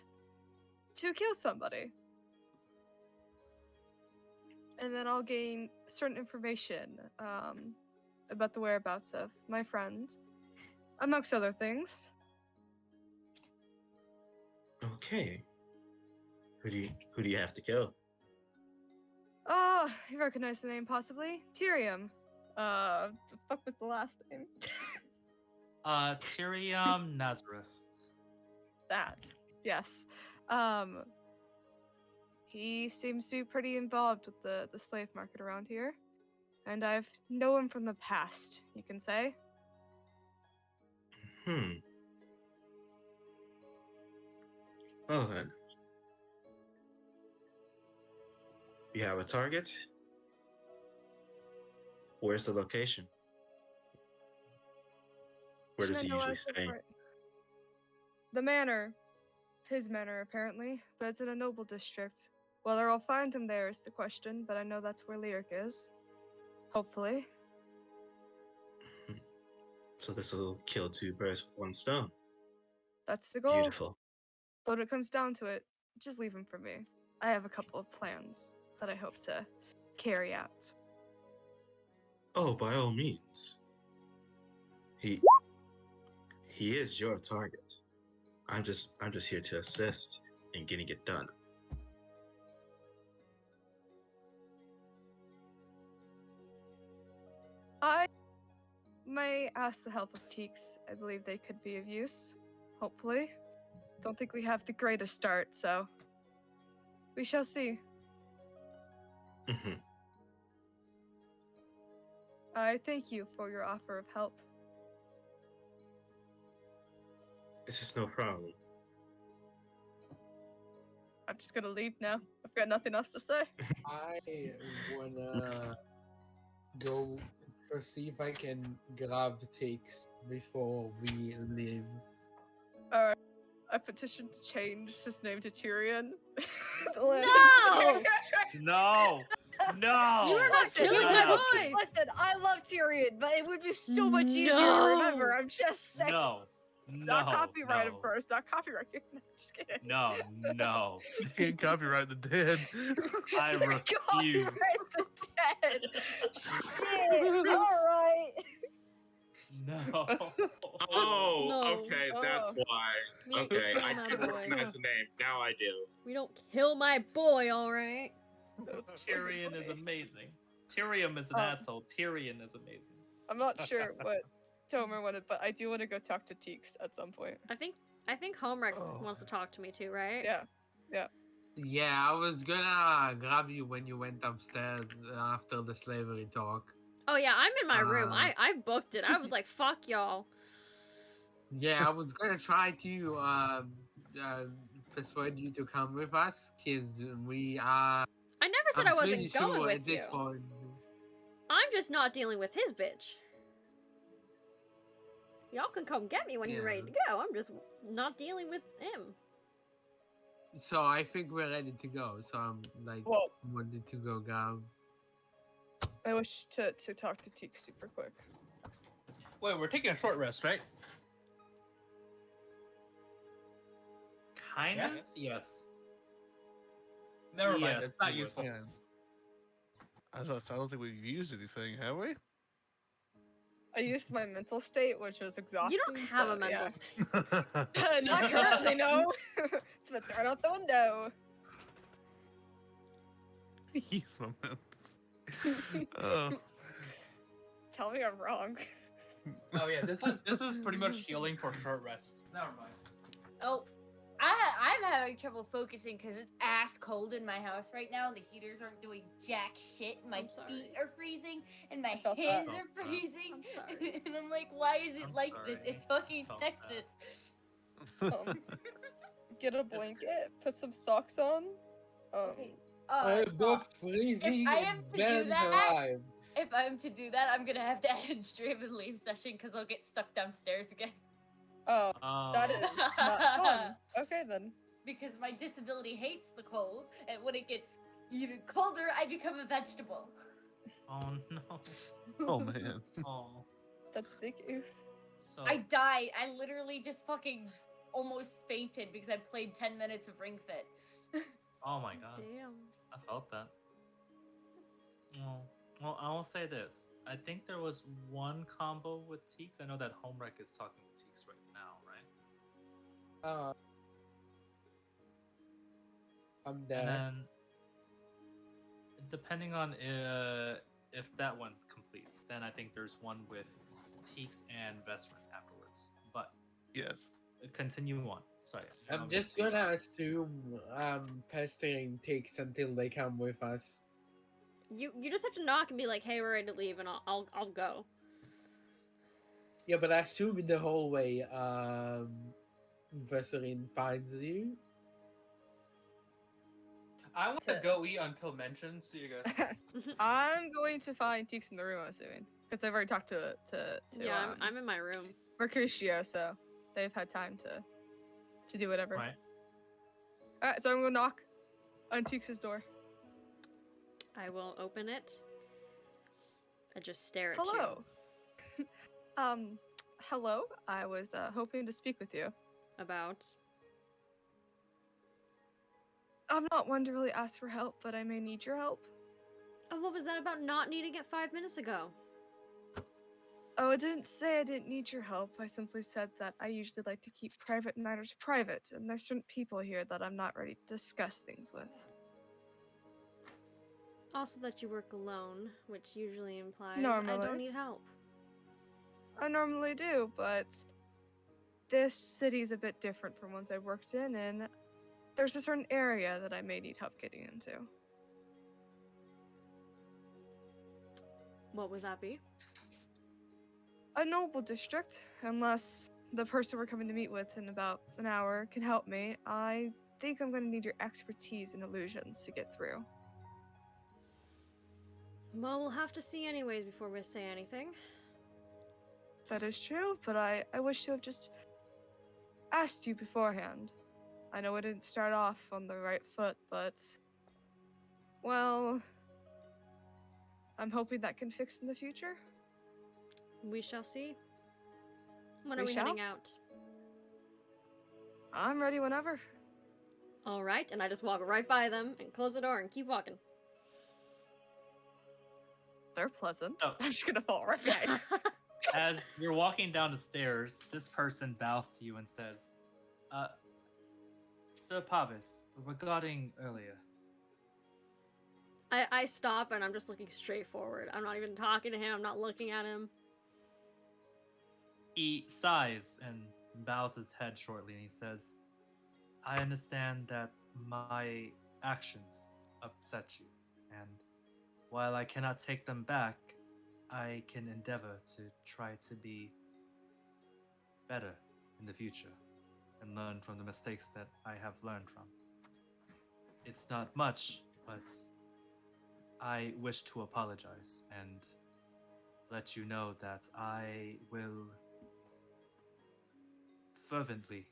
to kill somebody, and then I'll gain certain information about the whereabouts of my friend, amongst other things. Okay. Who do you have to kill? Oh, you recognize the name possibly? Tyrium. The fuck was the last name? Tyrium Nazareth. That. Yes. He seems to be pretty involved with the slave market around here. And I've known him from the past, you can say. Well then. You have a target? Where's the location? Where does he Shouldn't I know usually as of stay? right- The manor. His manor, apparently. But it's in a noble district. Whether I'll find him there is the question, but I know that's where Lyric is. Hopefully. So this will kill 2 birds with 1 stone. That's the goal. Beautiful. But when it comes down to it, just leave him for me. I have a couple of plans that I hope to carry out. Oh, by all means. He is your target. I'm just here to assist in getting it done. I may ask the help of Teeks. I believe they could be of use. Hopefully. Don't think we have the greatest start, so we shall see. I thank you for your offer of help. It's just no problem. I'm just gonna leave now. I've got nothing else to say. I wanna go to see if I can grab takes before we leave. Alright. I petitioned to change his name to Tyrion. No! No! No. You are not Listen, killing no. my boy. Listen, I love Tyrion, but it would be so much easier to No. remember. I'm just saying. No. Not copyright, no. of course. Not copyright. No, just kidding. No. You can't copyright the dead. I refuse. Copyright the dead. Shit. All right. No. Oh, No. okay, that's Oh. why. We ain't Okay, killing I my didn't boy. recognize the name. Now I do. We don't kill my boy, alright? That's Tyrion fucking is funny. amazing. Tyrion is an asshole. Tyrion is amazing. I'm not sure what Tomer wanted, but I do want to go talk to Teeks at some point. I think Homerex Oh. wants to talk to me too, right? Yeah. Yeah, I was gonna grab you when you went upstairs after the slavery talk. Oh yeah, I'm in my room. Uh. I booked it. I was like, fuck y'all. Yeah, I was gonna try to persuade you to come with us, cause we are. I never said I'm I wasn't pretty going sure with at this you. point. I'm just not dealing with his bitch. Y'all can come get me when you're ready to go. I'm just not dealing with him. So I think we're ready to go. So I'm like Well, wanted to go grab. I wish to talk to Teeks super quick. Wait, we're taking a short rest, right? Kind Yeah. of? Yes. Never mind. Yes, It's not we would. useful. Yeah. I don't think we've used anything, have we? I used my mental state, which was exhausting. You don't have so, a mental yeah. state. Not currently, no. It's been thrown out the window. Use my minutes. Tell me I'm wrong. Oh yeah, this is pretty much healing for short rests. Never mind. Oh, I'm having trouble focusing because it's ass cold in my house right now. The heaters aren't doing jack shit. My I'm sorry. feet are freezing and my felt that. hands Felt are that. freezing. I'm sorry. And I'm like, why is it I'm like this? sorry. It's fucking Felt that. Texas. Get a blanket, put some socks on. Okay. I'm stop. both freezing I am and to do burning that- alive. If I'm to do that, I'm gonna have to end stream and leave session because I'll get stuck downstairs again. Oh, Oh. that is not fun. Okay then. Because my disability hates the cold, and when it gets even colder, I become a vegetable. Oh no. Oh man. Oh. That's big oof. So I died. I literally just fucking almost fainted because I played 10 minutes of Ring Fit. oh my god. Damn. I felt that. Well, I will say this. I think there was one combo with Teeks. I know that Homewreck is talking with Teeks right now, right? I'm And dead. then, depending on if that one completes, then I think there's one with Teeks and Vesrin afterwards. But Yes. continue on. Sorry. I'm just gonna assume pestering takes until they come with us. You just have to knock and be like, hey, we're ready to leave, and I'll go. Yeah, but I assume in the hallway, Vesserin finds you. I want to go eat until mentioned. See you guys. I'm going to find Teeks in the room, I'm assuming. Because I've already talked to Yeah, I'm in my room. Mercutio, so they've had time to do whatever. Right. Alright, so I'm gonna knock on Teeks' door. I will open it. I just stare at Hello. Hello. I was hoping to speak with you. you. About. I'm not one to really ask for help, but I may need your help. Oh, what was that about not needing it 5 minutes ago? Oh, I didn't say I didn't need your help. I simply said that I usually like to keep private matters private, and there's certain people here that I'm not ready to discuss things with. Also that you work alone, which usually implies I Normally. don't need help. I normally do, but this city's a bit different from ones I've worked in, and there's a certain area that I may need help getting into. What would that be? A noble district, unless the person we're coming to meet with in about an hour can help me. I think I'm going to need your expertise in illusions to get through. Well, we'll have to see anyways before we say anything. That is true, but I wish to have just asked you beforehand. I know I didn't start off on the right foot, but... Well... I'm hoping that can fix in the future. We shall see. When We are we shall? heading out? I'm ready whenever. All right, and I just walk right by them and close the door and keep walking. They're pleasant. Oh. I'm just gonna fall right behind. As you're walking down the stairs, this person bows to you and says, Sir POVS, regarding earlier. I stop and I'm just looking straight forward. I'm not even talking to him. I'm not looking at him. He sighs and bows his head shortly and he says, I understand that my actions upset you, and while I cannot take them back, I can endeavor to try to be better in the future and learn from the mistakes that I have learned from. It's not much, but I wish to apologize and let you know that I will fervently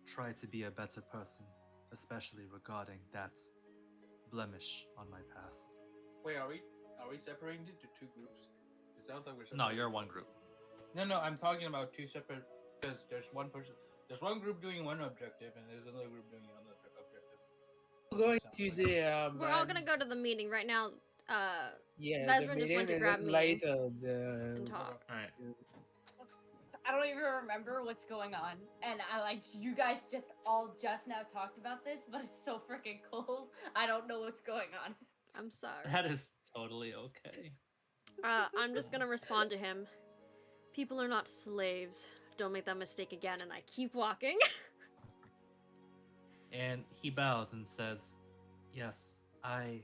try to be a better person, especially regarding that blemish on my past. Wait, are we separating it to two groups? It sounds like we're No, separating. you're one group. No, I'm talking about two separate. Because there's one person. There's one group doing one objective, and there's another group doing another objective. Going Sounds to like- the. We're all gonna go to the meeting right now. Yeah, Vezrin just went to grab me later. and talk. Alright. I don't even remember what's going on, and I like you guys just now talked about this, but it's so freaking cool. I don't know what's going on. I'm sorry. That is totally okay. I'm just gonna respond to him. People are not slaves. Don't make that mistake again, and I keep walking. And he bows and says, yes, I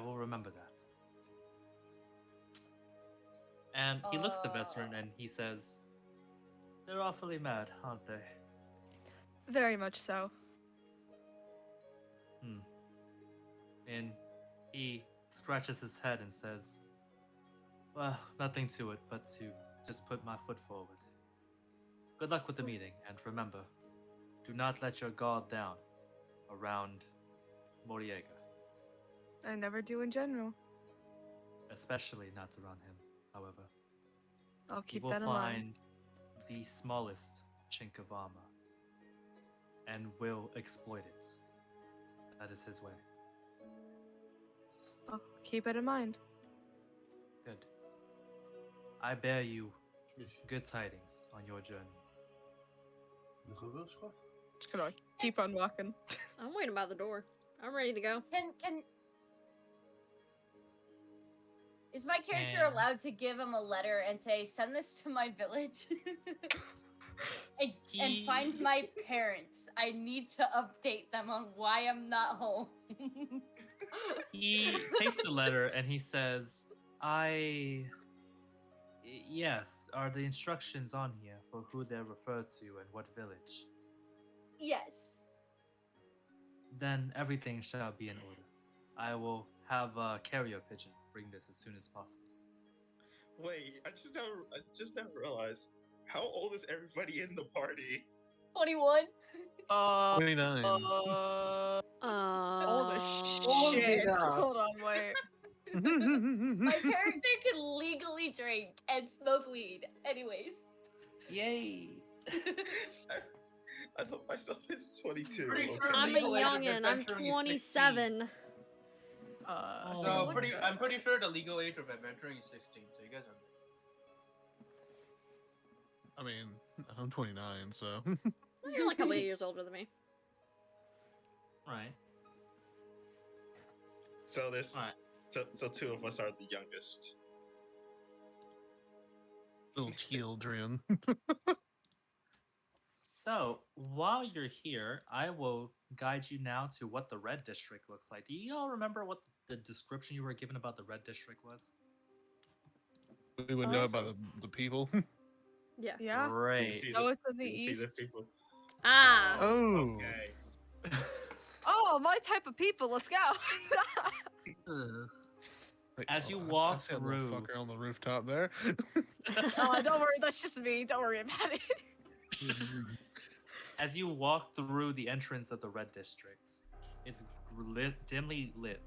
will remember that. And he looks to Vesrin and he says, they're awfully mad, aren't they? Very much so. And he scratches his head and says, well, nothing to it but to just put my foot forward. Good luck with the meeting, and remember, do not let your guard down around Moriega, I never do in general. especially not around him, however. I'll He keep will that in mind. find the smallest chink of armor and will exploit it. That is his way. I'll keep it in mind. Good. I bear you good tidings on your journey. Just gonna keep on walking. I'm waiting by the door. I'm ready to go. Can is my character And- allowed to give him a letter and say, "Send this to my village," and find my parents? I need to update them on why I'm not home. He takes the letter and he says, yes, are the instructions on here for who they're referred to and what village? Yes. Then everything shall be in order. I will have a carrier pigeon bring this as soon as possible. Wait, I just never realized. How old is everybody in the party? 21. 29. Holy Hold it shit. up. Hold on, wait. My character can legally drink and smoke weed. Anyways. Yay! I thought myself as 22. Pretty okay. sure I'm a legal age of youngin'. I'm adventuring is 27. Oh. So I'm pretty sure the legal age of adventuring is 16. So you guys are. I mean, I'm 29, so. You're like a couple of years older than me. Right. So there's Alright. so two of us are the youngest. Little children. So, while you're here, I will guide you now to what the Red District looks like. Do you all remember what the description you were given about the Red District was? We would know about the people. Yeah. Yeah. Great. See Oh, the- it's in the you see the east. people. Ah. Oh. Okay. Oh, my type of people. Let's go. Wait, As you I walk see a little through- fucker on the rooftop there. Oh, don't worry. That's just me. Don't worry about it. As you walk through the entrance of the Red Districts, it's dimly lit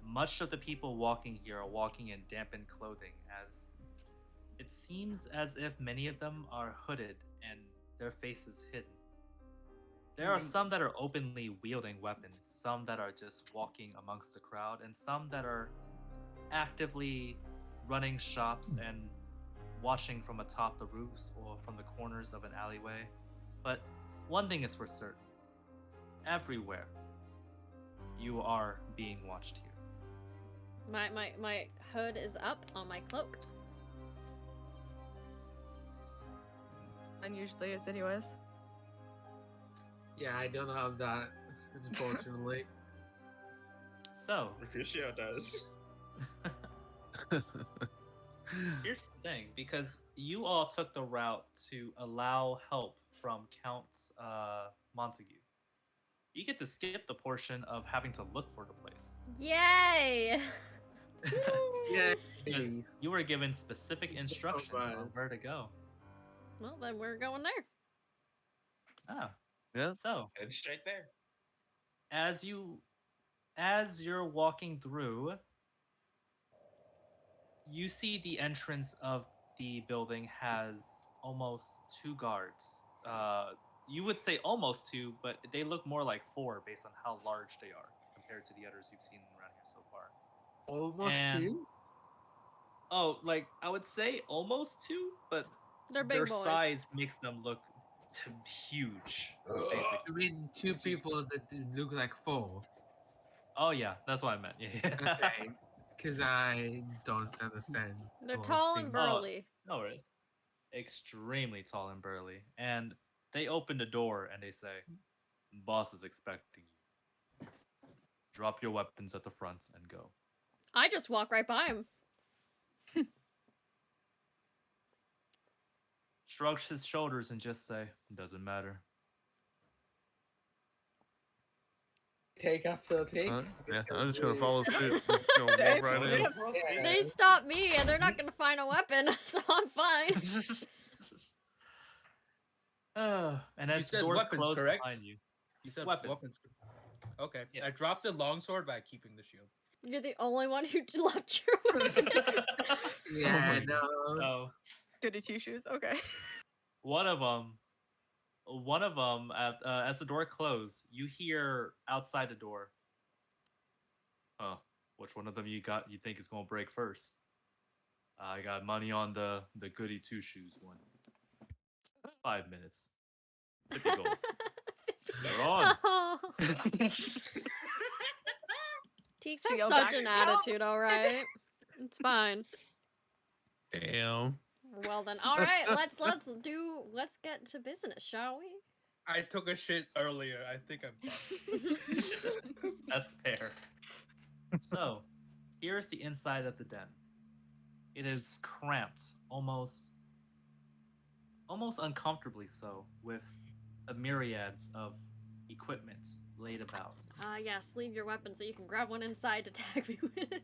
much of the people walking here are walking in dampened clothing, as it seems as if many of them are hooded and their faces hidden. There are some that are openly wielding weapons, some that are just walking amongst the crowd, and some that are actively running shops and watching from atop the roofs or from the corners of an alleyway. But one thing is for certain: everywhere you are being watched here. My hood is up on my cloak. And usually is anyways. Yeah, I don't have that, unfortunately. So, Mercutio does. here's the thing, because you all took the route to allow help from Count Montague. You get to skip the portion of having to look for the place. Yay! Yeah. Because you were given specific instructions on bad. where to go. Well, then we're going there. Ah, Yeah. so Head straight there. as you're walking through, you see the entrance of the building has almost 2 guards. You would say almost 2, but they look more like 4 based on how large they are compared to the others you've seen around here so far. Almost And- two? Oh, like I would say almost 2, but They're big their boys. size makes them look huge. Basically. You mean two people that look like four? Oh yeah, that's what I meant. Yeah. Okay. Because I don't understand. They're those tall and things. burly. No worries. Extremely tall and burly. And they open the door and they say, "Boss is expecting you. Drop your weapons at the front and go." I just walk right by him. Shrugs his shoulders and just say, "Doesn't matter." Take after takes. Yeah, I'm because just gonna we- follow suit. I'm just gonna Same. walk right in. Yeah. They stop me and they're not gonna find a weapon, so I'm fine. And You as the said doors weapons, close correct? behind you, You said Weapons. weapons. Okay. I Yes. dropped the longsword by keeping the shield. You're the only one who left your weapon. Yeah, my no. so Goody two shoes. Okay. one of them, as the door closes, you hear outside the door. Huh? Which one of them you think is gonna break first? I got money on the goody two shoes one. 5 minutes. 50 gold. You're on. Oh. Teeks has Go such back. an attitude, alright. It's fine. Damn. Well then, alright, let's get to business, shall we? I took a shit earlier. I think I'm done. That's fair. So, here's the inside of the den. It is cramped, almost uncomfortably so, with a myriads of equipment laid about. Yes, leave your weapon so you can grab one inside to tag me with.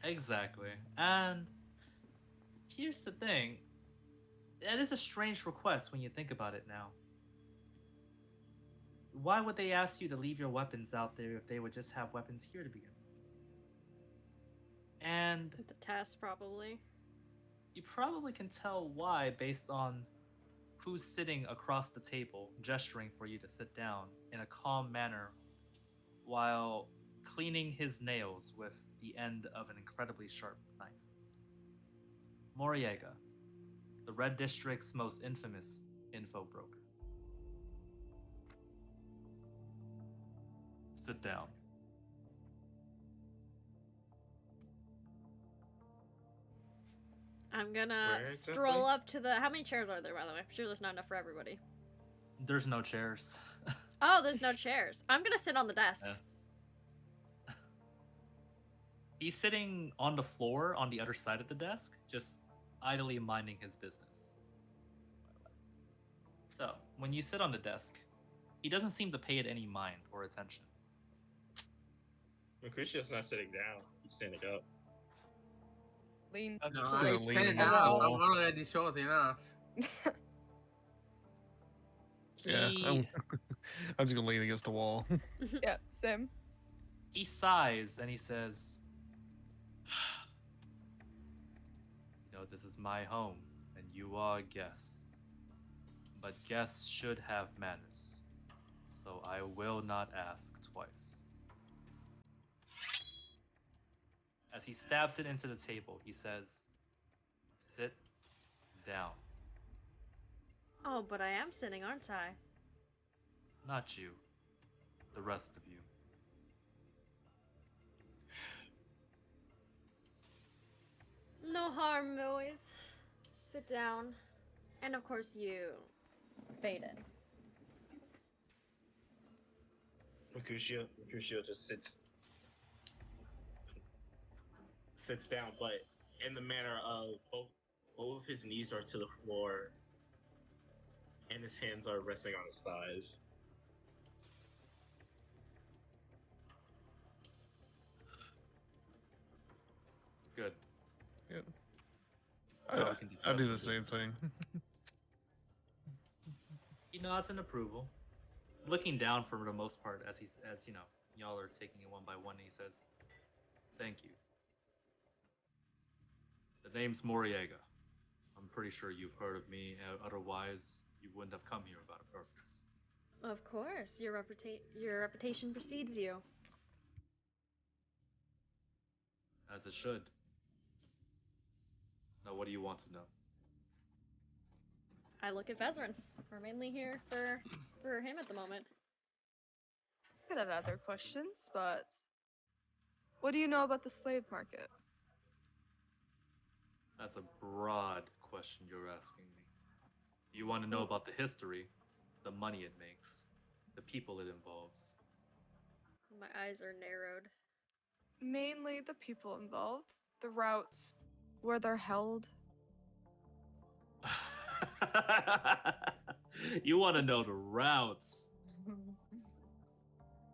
Exactly. And here's the thing. That is a strange request when you think about it now. Why would they ask you to leave your weapons out there if they would just have weapons here to begin with? And The test, probably. you probably can tell why based on who's sitting across the table, gesturing for you to sit down in a calm manner while cleaning his nails with the end of an incredibly sharp knife. Moriega, the Red District's most infamous info broker. Sit down. I'm gonna Where stroll exactly? up to the. How many chairs are there, by the way? I'm sure there's not enough for everybody. There's no chairs. Oh, there's no chairs. I'm gonna sit on the desk. Yeah. He's sitting on the floor on the other side of the desk, just idly minding his business. So, when you sit on the desk, he doesn't seem to pay it any mind or attention. Mercutio's not sitting down. He's standing up. Lean. No, just I gonna lean stand against up. the I'm wall. already short enough. Yeah, He- I'm just gonna lean against the wall. Yeah, same. He sighs and he says, "You know, this is my home, and you are guests. But guests should have manners, so I will not ask twice." As he stabs it into the table, he says, "Sit down." Oh, but I am sitting, aren't I? Not you, the rest of you. No harm, boys. Sit down. And of course you, Faden. Mercutio just sits down, but in the manner of both of his knees are to the floor, and his hands are resting on his thighs. Good. Yeah. Now we can I discuss do some the same business. thing. He nods in approval, looking down for the most part as y'all are taking it one by one. And he says, "Thank you. The name's Moriega. I'm pretty sure you've heard of me. Otherwise, you wouldn't have come here without a purpose." Of course, your reputation precedes you. As it should. Now, what do you want to know? I look at Vezrin. We're mainly here for him at the moment. Could have other questions, but what do you know about the slave market? That's a broad question you're asking me. You want to know about the history, the money it makes, the people it involves. My eyes are narrowed. Mainly the people involved, the routes, where they're held. You want to know the routes.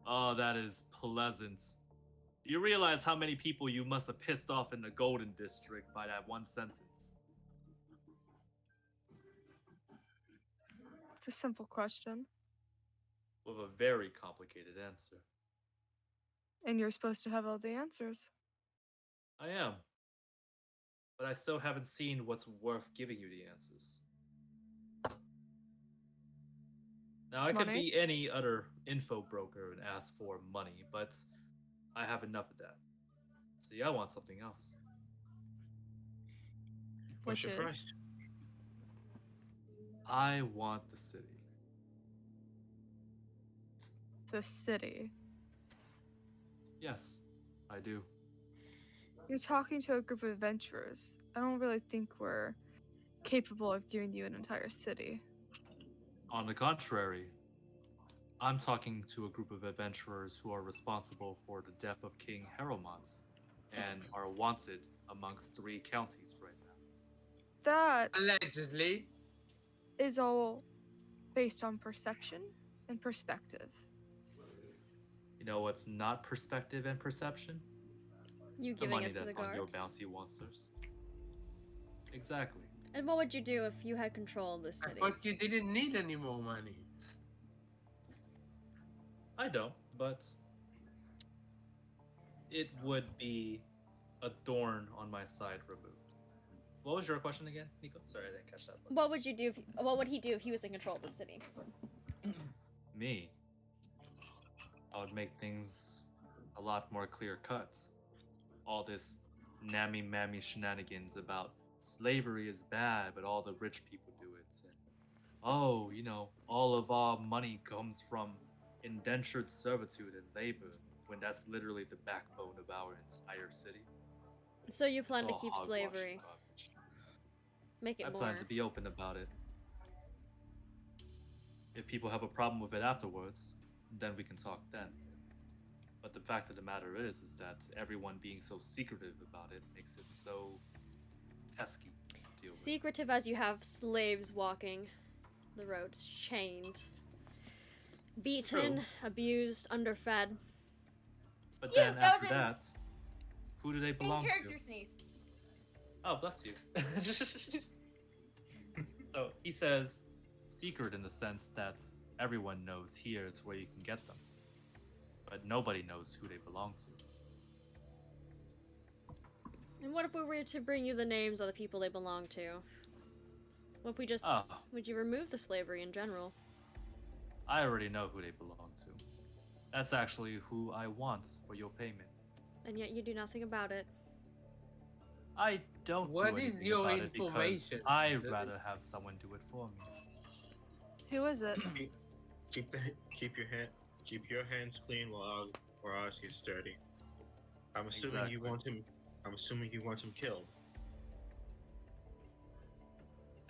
Oh, that is pleasant. You realize how many people you must have pissed off in the Golden District by that one sentence. It's a simple question, With a very complicated answer. and you're supposed to have all the answers. I am. But I still haven't seen what's worth giving you the answers. Now, I could Money? be any other info broker and ask for money, but I have enough of that. See, I want something else. What's Which your is price? I want the city. the city. Yes, I do. You're talking to a group of adventurers. I don't really think we're capable of giving you an entire city. On the contrary, I'm talking to a group of adventurers who are responsible for the death of King Heromans and are wanted amongst 3 counties right now. That Allegedly. is all based on perception and perspective. You know what's not perspective and perception? You The giving money us to the that's on your guards. bounty monsters. Exactly. And what would you do if you had control of this I city? thought you didn't need any more money. I don't, but it would be a thorn on my side removed. What was your question again, Nico? Sorry, I didn't catch that. What would you do? What would he do if he was in control of the city? Me, I would make things a lot more clear cut. All this nammy-mammy shenanigans about slavery is bad, but all the rich people do it. And, oh, you know, all of our money comes from indentured servitude and labor, when that's literally the backbone of our entire city. So you plan It's to all keep hogwash and slavery, garbage. make it I more. plan to be open about it. If people have a problem with it afterwards, then we can talk then. But the fact of the matter is that everyone being so secretive about it makes it so pesky to deal with. Secretive as you have slaves walking the roads, chained, beaten, True. abused, underfed. But You then after doesn't- that, who do they In belong character to? sneeze. Oh, bless you. So he says secret in the sense that everyone knows here it's where you can get them. but nobody knows who they belong to. And what if we were to bring you the names of the people they belong to? What if we just... Oh. Would you remove the slavery in general? I already know who they belong to. That's actually who I want for your payment. And yet you do nothing about it. I don't What do is anything your about it because information? I'd rather have someone do it for me. Who is it? Keep your hands clean while our eyes get dirty. I'm assuming you Exactly. want him. I'm assuming you want him killed.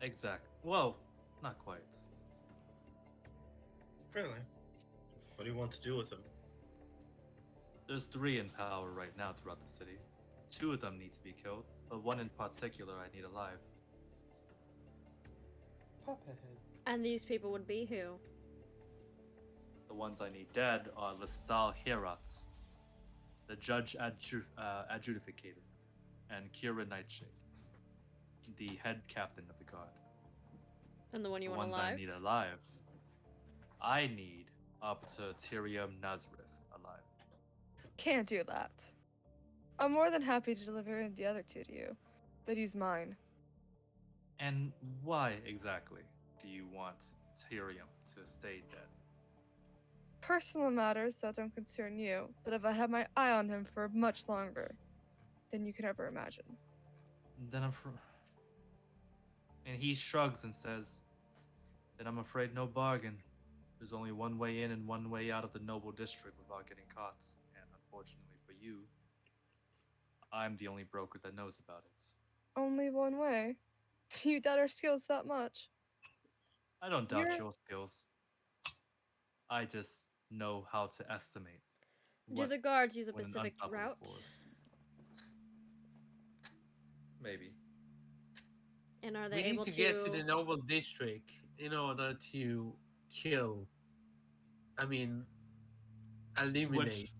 Exact. Well, not quite. Really? What do you want to do with him? There's 3 in power right now throughout the city. 2 of them need to be killed, but 1 in particular I need alive. And these people would be who? The ones I need dead are Lestal Herat, the Judge Adjudicator, and Kira Nightshade, the head captain of the guard. And the one you The want ones alive? I need alive. I need Opta Tyrium Nazareth alive. Can't do that. I'm more than happy to deliver the other 2 to you, but he's mine. And why exactly do you want Tyrium to stay dead? Personal matters that don't concern you, but I've had my eye on him for much longer than you could ever imagine. Then I'm from. And he shrugs and says, "Then I'm afraid no bargain. There's only one way in and one way out of the noble district without getting caught. And unfortunately for you, I'm the only broker that knows about it. Only one way. Do you doubt our skills that much? I don't doubt You're- your skills. I just know how to estimate. Do what- the guards use a what an specific unstoppable route? force. Maybe. And are We they need able to get to the noble district in order to kill. I mean, eliminate.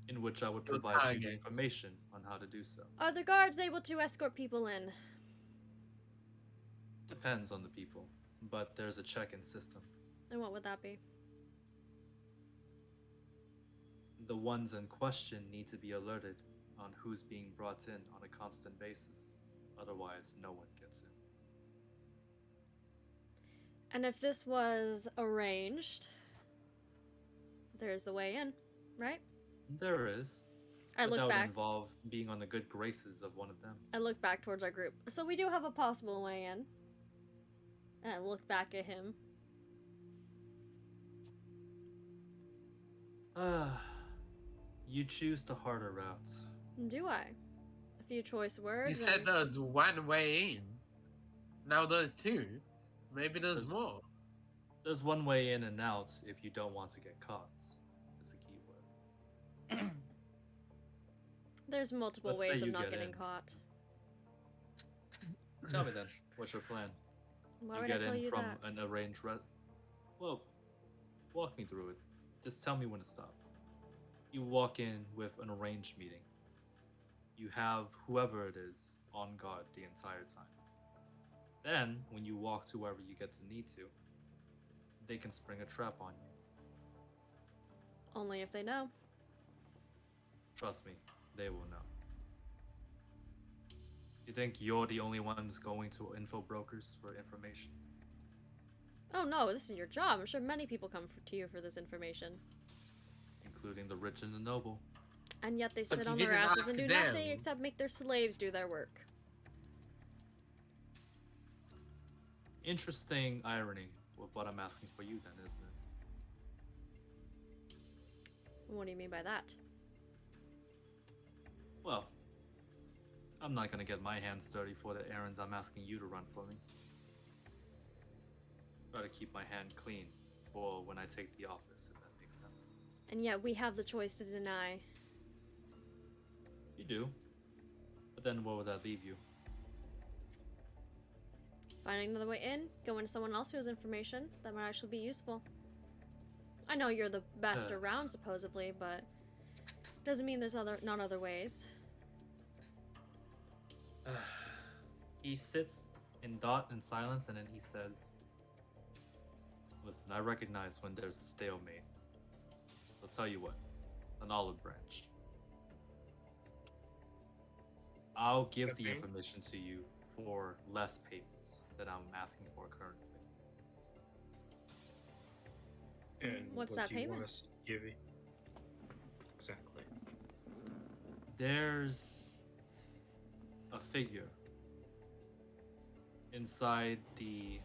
In which I would Your provide you the target. information on how to do so. Are the guards able to escort people in? Depends on the people, but there's a check-in system. And what would that be? The ones in question need to be alerted on who's being brought in on a constant basis. Otherwise, no one gets in. And if this was arranged, there's the way in, right? There is. I but look that would back. involve being on the good graces of one of them. I look back towards our group. So we do have a possible way in. And I look back at him. You choose the harder route. Do I? A few choice words. You said and- there's one way in. Now there's 2. Maybe there's There's- more. There's one way in and out if you don't want to get caught. Is the key word. There's multiple Let's say ways of you not get getting in. caught. Tell me then, what's your plan? Why you would I get tell in you from that? an arranged Well, walk me through it. Just tell me when to stop. You walk in with an arranged meeting. You have whoever it is on guard the entire time. Then, when you walk to wherever you get to need to, they can spring a trap on you. Only if they know. Trust me, they will know. You think you're the only ones going to info brokers for information? Oh no, this is your job. I'm sure many people come to you for this information. Including the rich and the noble. And yet they But sit you on their didn't asses and do ask nothing them. except make their slaves do their work. Interesting irony with what I'm asking for you then, isn't it? What do you mean by that? Well, I'm not gonna get my hands dirty for the errands I'm asking you to run for me. Try to keep my hand clean for when I take the office, if that makes sense. And yet we have the choice to deny. You do. But then where would that leave you? Finding another way in, going to someone else who has information that might actually be useful. I know you're the best around, supposedly, but doesn't mean there's not other ways. He sits in thought and silence, and then he says, "Listen, I recognize when there's a stalemate. So I'll tell you what. an olive branch. I'll give the Okay. information to you for less payments than I'm asking for currently. And What's what that do you want payment? us to give you? Exactly. There's a figure inside the.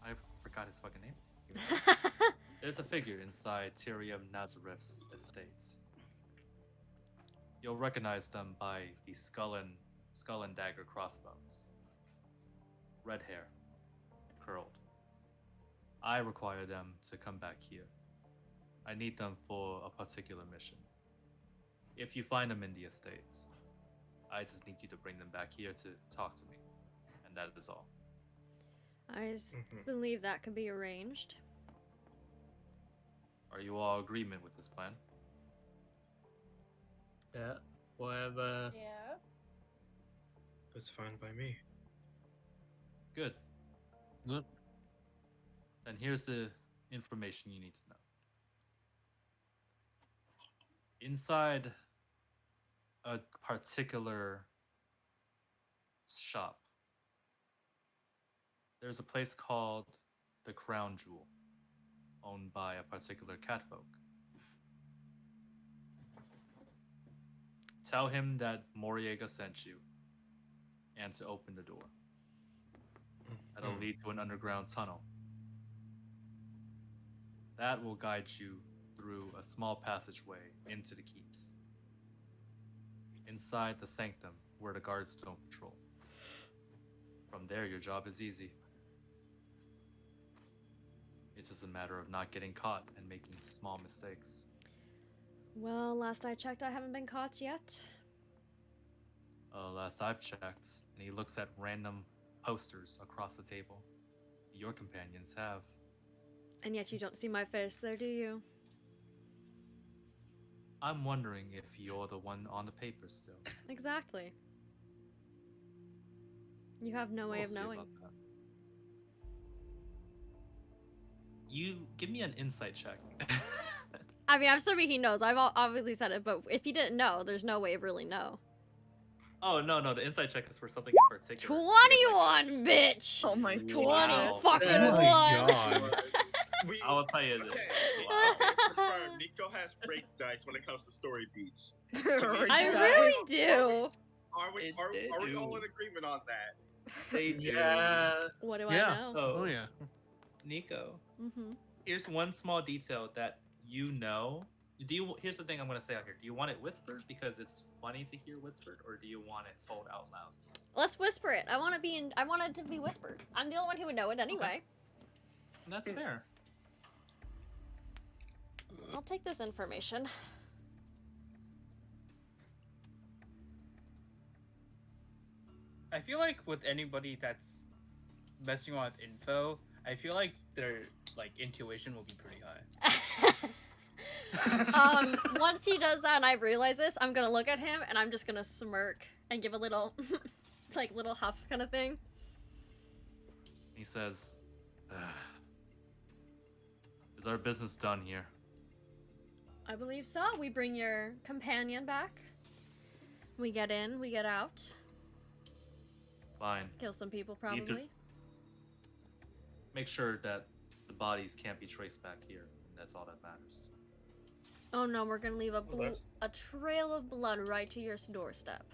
I forgot his fucking name. There's a figure inside Thierry of Nazareth's estates. You'll recognize them by the skull and dagger crossbones. Red hair, curled. I require them to come back here. I need them for a particular mission. If you find them in the estates, I just need you to bring them back here to talk to me. And that is all. believe that can be arranged. Are you all agreement with this plan? Yeah. Whatever. Yeah. That's fine by me. Good. Good. Then here's the information you need to know. Inside a particular shop, there's a place called the Crown Jewel, owned by a particular catfolk. Tell him that Moriega sent you, and to open the door. That'll lead to an underground tunnel. That will guide you through a small passageway into the keeps. Inside the sanctum, where the guards don't patrol. From there, your job is easy. It's just a matter of not getting caught and making small mistakes. Well, last I checked, I haven't been caught yet. Last I've checked, and he looks at random posters across the table. Your companions have. And yet you don't see my face there, do you? I'm wondering if you're the one on the paper still. Exactly. You have no way We'll of see knowing. about that. You give me an insight check. I mean, I'm assuming he knows. I've obviously said it, but if he didn't know, there's no way of really know. Oh no, the insight check is for something in particular. 21, bitch! Oh my 20 Wow. fucking Oh one! my god. I will tell you this. Okay, Wow. okay, confirmed. Nico has break dice when it comes to story beats. I Yeah. really do. Are we all in agreement on that? They do. Yeah. What do Yeah. I know? Oh, Oh yeah. Nico. Mm-hmm. Here's one small detail that you know. Here's the thing I'm gonna say out here. Do you want it whispered because it's funny to hear whispered, or do you want it told out loud? Let's whisper it. I want it to be whispered. I'm the only one who would know it anyway. And that's fair. I'll take this information. I feel like with anybody that's messing around with info, I feel like their like intuition will be pretty high. Once he does that and I realize this, I'm gonna look at him and I'm just gonna smirk and give a little, like, little huff kind of thing. He says, "Is our business done here?" I believe so. We bring your companion back. We get in, we get out. Fine. Kill some people, Need to- probably. Make sure that the bodies can't be traced back here. And that's all that matters. Oh no, we're gonna leave Well, a trail of blood right to your doorstep.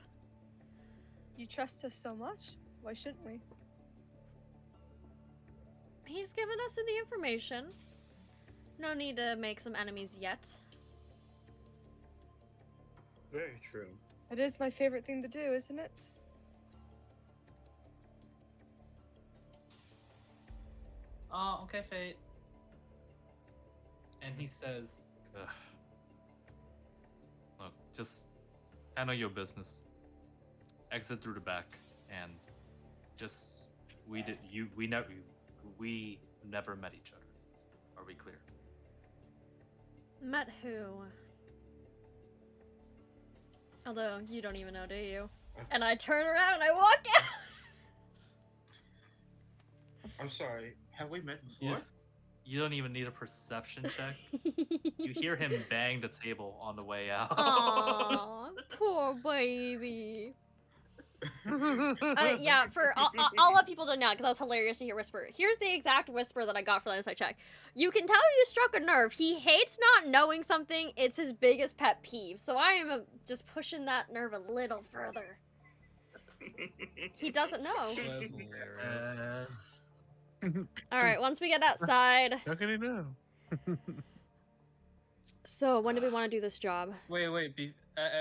You trust us so much. Why shouldn't we? He's given us the information. No need to make some enemies yet. Very true. It is my favorite thing to do, isn't it? Okay, Fate. And he says, "Ugh. Look, just handle your business. Exit through the back, and just we never met each other. Are we clear?" Met who? Although, you don't even know, do you? And I turn around and I walk out! I'm sorry. Have we met before? You don't even need a perception check. You hear him bang the table on the way out. Aw, poor baby. Yeah, I'll let people know now because that was hilarious to hear whisper. Here's the exact whisper that I got for the insight check. You can tell you struck a nerve. He hates not knowing something. It's his biggest pet peeve. So I am just pushing that nerve a little further. He doesn't know. That's hilarious. All right, once we get outside. How can he know? So when do we want to do this job? Wait.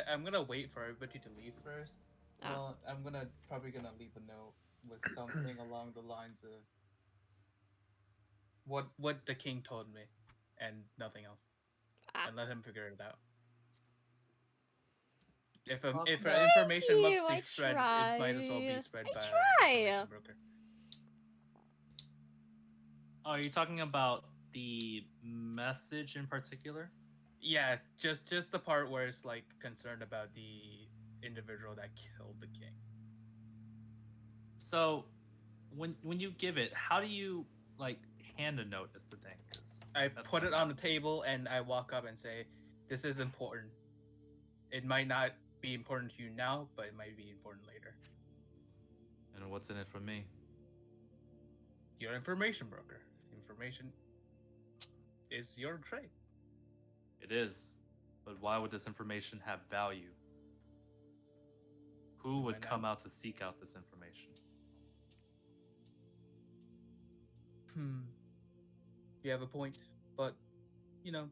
I'm gonna wait for everybody to leave first. Ah. Well, I'm probably gonna leave a note with something along the lines of what the king told me, and nothing else, and let him figure it out. If information must be spread, it might as well be spread by information broker. Are you talking about the message in particular? Yeah, just the part where it's like concerned about the individual that killed the king. So, when you give it, how do you like hand a note? Is the thing? 'Cause I that's put what it on the table and I walk up and say, "This is important. It might not be important to you now, but it might be important later." And what's in it for me? You're an information broker. Information is your trade. It is, but why would this information have value? Who would Why not? come out to seek out this information? You have a point, but you know,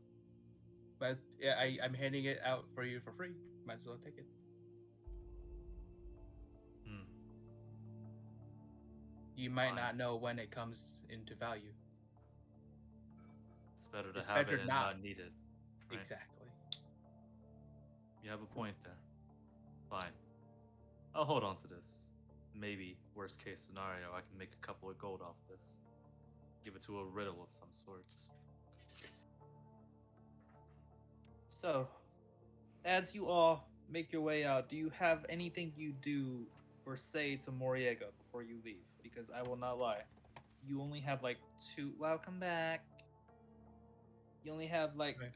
but I'm handing it out for you for free. Might as well take it. You might Fine. not know when it comes into value. It's better to It's have better it and not. not need it. Right? Exactly. You have a point there. Fine. I'll hold on to this. Maybe, worst case scenario, I can make a couple of gold off this. Give it to a riddle of some sorts. So, as you all make your way out, do you have anything you do or say to Moriega before you leave? Because I will not lie. You only have like two. Welcome back. You only have like Right.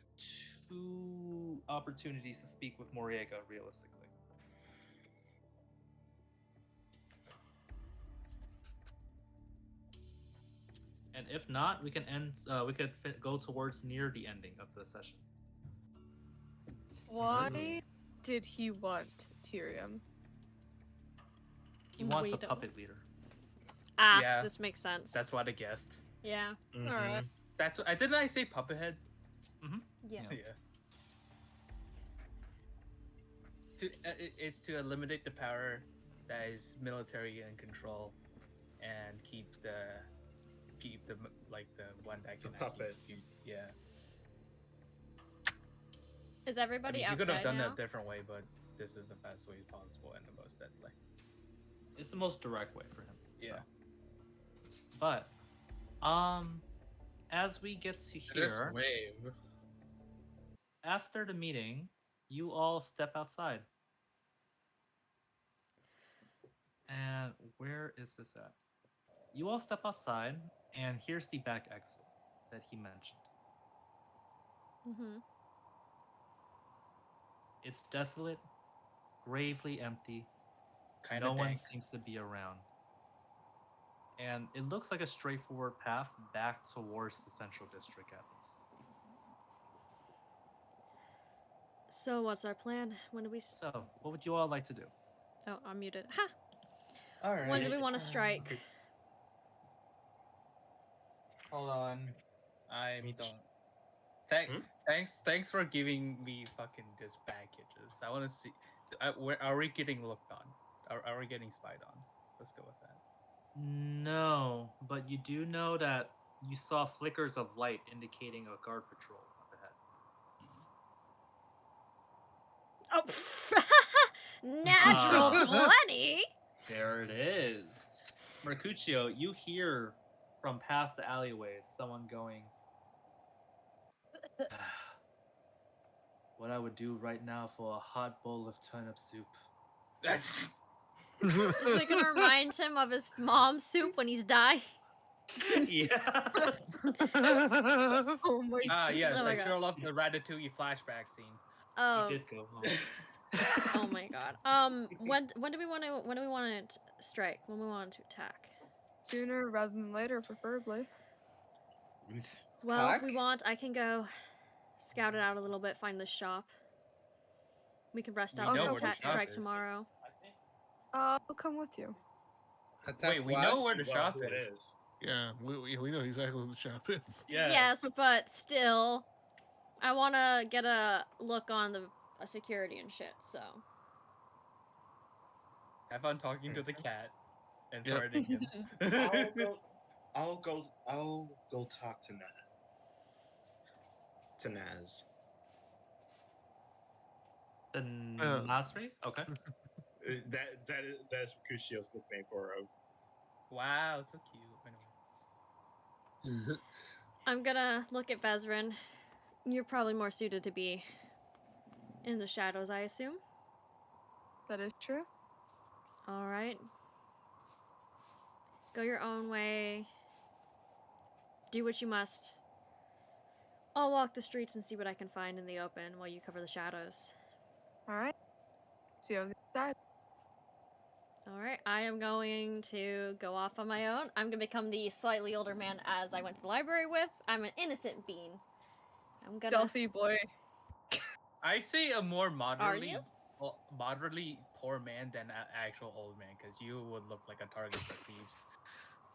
2 opportunities to speak with Moriega, realistically. And if not, we can end. We could go towards near the ending of the session. Why did he want Tyrion? He wants We a don't- puppet leader. Ah, Yeah. this makes sense. That's what I guessed. Yeah. Alright. That's didn't I say puppet head? Yeah. Yeah. It's to eliminate the power that is military in control, and keep the like the one that can puppet. Yeah. Is I everybody mean, you could outside have done now? it a different way, but this is the fast way possible and the most deadly. It's the most direct way for him. Yeah. So. But, as we get to This here, wave. after the meeting, you all step outside. And where is this at? You all step outside, and here's the back exit that he mentioned. Mm-hmm. It's desolate, gravely empty. Kind No of one dank. seems to be around. And it looks like a straightforward path back towards the central district, at least. So what's our plan? When do we? So, what would you all like to do? Oh, I'm muted. Ha! All right. When do we want to strike? Okay. Hold on. I Me don't. Hmm? Thanks for giving me fucking just packages. I want to see. Are we getting looked on? Are we getting spied on? Let's go with that. No, but you do know that you saw flickers of light indicating a guard patrol up ahead. Oh, natural 20. There it is. Mercutio, you hear from past the alleyways someone going, what I would do right now for a hot bowl of turnip soup. That's Is it gonna remind him of his mom's soup when he's dying? Yeah. Oh my Yes, Oh my I God. sure love the Ratatouille flashback scene. Oh, He did go home. oh my God. When do we want to strike? When we want to attack? Sooner rather than later, preferably. Well, if we Attack? want, I can go scout it out a little bit, find the shop. We can rest We up know and where the shop strike is. tomorrow. I'll come with you. Attack Wait, we what? know where the Well, shop who it is. Yeah, we know exactly what the shop is. Yeah. Yes, but still, I want to get a look on the security and shit. So. Have fun talking to the cat and Yep. threatening him. I'll go talk to Naz. The Nasri? Okay. That is Mercutio's nickname for him. Wow, so cute. Anyways. I'm gonna look at Vezrin. You're probably more suited to be in the shadows, I assume. That is true. All right. Go your own way. Do what you must. I'll walk the streets and see what I can find in the open while you cover the shadows. All right. See you on the side. All right, I am going to go off on my own. I'm gonna become the slightly older man as I went to the library with. I'm an innocent bean. I'm gonna. Stealthy boy. I say a more moderately, you? moderately poor man than an actual old man, because you would look like a target for thieves.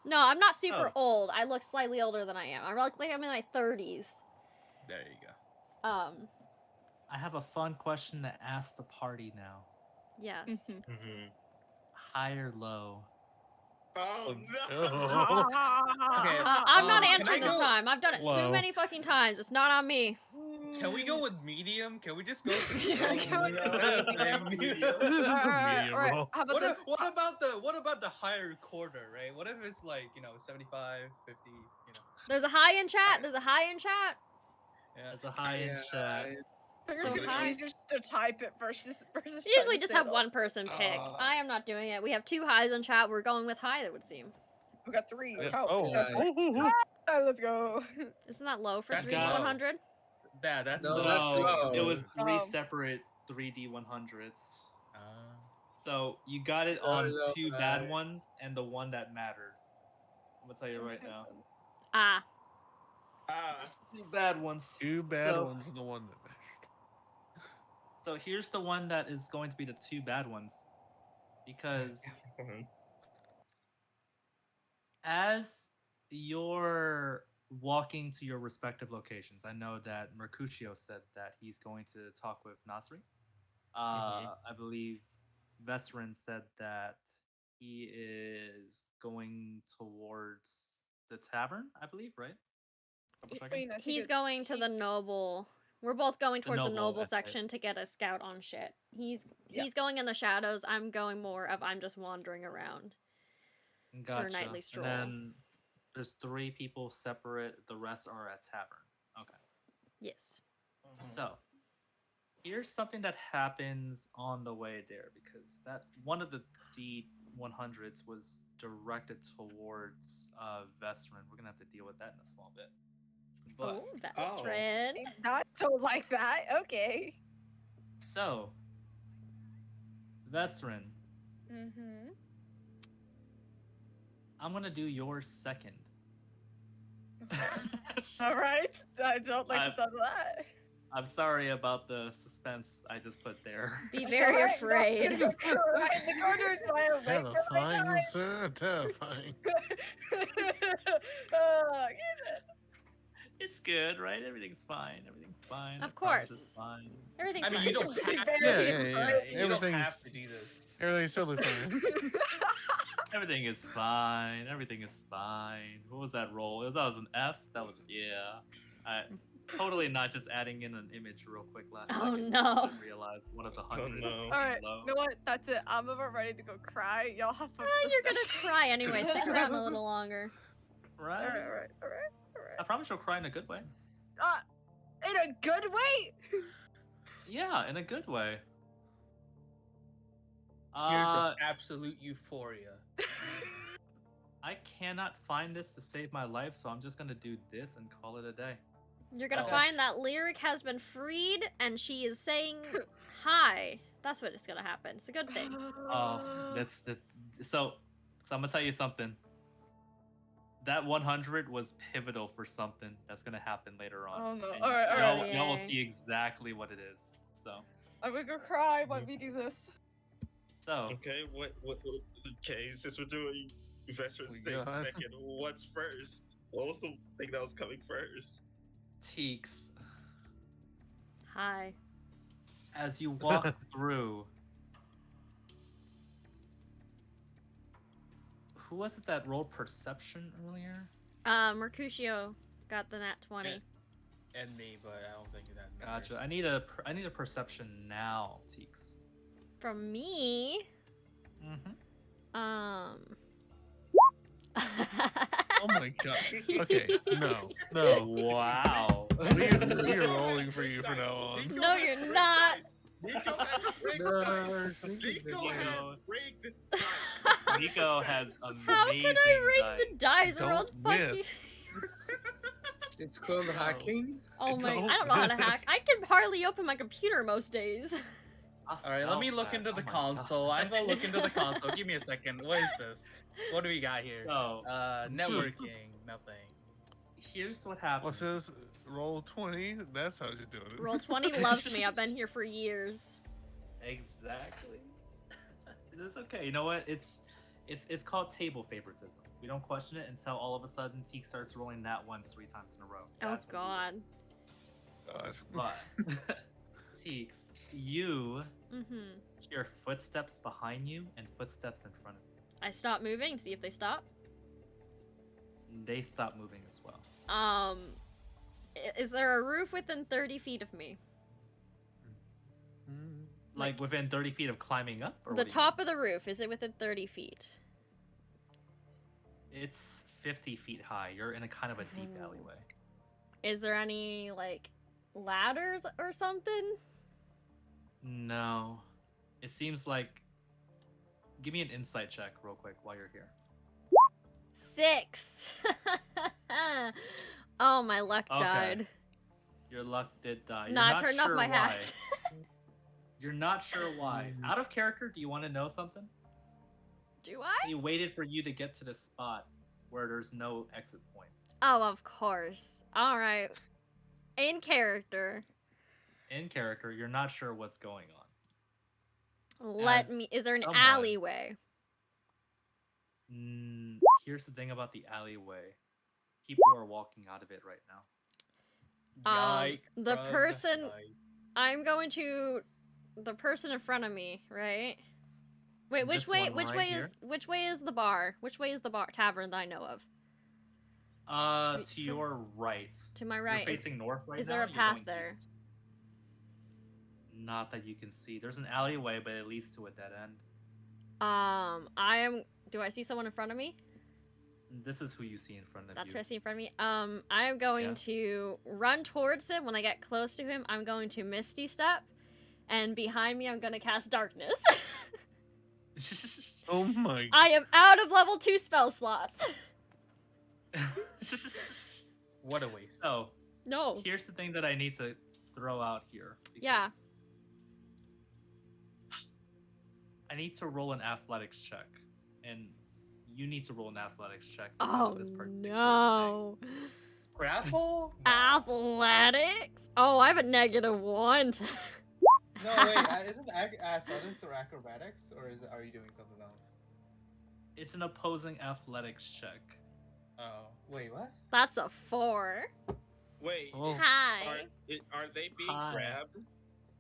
No, I'm not super Oh. old. I look slightly older than I am. I look like I'm in my 30s. There you go. I have a fun question to ask the party now. Yes. Mm-hmm. High or low? Oh no! Okay, I'm not can answering I this go- time. I've done it so Whoa. many fucking times. It's not on me. Can we go with medium? Can we just go for the Yeah, medium? This is the medium all right. roll. How about What, this? what about the higher quarter, right? What if it's like, 75, 50, There's a high in chat. There's a high in chat. Yeah. As a high end Yeah, chat. Figured So it'd be high. easier just to type it versus. Usually trying to just say have it all. one person pick. I am not doing it. We have 2 highs in chat. We're going with high, it would seem. We got 3. Yeah. Count. Oh. We got 3. Let's go. Isn't that low for That's 3D100? Yeah, that's No, low. that's low. It was 3 Um, separate 3D 100s. Uh, So you got it Oh, on no, 2 bad right. ones and the one that mattered. I'm gonna tell you right now. Ah. There's 2 bad ones. 2 bad So- ones and the one that matched. So here's the one that is going to be the 2 bad ones. Because as you're walking to your respective locations, I know that Mercutio said that he's going to talk with Nasri. I believe Vesrin said that he is going towards the tavern, I believe, right? Double checking. Wait, I think He's it's going to the T- noble. We're both going towards the noble, noble that's right. section to get a scout on shit. He's Yeah. going in the shadows. I'm going more of I'm just wandering around. Gotcha. nightly stroll. And then there's 3 people separate. The rest are at tavern. Okay. Yes. So here's something that happens on the way there, because that one of the D100s was directed towards Vesrin. We're gonna have to deal with that in a small bit. But Oh, that's friend. Not so like that. Okay. so Vesrin, Mm-hmm. I'm gonna do yours second. All right. I don't like the sound of that. I'm sorry about the suspense I just put there. Be It's very alright, afraid. I'm gonna cry in the corner while I wait for my Terrifying, time. sir. Terrifying. It's good, right? Everything's fine. Everything's fine. Of I promise it's course. fine. Everything's I mean, fine. you don't have to. Yeah, yeah, yeah. You don't Everything's- have to do this. Everything's totally fine. Everything is fine. Everything is fine. What was that roll? That was an F? That was, yeah. I totally not just adding in an image real quick last Oh, second. no. I realized one of the hundreds. no. was All right. low. You know what? That's it. I'm about ready to go cry. Y'all have fun. with You're this gonna session. cry anyway. Stick around a little longer. Right? All right. I promise you'll cry in a good way. In a good way. Yeah, in a good way. Tears of absolute euphoria. I cannot find this to save my life, so I'm just gonna do this and call it a day. You're gonna Oh. find that Lyric has been freed and she is saying hi. That's what is gonna happen. It's a good thing. That's the so I'm gonna tell you something. That 100 was pivotal for something that's gonna happen later on. Oh no. And Alright, Oh, alright. y'all will yay. see exactly what it is. So I'm gonna go cry. Let me do this. Okay, what? Okay, since we're doing veterans We thing got- second, what's first? What was the thing that was coming first? Teeks, Hi. as you walk through, who was it that rolled perception earlier? Mercutio got the nat 20. And me, but I don't think that matters. Gotcha. I need a perception now, Teeks. From me, Mm-hmm. Oh my god. Okay, no. Wow. We are rolling for you from now on. No, you're not. Nico has rigged No, dice. thank you, Nico thank you. has rigged dice. Nico has amazing How can I rig dice. the dice? Don't Rolled fucking. miss. It's called hacking. Oh my! Don't I don't know how to miss. hack. I can hardly open my computer most days. All right, let me look into the console. I'm gonna look into the console. Give me a second. What is this? What do we got here? So, Networking. Nothing. here's what happens. What's this? Roll 20? That's how you do it. Roll 20 loves me. I've been here for years. Exactly. It's okay. You know what? It's called table favoritism. We don't question it until all of a sudden Teek starts rolling that once 3 times in a row. Oh That's what we God. do. But Teeks, you Mm-hmm. hear footsteps behind you and footsteps in front of you. I stop moving. See if they stop. They stop moving as well. Is there a roof within 30 feet of me? Like within 30 feet of climbing up? Or The what do you top of the roof, is it within 30 feet? mean? It's 50 feet high. You're in a kind of a deep Oh. alleyway. Is there any, like, ladders or something? No. It seems like... Give me an insight check real quick while you're here. 6. Oh, my luck Okay. died. Your luck did die. You're Nah, I not turned off sure my why. hat. You're not sure why. Out of character, do you want to know something? Do I? He waited for you to get to the spot where there's no exit point. Oh, of course. Alright. In character. In character, you're not sure what's going on. Let As me. Is there an someone- alleyway? Here's the thing about the alleyway. People are walking out of it right now. The bruh, person- yike. I'm going to the person in front of me, right? Wait, which This way? one Which right way here? is? Which way is the bar? Which way is the bar tavern that I know of? To your right. To my right. You're facing north right is now. there a you're path going there? east. Not that you can see. There's an alleyway, but it leads to a dead end. I am. Do I see someone in front of me? This is who you see in front of That's you. who I see in front of me. I am going Yeah. to run towards him. When I get close to him, I'm going to Misty Step, and behind me, I'm gonna cast Darkness. Oh my. I am out of level 2 spell slots. What a waste. So, No. here's the thing that I need to throw out here. Yeah. because I need to roll an athletics check, and you need to roll an athletics check because Oh of this particular no. Grapple? Athletics? Oh, I have a -1. No, wait. Isn't athletics or acrobatics, or are you doing something else? thing. It's an opposing athletics check. Oh, wait, what? That's a 4. Wait, Oh. Hi. are they being Hi. grabbed?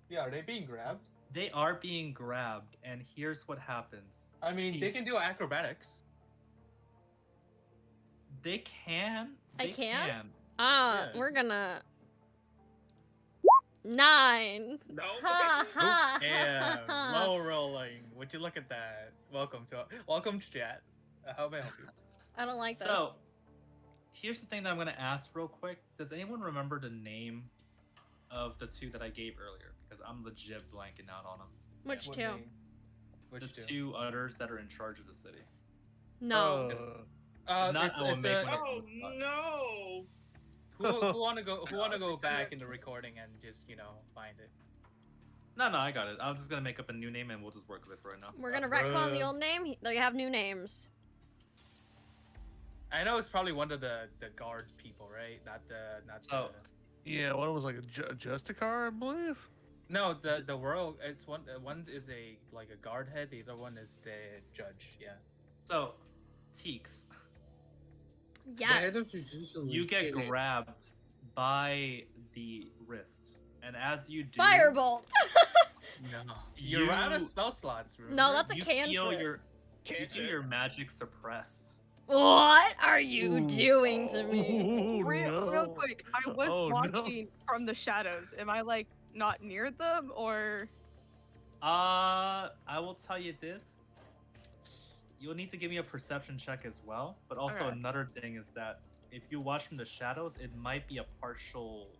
Yeah, are they being grabbed? They are being grabbed, and here's what happens. I mean, See, they can do acrobatics. They can. I They can? Yeah. We're gonna 9. No. Ha ha. And low rolling. Would you look at that? Welcome to chat. How may I help you? I don't like this. So, here's the thing that I'm gonna ask real quick. Does anyone remember the name of the 2 that I gave earlier? Because I'm legit blanking out on them. Which What 2? name? Which The two? 2 others that are in charge of the city. No. Not it's I will it's make a. one up on Oh the spot. no! Who wanna go? Who wanna go back in the recording and just find it? No, I got it. I'm just gonna make up a new name and we'll just work with it for right now. We're gonna retcon the bruh. old name. They have new names. I know it's probably one of the guard people, right? Not So- the. Yeah, one was like a Justicar, I believe. No, the world. It's one. One is a guard head. The other one is the judge. Yeah. So, Teeks, The head of Yes. judicial you is get Kenneth. grabbed by the wrists, and as you do, Firebolt. No. You're out of You- spell slots. Remember? No, that's a you feel cantrip. your you feel your magic suppress. What are you Ooh. doing to me? Oh, Real no. quick, I was Oh, no. watching from the shadows. Am I like not near them or? I will tell you this. You'll need to give me a perception check as well. But also Okay. another thing is that if you watch from the shadows, it might be a partial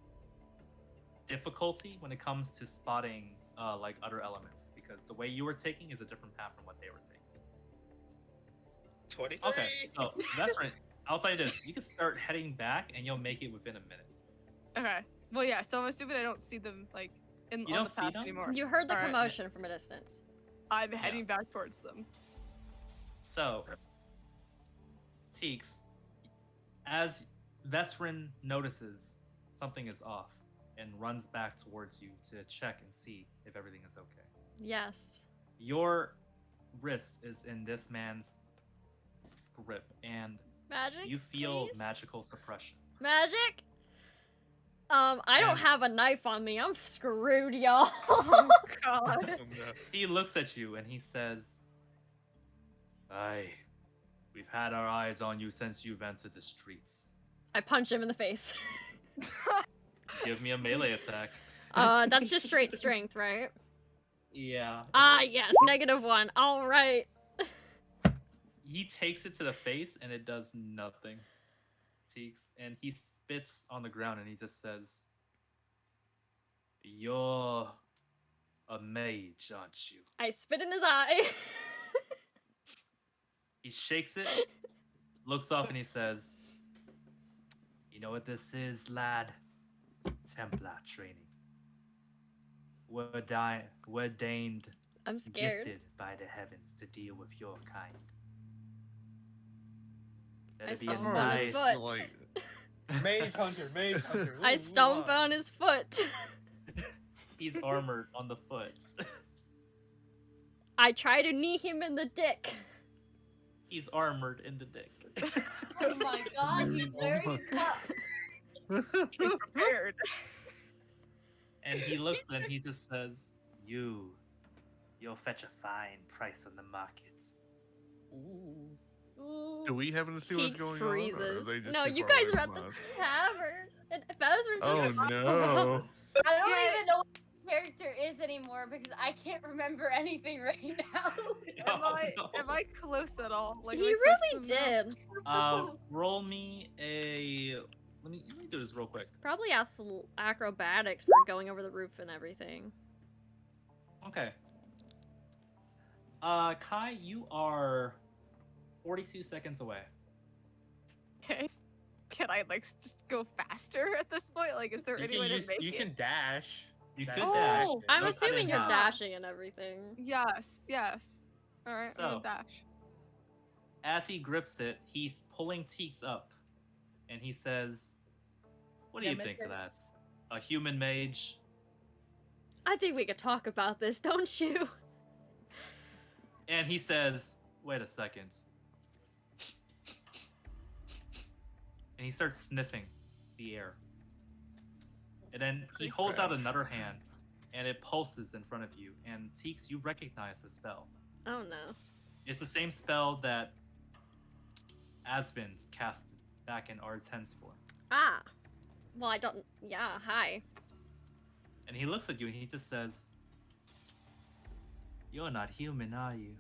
difficulty when it comes to spotting like other elements because the way you were taking is a different path from what they were taking. 23. Okay, so that's right. I'll tell you this: you can start heading back, and you'll make it within a minute. Okay. Well, yeah. So I'm assuming I don't see them like You on don't the see path them? anymore. You heard the Alright. commotion from a distance. I'm heading back towards them. So, Teeks, as Vesrin notices something is off and runs back towards you to check and see if everything is okay. Yes. Your wrist is in this man's grip, and Magic. you feel please? magical suppression. Magic. I don't And- have a knife on me. I'm screwed, y'all. Oh God. Oh, no. He looks at you and he says, "Aye, we've had our eyes on you since you've entered the streets. I punch him in the face. Give me a melee attack." That's just straight strength, right? Yeah. Ah, yes, -1. All right. He takes it to the face and it does nothing. Teeks, and he spits on the ground and he just says, "You're a mage, aren't you?" I spit in his eye. He shakes it, looks off, and he says, "You know what this is, lad? Templar training. We're deigned, I'm scared. gifted by the heavens to deal with your kind. I That'd be a stomp on his nice foot. Like, Mage hunter. Mage hunter. I Ooh, stomp ooh, ah. on his foot. He's armored on the foot. I try to knee him in the dick. He's armored in the dick. Oh my god, he's Oh very my- cut. Prepared. And he looks and he just says, You'll fetch a fine price on the markets." Ooh. Ooh. do we happen to see what's Teeks going on? Or are freezes. they just No, too you far guys away are at from the us? tavern. And Bezrin just Oh no! I don't Yeah. even know what the character is anymore because I can't remember anything right now. Am I close at all? Like, he am I close really to them now? did. Roll me a. Let me do this real quick. Probably acrobatics for going over the roof and everything. Okay. Kai, you are 42 seconds away. Okay. Can I like just go faster at this point? Like, is there You any can way to use, make you it? can dash. You That's could Oh, dash. I'm Nope, I assuming didn't you're have- dashing and everything. Yes. Yes. All right. I'm So- gonna dash. As he grips it, he's pulling Teeks up, and he says, "What do you Damn it, think of then. that? A human mage?" I think we could talk about this, don't you? And he says, "Wait a second." And he starts sniffing the air. And then he holds out another hand, and it pulses in front of you. And Teeks, you recognize the spell. Oh no. It's the same spell that Asvin cast back in R10's form. Ah. Well, I don't. Yeah, hi. And he looks at you and he just says, "You're not human, are you?"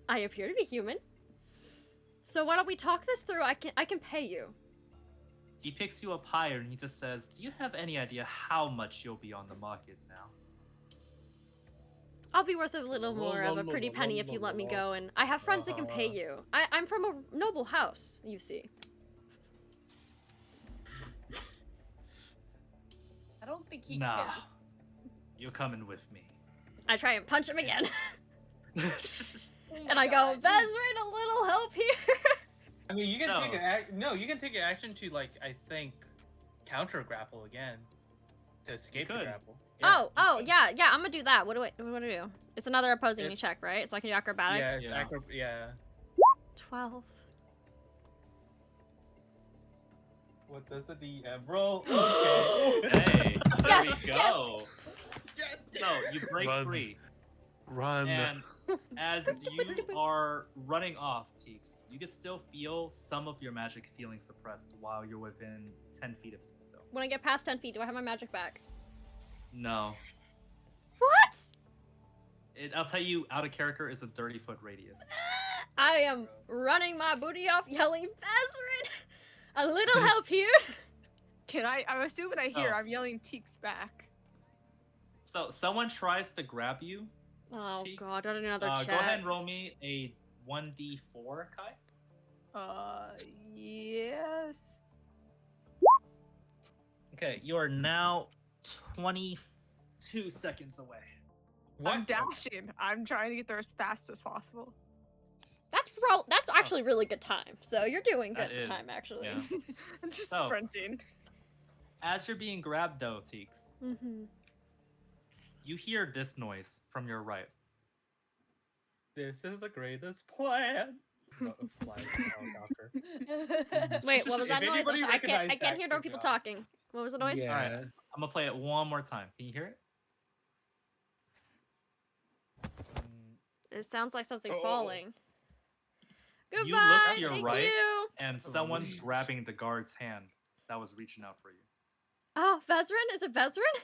I appear to be human. So why don't we talk this through? I can pay you. He picks you up higher and he just says, "Do you have any idea how much you'll be on the market now?" I'll be worth a little more of a pretty penny if you let me go, and I have friends that can pay you. I'm from a noble house, you see. I don't think he Nah. cares. You're coming with me. I try and punch him again. Oh And my I go, God. Vezrin, a little help here. I mean, you can So- take you can take an action to like I think counter grapple again to escape the could. grapple. Yeah, I'm gonna do that. What do I do? It's another opposing me check, right? So I can do Yeah, acrobatics. it's Yeah. yeah. 12. What does the DM roll? Okay. Hey, there Yes, we go. So you break Run. free, Run. and as you are running off, Teeks, you can still feel some of your magic feeling suppressed while you're within 10 feet of him still. When I get past 10 feet, do I have my magic back? No. What? I'll tell you, out of character is a 30-foot radius. I am running my booty off, yelling, Vezrin! A little help here! I'm assuming I hear. Oh. I'm yelling Teeks back. So someone tries to grab you. Oh Teeks. god, I did another check. Go ahead and roll me a 1d4, Kai. Yes. Okay, you are now 22 seconds away. I'm dashing. I'm trying to get there as fast as possible. That's actually really good time. So you're doing good That for is, time, actually. yeah. I'm just So- sprinting. As you're being grabbed, though, Teeks, Mm-hmm. you hear this noise from your right. This is the greatest plan. Flying helicopter. Wait, what was that If noise? I'm anybody sorry, I can't recognized hear that, no good people job. talking. What was the noise? Yeah. Alright. I'm gonna play it one more time. Can you hear it? It sounds like something Oh. falling. You Goodbye. look to your Thank right. you. And someone's grabbing the guard's hand that was reaching out for you. Oh, Vezrin? Is it Vezrin?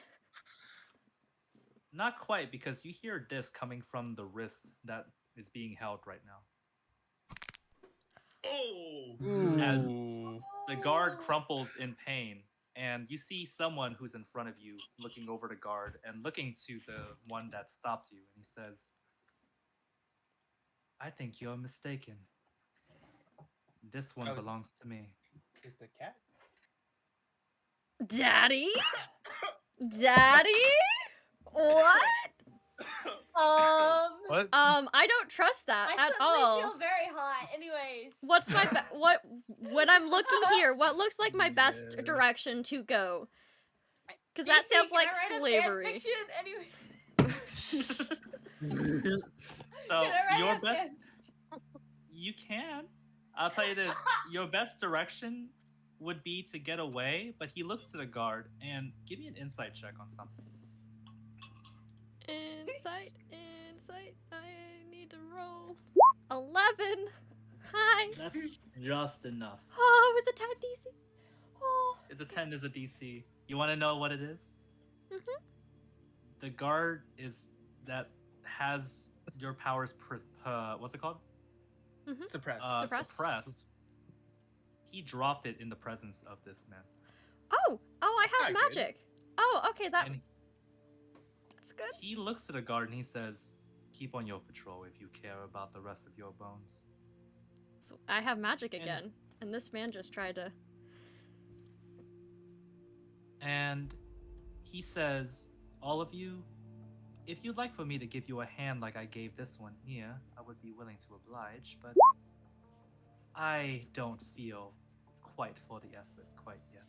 Not quite, because you hear this coming from the wrist that is being held right now. Oh! As Ooh. the guard crumples in pain, and you see someone who's in front of you looking over the guard and looking to the one that stopped you, and he says, I think you're mistaken. This one Oh. belongs to me. Is the cat? Daddy? Daddy? What? What? I don't trust that I at suddenly all. feel very hot. Anyways. What's my when I'm looking here? What looks like my best Yeah. direction to go? Because that DC, sounds can like I write a slavery. fanfiction? Anyway. So Can I write your a best, you can. I'll tell you this: your best direction would be to get away. But he looks to the guard and give me an insight check on something. Insight. I need to roll 11. Hi. That's just enough. Oh, it was a 10 DC. Oh. It's a 10 is a DC. You want to know what it is? Mhm. The guard is that has your powers. What's it called? Suppressed. Suppressed? Suppressed. He dropped it in the presence of this man. Oh, I have Not good. magic. Oh, okay, that's And good. he looks to the guard and he says, "Keep on your patrol if you care about the rest of your bones." So I have magic And- again, and this man just tried to. And he says, "All of you, if you'd like for me to give you a hand like I gave this one here, I would be willing to oblige, but I don't feel quite for the effort quite yet."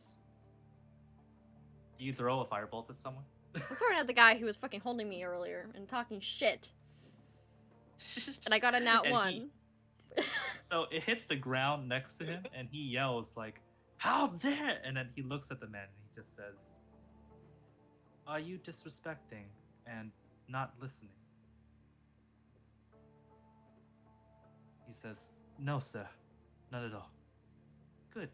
Do you throw a firebolt at someone? I'm throwing at the guy who was fucking holding me earlier and talking shit, and I got a nat And one. So it hits the ground next to him, and he yells like, "How dare!" And then he looks at the man and he just says, "Are you disrespecting and not listening?" He says, "No, sir, not at all." Good.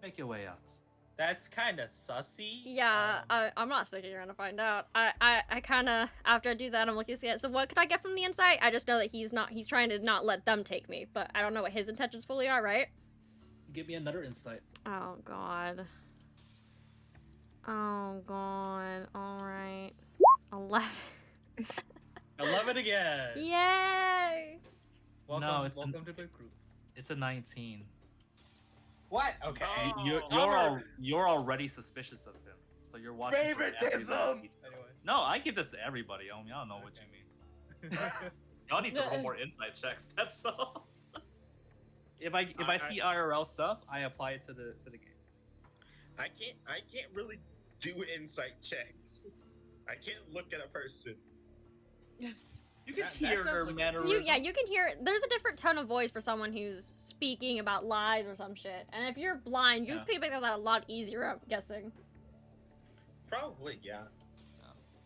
Make your way out. That's kind of sussy. Yeah, I'm not sticking around to find out. I kind of, after I do that, I'm looking to see it. So what could I get from the insight? I just know that he's trying to not let them take me, but I don't know what his intentions fully are, right? Give me another insight. Oh, God. Oh, God. All right. 11. I love it again. Yay! Welcome, it's welcome to the group. It's a 19. What? Okay. You're already suspicious of him, so you're watching for every little Favoritism! detail. Anyways. No, I give this to everybody. I don't know what you mean. Y'all need to roll more insight checks. That's all. If I see IRL stuff, I apply it to the game. I can't really do insight checks. I can't look at a person. You can That hear sounds their like- mannerisms. You can hear. There's a different tone of voice for someone who's speaking about lies or some shit. And if you're blind, you Yeah. pick that a lot easier. I'm guessing. Probably, yeah.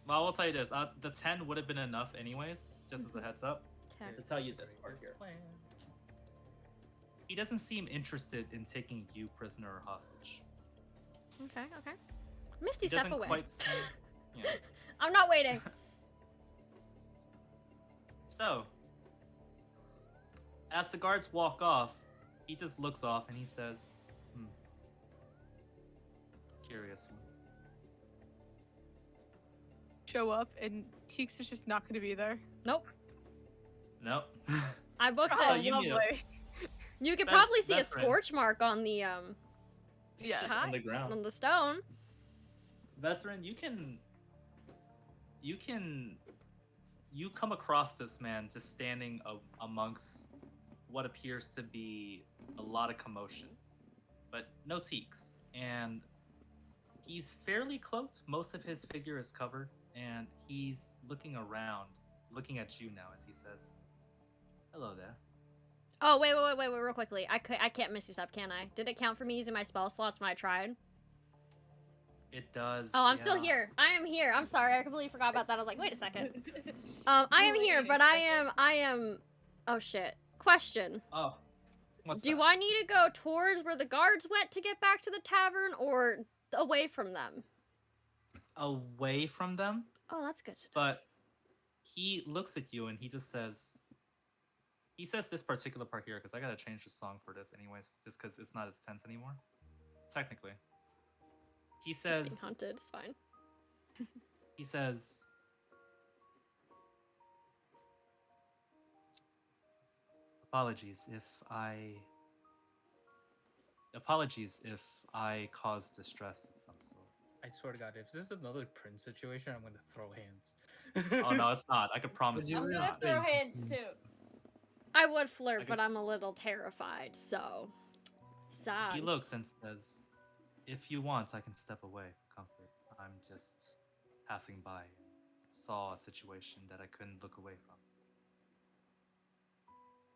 Well, I will tell you this: the 10 would have been enough, anyways. Just as a heads up, Okay. to tell you this part here. He doesn't seem interested in taking you prisoner or hostage. Okay. Misty, He step doesn't away. quite seem. Yeah. I'm not waiting. So, as the guards walk off, he just looks off and he says, curious one. Show up and Teeks is just not going to be there. Nope. Nope. I booked Oh, it. you need a- lovely. You could That's- probably see a that's right. scorch mark on the Yeah. Just on the ground. on the stone. Veteran, you come across this man just standing amongst what appears to be a lot of commotion, but no teaks. And he's fairly cloaked. Most of his figure is covered, and he's looking around, looking at you now as he says, "Hello there." Oh wait, real quickly. I can't Misty step, can I? Did it count for me using my spell slots when I tried? It does. Oh, I'm still yeah. here. I am here. I'm sorry, I completely forgot about that. I was like, wait a second. I am here, but I am. Oh shit. Question. Oh, what's Do that? I need to go towards where the guards went to get back to the tavern, or away from them? Away from them? Oh, that's good. But he looks at you and he just says, he says this particular part here because I gotta change the song for this anyways, just because it's not as tense anymore. Technically. He Just says, being hunted. It's fine. he says, apologies if I caused distress of some sort. I swear to God, if this is another Prince situation, I'm going to throw hands. Oh no, it's not. I could promise you I'm it's gonna not. throw hands too. I would flirt, I but I'm a little terrified, so sad. He looks and says, if you want, I can step away for comfort. I'm just passing by and saw a situation that I couldn't look away from.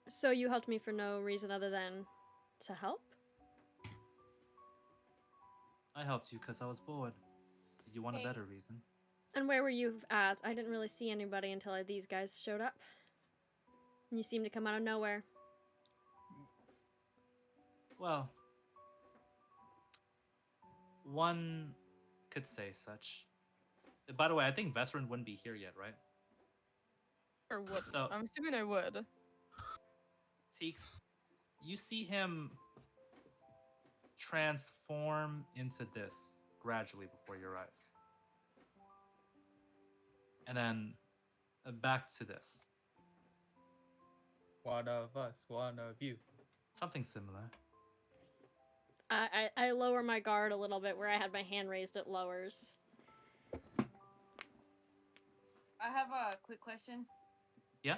So you helped me for no reason other than to help? I helped you because I was bored. Did you want a Hey. better reason? And where were you at? I didn't really see anybody until these guys showed up. You seemed to come out of nowhere. Well, one could say such. By the way, I think Vesrin wouldn't be here yet, right? Or what? So- I'm assuming I would. Teeks, you see him transform into this gradually before your eyes. And then back to this. One of us, one of you. Something similar. I lower my guard a little bit. Where I had my hand raised, it lowers. I have a quick question. Yeah?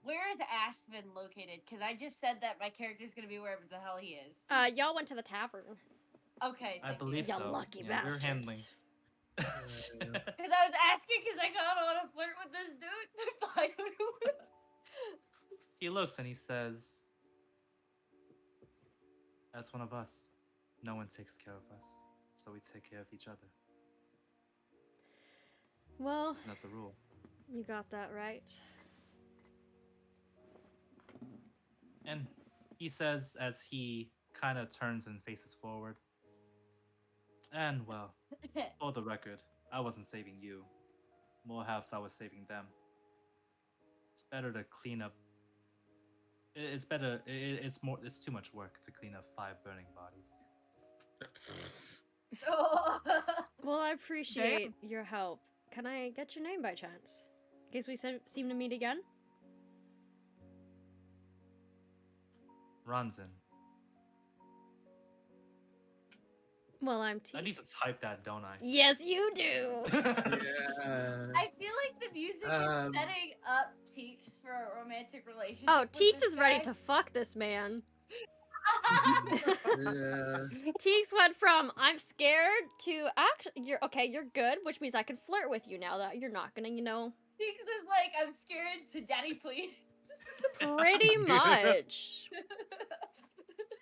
Where is Aspen located? Because I just said that my character's gonna be wherever the hell he is. Y'all went to the tavern. Okay. I thank believe You so. lucky Yeah, bastards. we're handling. Because I was asking because I kind of want to flirt with this dude, but I don't know. He looks and he says, as one of us, no one takes care of us, so we take care of each other. Well, Isn't that the rule? you got that right. And he says as he kind of turns and faces forward. And well, for the record, I wasn't saving you. Perhaps I was saving them. It's better to clean up. It's better. It's more. It's too much work to clean up 5 burning bodies. Well, I appreciate your help. can I get your name by chance? In case we seem to meet again? Ronzin. Well, I'm I need to Teeks. type that, don't I? Yes, you do! Yeah. I feel like the music is setting up Teeks for a romantic relationship. Oh, with Teeks this is ready guy. to fuck this man. Yeah. Teeks went from I'm scared to actually you're good, which means I can flirt with you now that you're not gonna, Teeks is like, I'm scared to daddy, please. pretty much.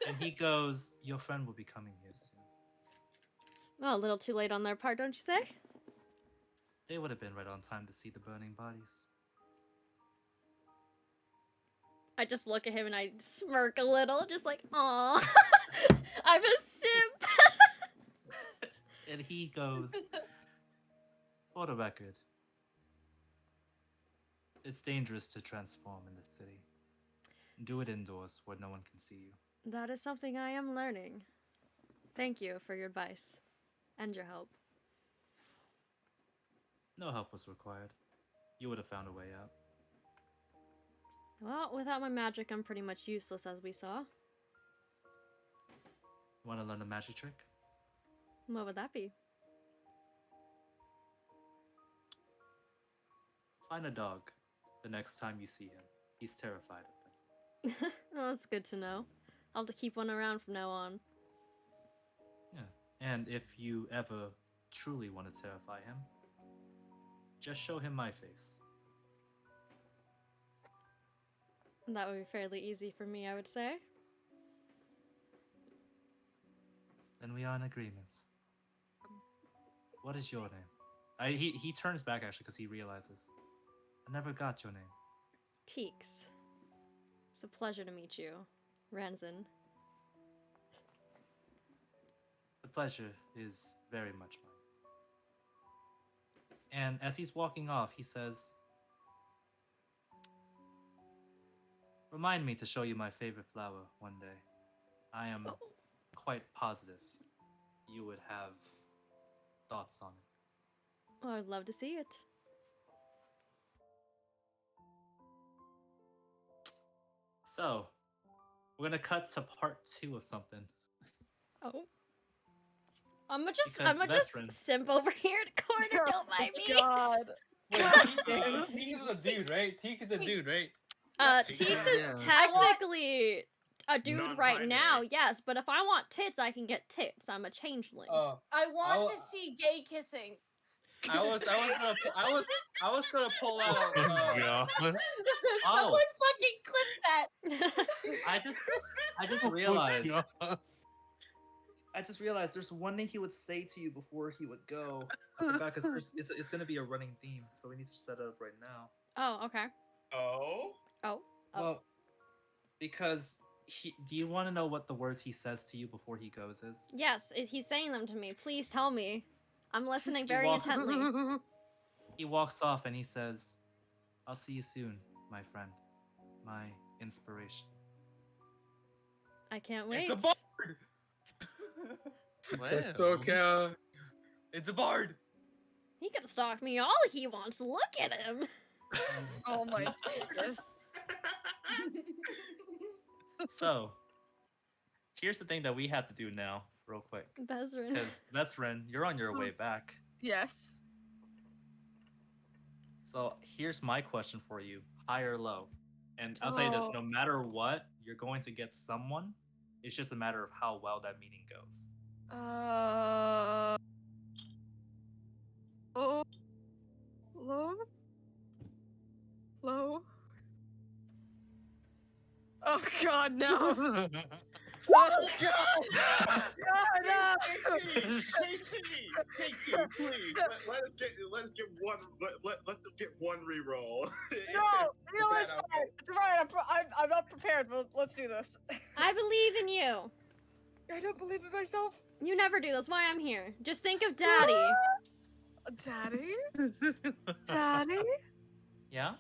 And he goes, your friend will be coming here soon. Oh, a little too late on their part, don't you say? They would have been right on time to see the burning bodies. I just look at him and I smirk a little, just like, aw, I'm a simp. And he goes, for the record, it's dangerous to transform in this city. Do it indoors where no one can see you. That is something I am learning. Thank you for your advice and your help. No help was required. You would have found a way out. Well, without my magic, I'm pretty much useless, as we saw. Want to learn a magic trick? What would that be? Find a dog the next time you see him. He's terrified of them. Well, that's good to know. I'll have to keep one around from now on. Yeah. And if you ever truly want to terrify him, just show him my face. That would be fairly easy for me, I would say. Then we are in agreement. What is your name? He turns back actually because he realizes I never got your name. Teeks. It's a pleasure to meet you, Ranzin. The pleasure is very much mine. And as he's walking off, he says, remind me to show you my favorite flower one day. I am quite positive you would have thoughts on it. Oh, I'd love to see it. So, we're gonna cut to part 2 of something. Oh. I'm gonna just Veteran. simp over here in the corner, don't mind me. God. Wait, Teeks is a dude, right? Teeks is a dude, right? Teeks is technically a dude right now, yes, but if I want tits, I can get tits. I'm a changeling. Oh, I want to see gay kissing. I was gonna pull out. God. Someone fucking clip that. I just realized. God. I just realized there's one thing he would say to you before he would go. I forgot because it's going to be a running theme, so we need to set it up right now. Oh, okay. Oh? Oh. Well, Because do you want to know what the words he says to you before he goes is? Yes, he's saying them to me. Please tell me. I'm listening very intently. He walks off and he says, I'll see you soon, my friend. My inspiration. I can't wait. It's a bard. It's a stalker. It's a bard. He can stalk me all he wants. Look at him. Oh my Jesus. So, here's the thing that we have to do now, real quick. Bezrin. Because, Vesrin, you're on your way back. Yes. So, here's my question for you, high or low? And I'll tell you this, Oh. no matter what, you're going to get someone. It's just a matter of how well that meeting goes. Oh. Low. Low. Oh God, no. Oh God. God, no. Please, let us get one. Let them get one reroll. No, it's fine. It's fine. I'm not prepared, but let's do this. I believe in you. I don't believe in myself. You never do. That's why I'm here. Just think of Daddy. Daddy? Daddy? Yeah?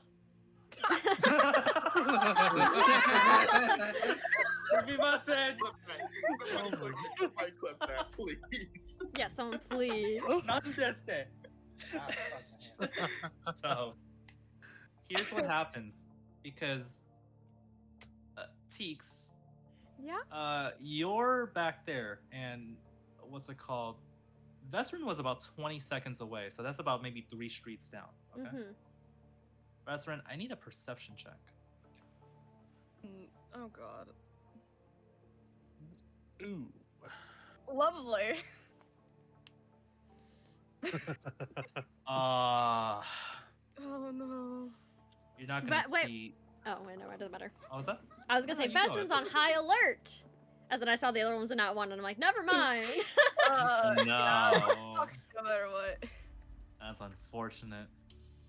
Be my said. Somebody clip that, please. Yeah, someone please. Not this day. Ah, fuck my hand. So here's what happens because Teeks, Yeah. you're back there, and what's it called? Veteran was about 20 seconds away, so that's about maybe 3 streets down. Okay, Mm-hmm. Veteran, I need a perception check. Oh god. Ooh. Lovely. Uh, Oh no. you're not gonna Wait. see. Oh, wait, no, it doesn't matter. What was that? I was gonna No, say, you go Veteran's ahead. on high alert. And then I saw the other ones in that one, and I'm like, never mind. Yeah, No, no matter what. that's unfortunate.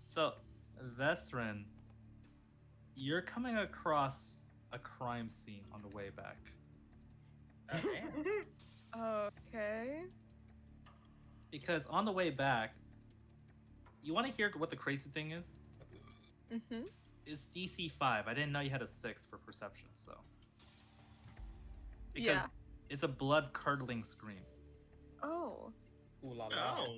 So, Veteran, you're coming across a crime scene on the way back. Oh, damn. Okay. Because on the way back, you want to hear what the crazy thing is? Mm-hmm. It's DC 5. I didn't know you had a 6 for perception, so. Because Yeah. it's a blood curdling scream. Oh. Ooh la la. Oh.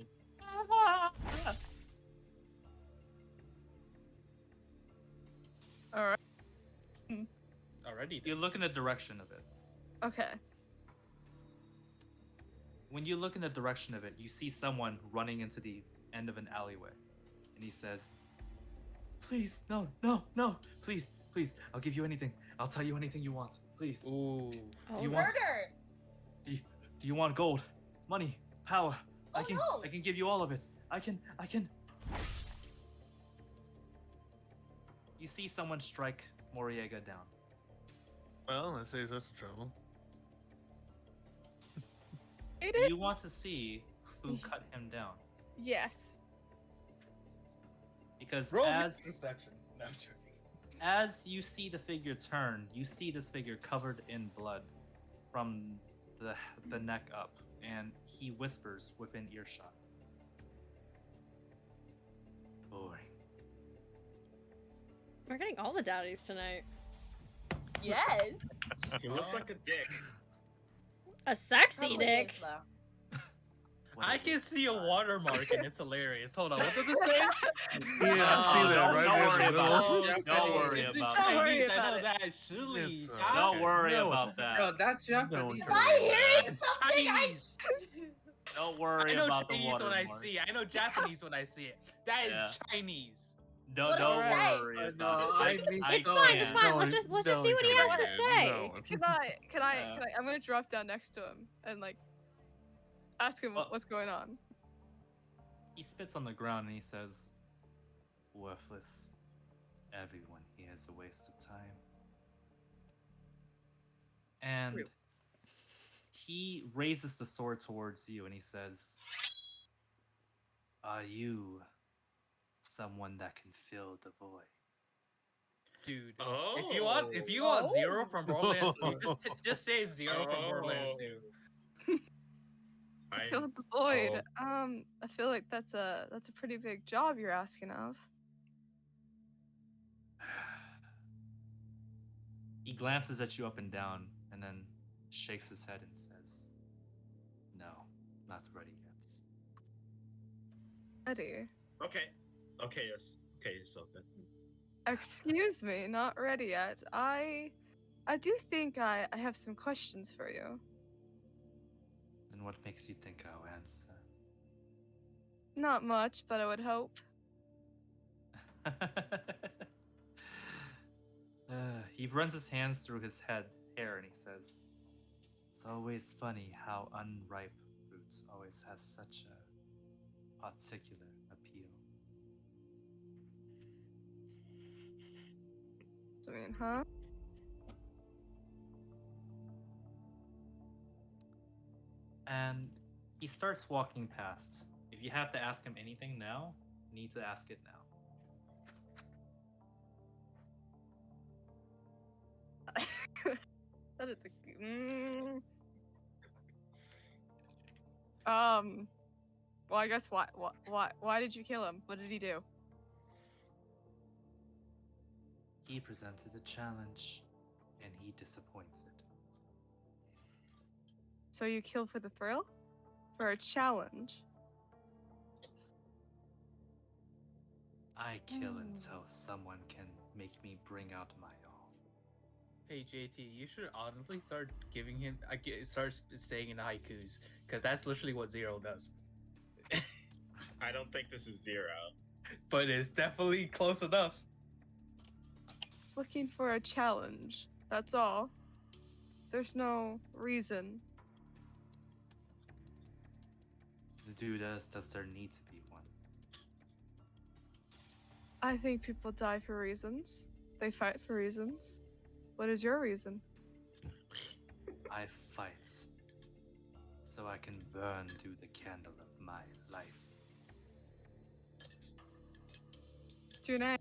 Alright. Already. You look in the direction of it. Okay. When you look in the direction of it, you see someone running into the end of an alleyway. And he says, "Please, no, no, no, please, please, I'll give you anything. I'll tell you anything you want. Please. Ooh. Oh, you want- Murder! Do you want gold, money, power? Oh, no. I can give you all of it. I can. You see someone strike Moriega down. Well, that saves us the trouble. It is. You want to see who cut him down. Yes. Because Roll as inspection. No, I'm joking. as you see the figure turn, you see this figure covered in blood from the neck up, and he whispers within earshot. Boring. We're getting all the daddies tonight. Yes. He looks like a dick. A sexy Probably dick. is, though. I can see a watermark and it's hilarious. Hold on, what does it say? Yeah, I see that don't- right don't there in worry the middle. about Oh, it. Don't worry It's in about Don't it. worry Chinese, I about know it. that. Surely. It's, Don't worry No, about that. No, that's No Japanese. one Am cares I about hearing that. something? Chinese. Don't worry I know about the Chinese when I watermark. see it. I know Japanese when I see it. That is Yeah. Chinese. Don't What does it say? worry No, about it. I mean, It's no, fine, it's can't. fine. Let's just see what he has to say. Can I I'm gonna drop down next to him and like ask him Well- what's going on. He spits on the ground and he says, "Worthless. Everyone here is a waste of time." And True. he raises the sword towards you and he says, "Are you someone that can fill the void?" Dude. Oh. If you want Zero Oh. from Borderlands 2, just say Zero from Borderlands 2. I I feel the void. I feel like that's a pretty big job you're asking of. He glances at you up and down and then shakes his head and says, "No, not ready yet." Ready. Okay. Okay, yes. Okay, so then. Excuse me, not ready yet. I do think I have some questions for you. Then what makes you think I'll answer? Not much, but I would hope. He runs his hands through his hair and he says, "It's always funny how unripe fruit always has such a particular appeal." I mean, huh? And he starts walking past. If you have to ask him anything now, you need to ask it now. That is a well, I guess why did you kill him? What did he do? He presented a challenge, and he disappointed. So you kill for the thrill? For a challenge? I kill until someone can make me bring out my all. Hey JT, you should honestly start giving him. Start saying in haikus, because that's literally what Zero does. I don't think this is Zero. But it's definitely close enough. Looking for a challenge. That's all. There's no reason. Does there need to be one? I think people die for reasons. They fight for reasons. What is your reason? I fight so I can burn through the candle of my life. To your name.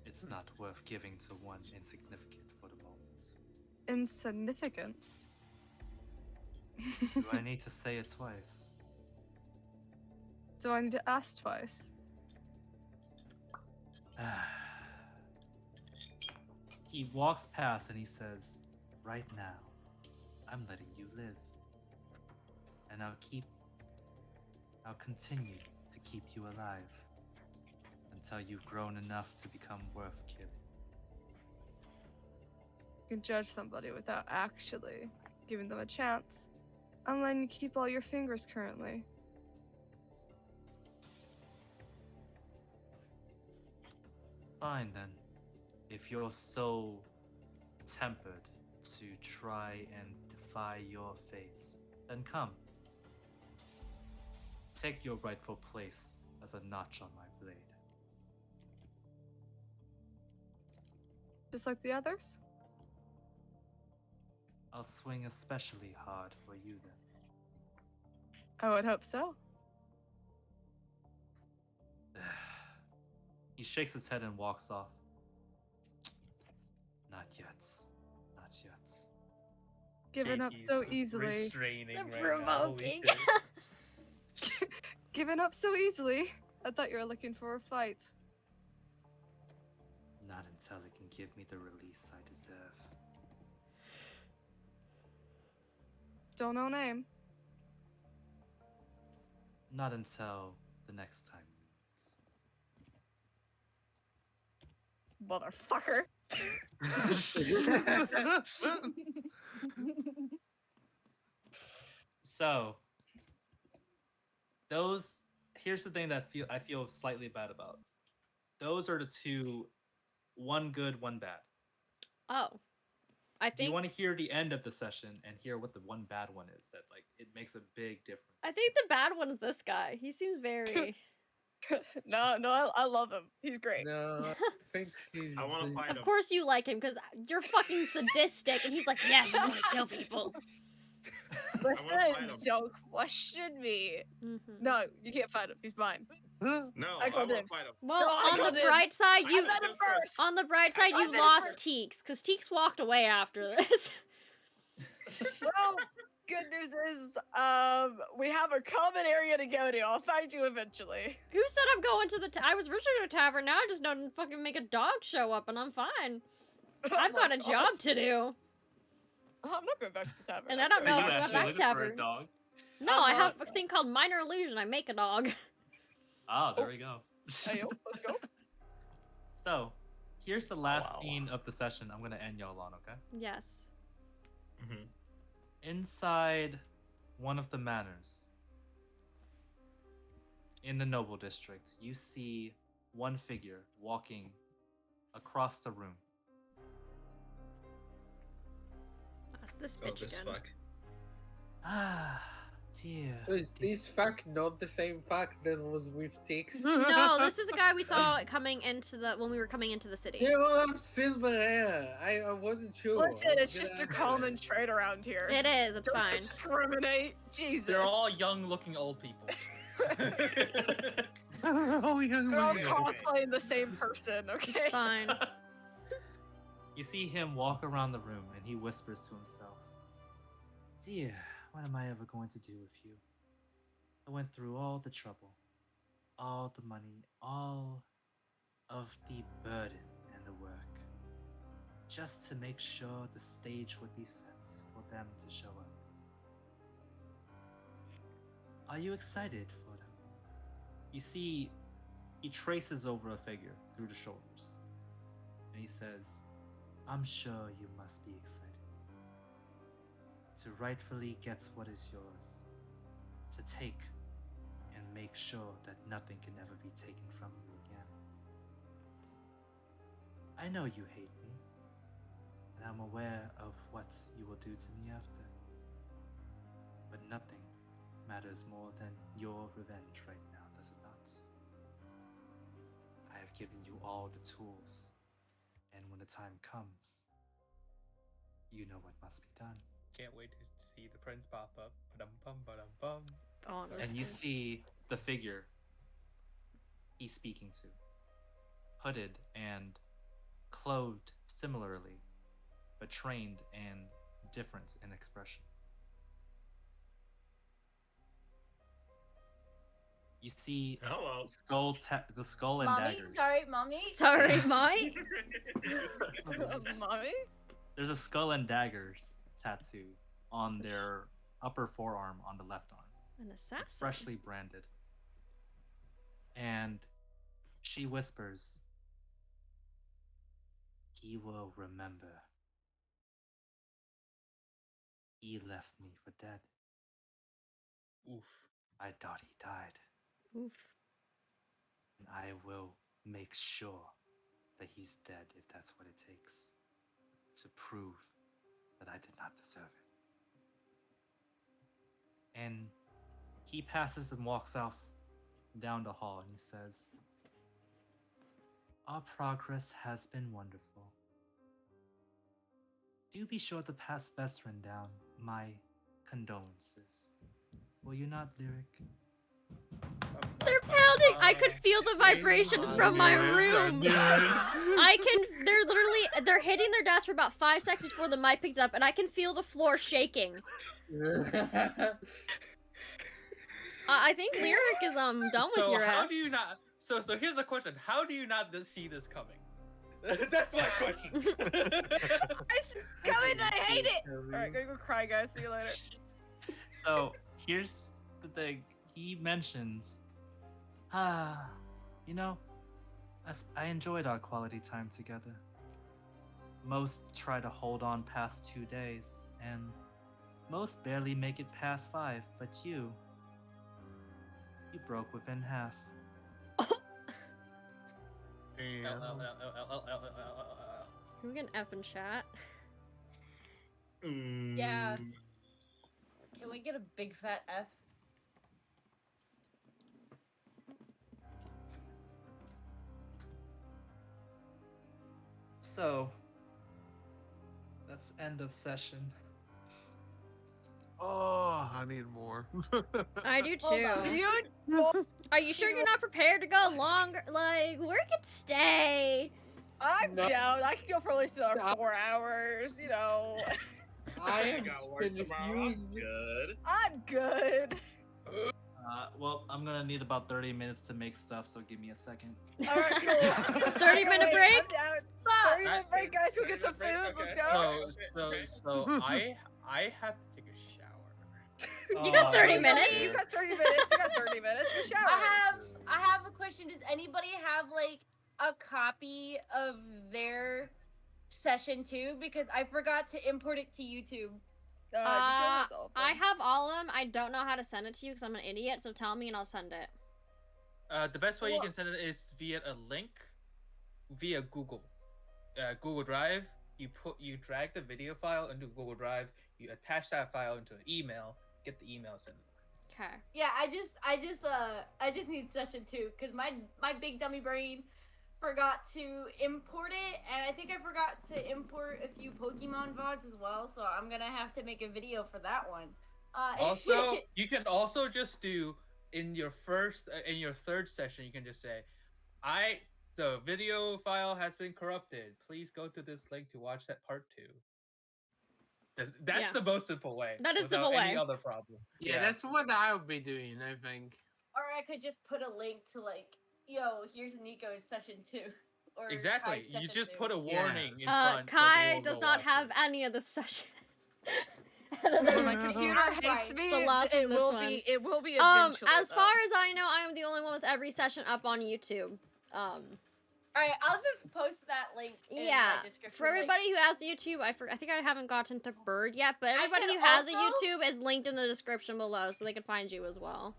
It's not worth giving to one insignificant for the moment. Insignificant. Do I need to say it twice? Do I need to ask twice? He walks past and he says, "Right now, I'm letting you live. And I'll continue to keep you alive until you've grown enough to become worth killing." You can judge somebody without actually giving them a chance. I'm letting you keep all your fingers currently. Fine then. If you're so tempered to try and defy your fates, then come. Take your rightful place as a notch on my blade. Just like the others? I'll swing especially hard for you then. I would hope so. He shakes his head and walks off. Not yet. Not yet. Giving up JT's so easily. Restraining The right now, holy provoking. shit. Giving up so easily. I thought you were looking for a fight. Not until it can give me the release I deserve. Still no name. Not until the next time we meet. Motherfucker. So, here's the thing that I feel slightly bad about. Those are the two, one good, one bad. Oh. I Do you think want to hear the end of the session and hear what the one bad one is that like it makes a big difference? I think the bad one's this guy. He seems very No, I love him. He's great. No, I think he's. I want to find Of him. course you like him because you're fucking sadistic and he's like, yes, I want to kill people. Listen, find him. don't question me. Mm-hmm. No, you can't find him. He's mine. No, I I call want to dibs. find him. Well, No, I on called the dibs. bright side, I you met him first. on the bright side, I you met him lost first. Teeks because Teeks walked away after this. Well, good news is, we have a common area to go to. I'll find you eventually. Who said I'm going to the? I was originally going to tavern. Now I just don't fucking make a dog show up and I'm fine. I've got a job to do, I'm not going back to the tavern. and I don't know if You're I'm actually back looking for a tavern. dog. No, I'm I have not. a thing called minor illusion. I make a dog. Ah, there we go. Ayo, let's go. So, here's the last Wow. scene of the session. I'm gonna end y'all on, okay? Yes. Mhm. Inside one of the manors in the noble district, you see one figure walking across the room. That's this Oh, bitch this again. fuck. Ah, dear. So is this fuck not the same fuck that was with Tix? No, this is a guy we saw coming into when we were coming into the city. Yeah, well, I'm silver hair. I wasn't sure. Listen, it's Yeah, just I a know common that. trait around here. It is. It's Don't fine. discriminate. Jesus. They're all young-looking old people. Oh, young They're all lady. cosplaying the same person, okay? It's fine. You see him walk around the room and he whispers to himself, "Dear, what am I ever going to do with you? I went through all the trouble, all the money, all of the burden and the work, just to make sure the stage would be set for them to show up. Are you excited for them?" You see, he traces over a figure through the shoulders. And he says, I'm sure you must be excited to rightfully get what is yours, to take and make sure that nothing can ever be taken from you again. I know you hate me, and I'm aware of what you will do to me after. But nothing matters more than your revenge right now, does it not? I have given you all the tools, and when the time comes, you know what must be done. Can't wait to see the prince pop up. Ba-dum-bum, ba-dum-bum. Honestly. And you see the figure he's speaking to, hooded and clothed similarly, but trained and different in expression. You see Hello. the skull and Mommy, daggers. sorry, mommy. Sorry, Mike. Mommy? There's a skull and daggers tattoo on their upper forearm on the left arm. An assassin. Freshly branded. And she whispers, he will remember. He left me for dead. Oof. I thought he died. Oof. And I will make sure that he's dead if that's what it takes to prove that I did not deserve it. And he passes and walks off down the hall and he says, our progress has been wonderful. Do be sure to pass Vesrin down my condolences. Will you not, Lyric? They're pounding. I could feel the vibrations from my room. They're hitting their desk for about 5 seconds before the mic picked up, and I can feel the floor shaking. I think Lyric is done with your ass. How do you not? So here's a question: how do you not see this coming? That's my question. I see it coming. I hate it. All right, gonna go cry, guys. See you later. So here's the thing. He mentions, you know, I enjoyed our quality time together. Most try to hold on past 2 days, and most barely make it past 5, but you broke within half. Can we get an F in chat? Yeah. Can we get a big fat F? So, that's end of session. Oh, I need more. I do Hold too. on. Are you sure you're not prepared to go longer? Like, we could stay. I'm down. I could go for at least another 4 hours. You know. I am got work tomorrow. I'm good. I'm good. Well, I'm gonna need about 30 minutes to make stuff, so give me a second. All right, cool. 30-minute Wait, break? I'm down. 30-minute break, guys. Go get some food. Let's go. So I have to take a shower. You got 30 minutes. You got 30 minutes. You got 30 minutes. Go shower. I have a question. Does anybody have like a copy of their session too? Because I forgot to import it to YouTube. I have all of them. I don't know how to send it to you because I'm an idiot. So tell me and I'll send it. The best way you can send it is via a link, via Google Drive. You drag the video file into Google Drive. You attach that file into an email. Get the email sent. Okay. Yeah, I just need session 2 because my big dummy brain forgot to import it, and I think I forgot to import a few Pokemon VODs as well, so I'm gonna have to make a video for that one. Also, you can also just do in your third session, you can just say, the video file has been corrupted. Please go to this link to watch that part 2. That's the most simple way. That is without simple way. Any other problem. Yeah, that's what I would be doing, I think. Or I could just put a link to like, yo, here's Nico's session 2. Or Exactly. Kai's You session just 2. put a warning in front. Kai so does go not watch have it. any of this session. When my computer I'm hates sorry. me, The loss of it this will one. be. It will be eventually. As far as I know, I am the only one with every session up on YouTube. Alright, I'll just post that link in Yeah, my description. for everybody who has YouTube, I think I haven't gotten to Bird yet, but everybody can who has a also- YouTube is linked in the description below, so they can find you as well.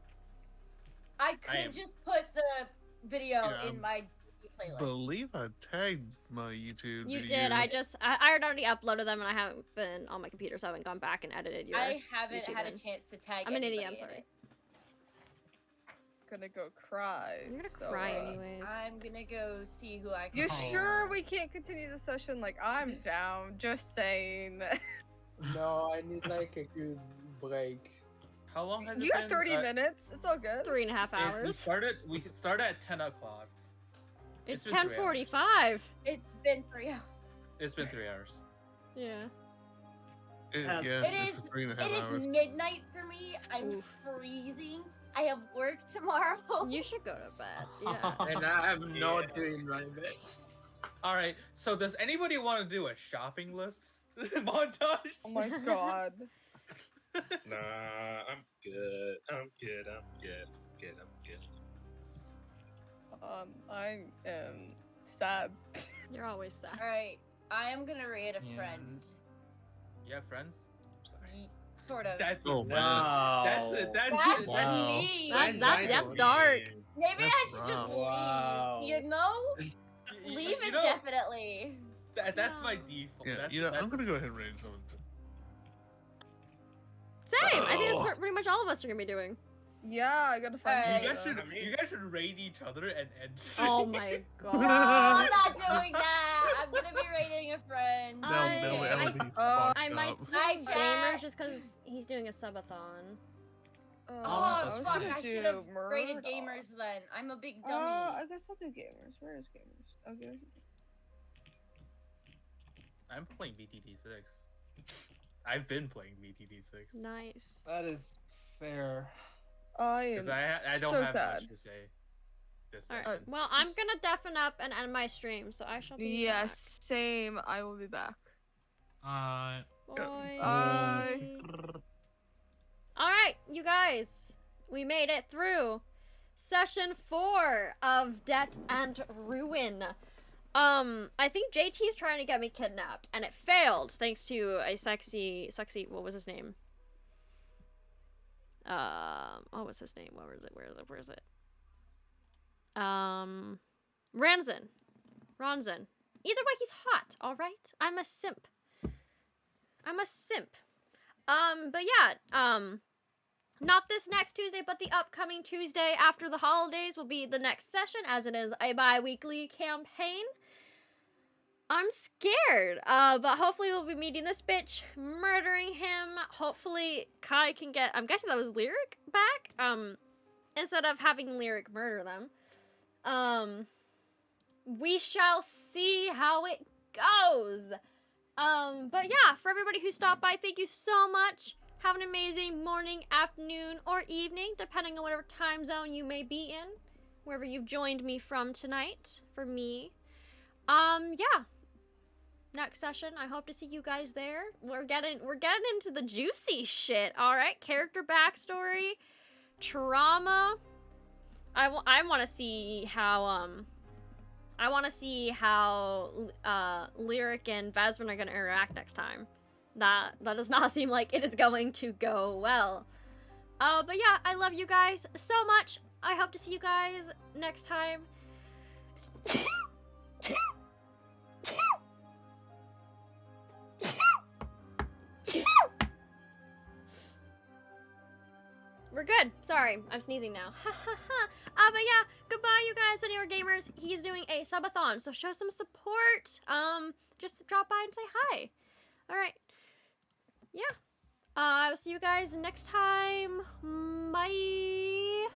I could just put the video Yeah, in my playlist. believe I tagged my YouTube You video. did. I had already uploaded them, and I haven't been on my computer, so I haven't gone back and edited your. I haven't YouTube had a in. chance to tag. I'm an idiot. I'm anybody in sorry. it. Gonna go cry. You're gonna so, cry anyways. I'm gonna go see who I can. You find. sure we can't continue the session? Like, I'm down. Just saying. No, I need like a good break. How long has You it got been? 30 minutes. It's all good. 3.5 We hours. started at 10 o'clock. It's been 3 hours. 10:45. It's been 3 hours. It's been 3 hours. Yeah. Yeah, It it's is. for 3.5 It is hours. midnight for me. I'm freezing. I have work tomorrow. You should go to bed. Yeah. And I'm not doing my best. All right. So does anybody want to do a shopping list montage? Oh my god. Nah, I'm good. I'm good. I'm good. Good. I'm good. I am sad. You're always sad. All right. I am gonna raid a Yeah. friend. You have friends? Sort of. That's Oh, it. wow. That's it. That's That's it. Wow. me. That's dark. Maybe I That's should just rough. leave. Wow. You know, You leave know, indefinitely. That's my default. Yeah, That's, you know, that's I'm gonna go ahead and raid someone. Same. I think that's Oh. what pretty much all of us are gonna be doing. Yeah, I gotta find Alright. You you. guys should raid each other and end. Oh my god. No, I'm not doing that. I'm gonna be raiding a friend. That would I be uh, I fucked might up. Hi, switch chat. gamers just because he's doing a subathon. Oh, I was fuck! gonna I do should have raided Murdoch. gamers then. I'm a big dummy. I guess I'll do gamers. Where is gamers? Okay. where's this? I'm playing VTD6. I've been playing VTD6 Nice. That is fair. I because am. I don't so have sad. much to say. This All right. session. Well, I'm gonna deafen up and end my stream, so I shall be Yes, same. I will be back. back. Bye. Bye. All right, you guys, we made it through session 4 of Debt and Ruin. I think JT's trying to get me kidnapped, and it failed thanks to a sexy, what was his name? What was his name? Where is it? Ranzan. Either way, he's hot, all right? I'm a simp. But yeah, not this next Tuesday, but the upcoming Tuesday after the holidays will be the next session, as it is a bi-weekly campaign. I'm scared, but hopefully we'll be meeting this bitch, murdering him. Hopefully Kai can get, I'm guessing that was Lyric back, instead of having Lyric murder them. We shall see how it goes. But yeah, for everybody who stopped by, thank you so much. Have an amazing morning, afternoon, or evening, depending on whatever time zone you may be in, wherever you've joined me from tonight, for me. Yeah. Next session, I hope to see you guys there. We're getting into the juicy shit, alright? Character backstory, trauma. I want to see how, Lyric and Vesvin are going to interact next time. That does not seem like it is going to go well. But yeah, I love you guys so much. I hope to see you guys next time. We're good. Sorry, I'm sneezing now. But yeah, goodbye, you guys. Any of our gamers, he's doing a subathon, so show some support. Just drop by and say hi. All right. Yeah. I'll see you guys next time. Bye.